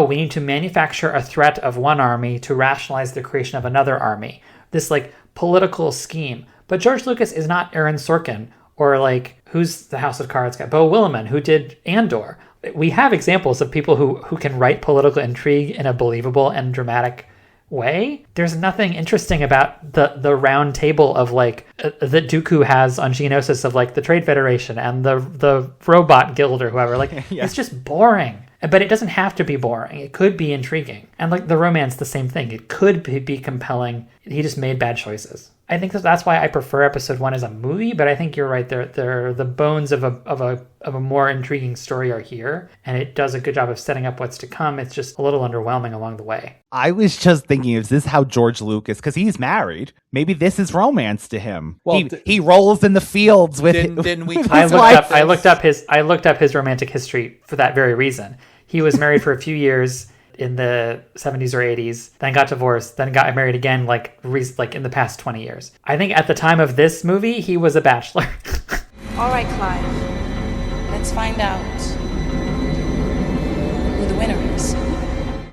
we need to manufacture a threat of one army to rationalize the creation of another army. This like political scheme. But George Lucas is not Aaron Sorkin or like who's the House of Cards guy, Beau Willimon, who did Andor. We have examples of people who can write political intrigue in a believable and dramatic way. There's nothing interesting about the round table of like that Dooku has on Geonosis of like the Trade Federation and the Robot Guild or whoever. Like It's just boring. But it doesn't have to be boring. It could be intriguing. And like the romance, the same thing. It could be compelling. He just made bad choices. I think that's why I prefer episode 1 as a movie, but I think you're right. The bones of a more intriguing story are here, and it does a good job of setting up what's to come. It's just a little underwhelming along the way. I was just thinking, is this how George Lucas, because he's married, maybe this is romance to him. Well, he rolls in the fields with. Didn't we? I looked up his romantic history for that very reason. He was married for a few years in the 70s or 80s, then got divorced, then got married again like in the past 20 years. I think at the time of this movie, he was a bachelor. All right, Clive. Let's find out who the winner is.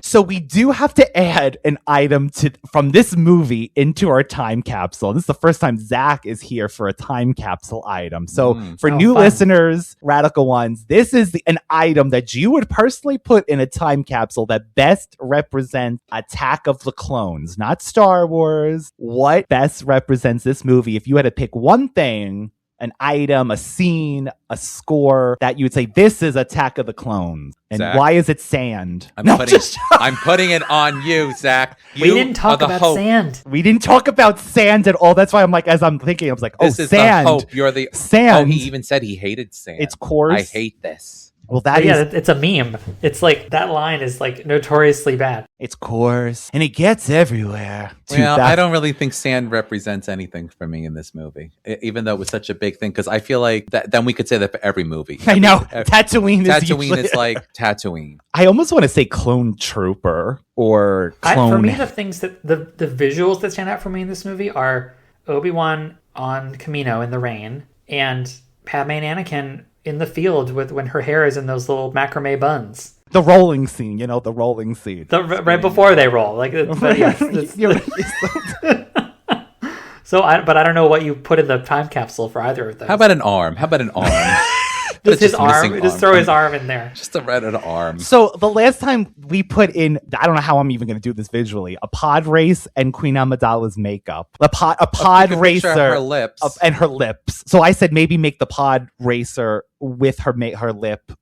So we do have to add an item from this movie into our time capsule. This is the first time Zack is here for a time capsule item. So for new listeners, radical ones, this is an item that you would personally put in a time capsule that best represents Attack of the Clones, not Star Wars. What best represents this movie? If you had to pick one thing, an item, a scene, a score that you would say, this is Attack of the Clones. And Zack? Why is it sand? I'm putting it on you, Zack. We didn't talk about sand. We didn't talk about sand at all. That's why I'm like, as I'm thinking, I was like, this is sand. The hope. You're the sand. Oh, he even said he hated sand. It's coarse. I hate this. Well, it's a meme. It's like that line is like notoriously bad. It's coarse and it gets everywhere. Well, I don't really think sand represents anything for me in this movie, even though it was such a big thing. Because I feel like then we could say that for every movie. I know. Tatooine is like Tatooine. I almost want to say Clone Trooper or Clone. For me, the things that the visuals that stand out for me in this movie are Obi-Wan on Kamino in the rain and Padmé and Anakin in the field when her hair is in those little macrame buns. The rolling scene, the rolling scene. Right before they roll. Like, but yes, So I don't know what you put in the time capsule for either of those. How about an arm? Just his arm. Just throw his arm in there. Just a red arm. So the last time we put in, I don't know how I'm even going to do this visually, a pod race and Queen Amidala's makeup. A pod racer. Her lips. And her lips. So I said maybe make the pod racer with her lip.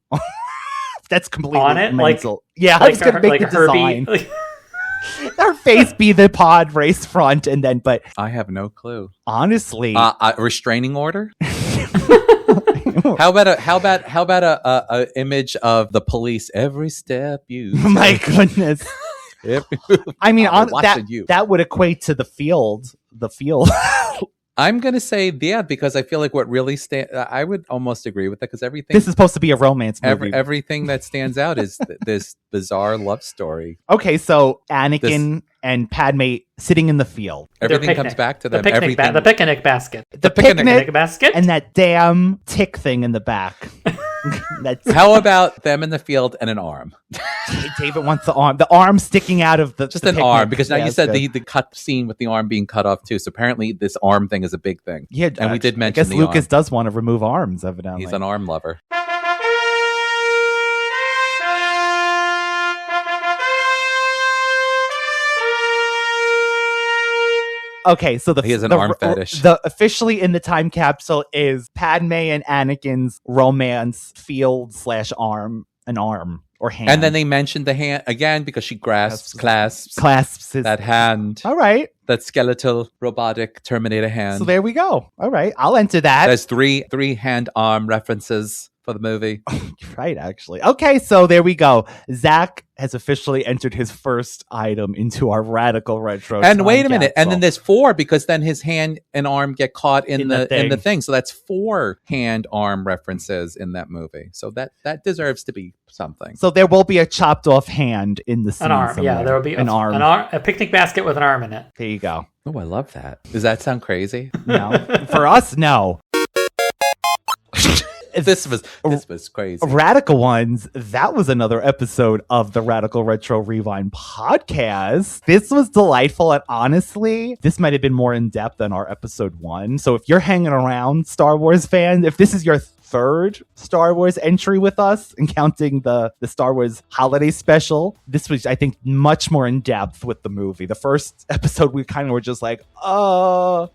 That's completely on it, mental. I was going to make the design. Her face be the pod race front, and then, but I have no clue. Honestly, restraining order. How about a image of the police every step you? My goodness. I mean, watching you. That would equate to the field. The field. I'm going to say, yeah, because I feel like what really I would almost agree with that because everything. This is supposed to be a romance movie. Everything that stands out is this bizarre love story. Okay, so Anakin and Padme sitting in the field. Everything comes back to them. The picnic basket. The picnic basket. And that damn tick thing in the back. How about them in the field and an arm? David wants the arm. The arm sticking out of the just an arm, because now you said the cut scene with the arm being cut off too. So apparently this arm thing is a big thing. Yeah, and we did mention. I guess Lucas does want to remove arms. Evidently, he's an arm lover. Okay, so he has an arm fetish. The officially in the time capsule is Padme and Anakin's romance field / arm, an arm or hand. And then they mentioned the hand again because she clasps that hand. All right. That skeletal robotic Terminator hand. So there we go. All right. I'll enter that. There's three hand arm references for the movie. Right, actually. Okay, so there we go. Zack has officially entered his first item into our radical retro. And wait a minute, and then there's 4 because then his hand and arm get caught in the thing. So that's 4 hand arm references in that movie. So that deserves to be something. So there will be a chopped off hand in the scene. An arm, somewhere. yeah. There will be an arm, a picnic basket with an arm in it. There you go. Oh, I love that. Does that sound crazy? No, for us, no. This was crazy. Radical Ones, that was another episode of the Radical Retro Rewind podcast. This was delightful, and honestly, this might have been more in depth than our episode 1. So if you're hanging around, Star Wars fans, if this is your third Star Wars entry with us, and counting the Star Wars holiday special, this was, I think, much more in depth with the movie. The first episode, we kind of were just like, Well,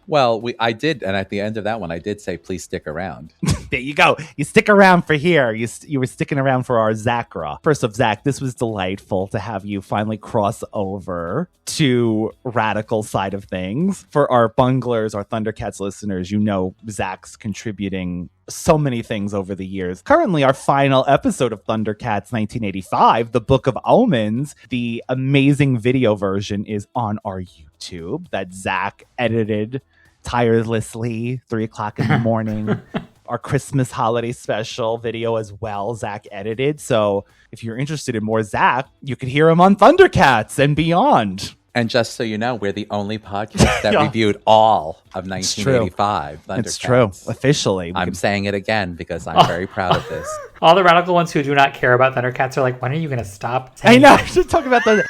I did, and at the end of that one, I did say, please stick around. There you go. You stick around for here. You were sticking around for our Zackra. First of Zack, this was delightful to have you finally cross over to radical side of things. For our bunglers, our ThunderCats listeners, you know Zack's contributing so many things over the years. Currently, our final episode of ThunderCats 1985, The Book of Omens, the amazing video version is on our YouTube that Zack edited tirelessly, 3 o'clock in the morning. Our Christmas holiday special video as well, Zack edited. So if you're interested in more Zack, you could hear him on ThunderCats and beyond. And just so you know, we're the only podcast that reviewed all of 1985 ThunderCats. It's true. Officially. I'm saying it again because I'm very proud of this. All the radical ones who do not care about ThunderCats are like, when are you going to stop? I know. I should talk about the...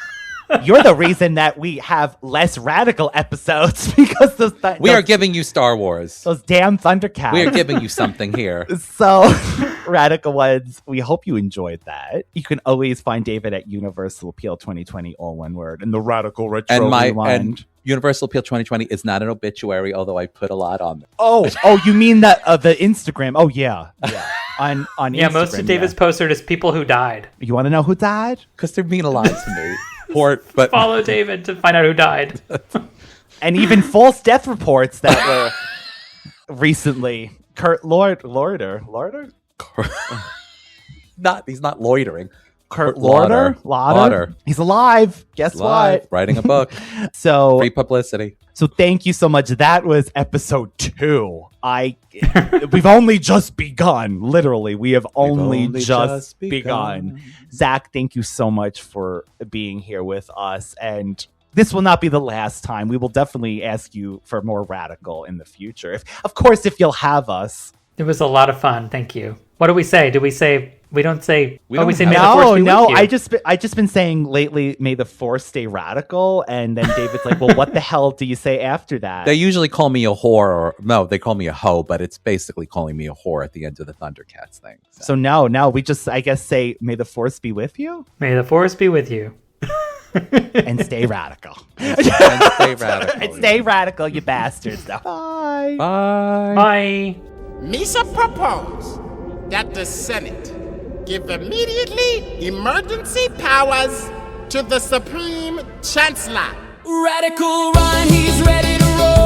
You're the reason that we have less radical episodes because we are giving you Star Wars. Those damn ThunderCats. We are giving you something here. So, Radical Ones, we hope you enjoyed that. You can always find David at Universal Appeal 2020, all one word, and the Radical Retro Rewind. And Universal Appeal 2020 is not an obituary, although I put a lot on there. Oh, you mean that the Instagram? Oh, yeah. On yeah, Instagram, most of David's posts are just people who died. You want to know who died? Because they mean a lot to me. Follow David to find out who died. And even false death reports that were recently. Kurt Lauder? He's not loitering. Kurt Lauder? He's alive. Guess what? Writing a book. So free publicity. So thank you so much. That was episode 2. We've only just begun. Literally, we have only just begun. Zack, thank you so much for being here with us. And this will not be the last time. We will definitely ask you for more radical in the future. If you'll have us. It was a lot of fun. Thank you. What do we say? Do we say... We don't say. We say. May the Force be with you. I just been saying lately. May the Force stay radical, and then David's like, "Well, what the hell do you say after that?" They usually call me a whore, they call me a hoe, but it's basically calling me a whore at the end of the ThunderCats thing. So no, we just, I guess, say, "May the Force be with you." May the Force be with you, and stay radical. And stay radical. And stay radical, you bastards. Bye. Bye. Bye. Misa propose that the Senate give immediately emergency powers to the Supreme Chancellor. Radical Ryan, he's ready to roll.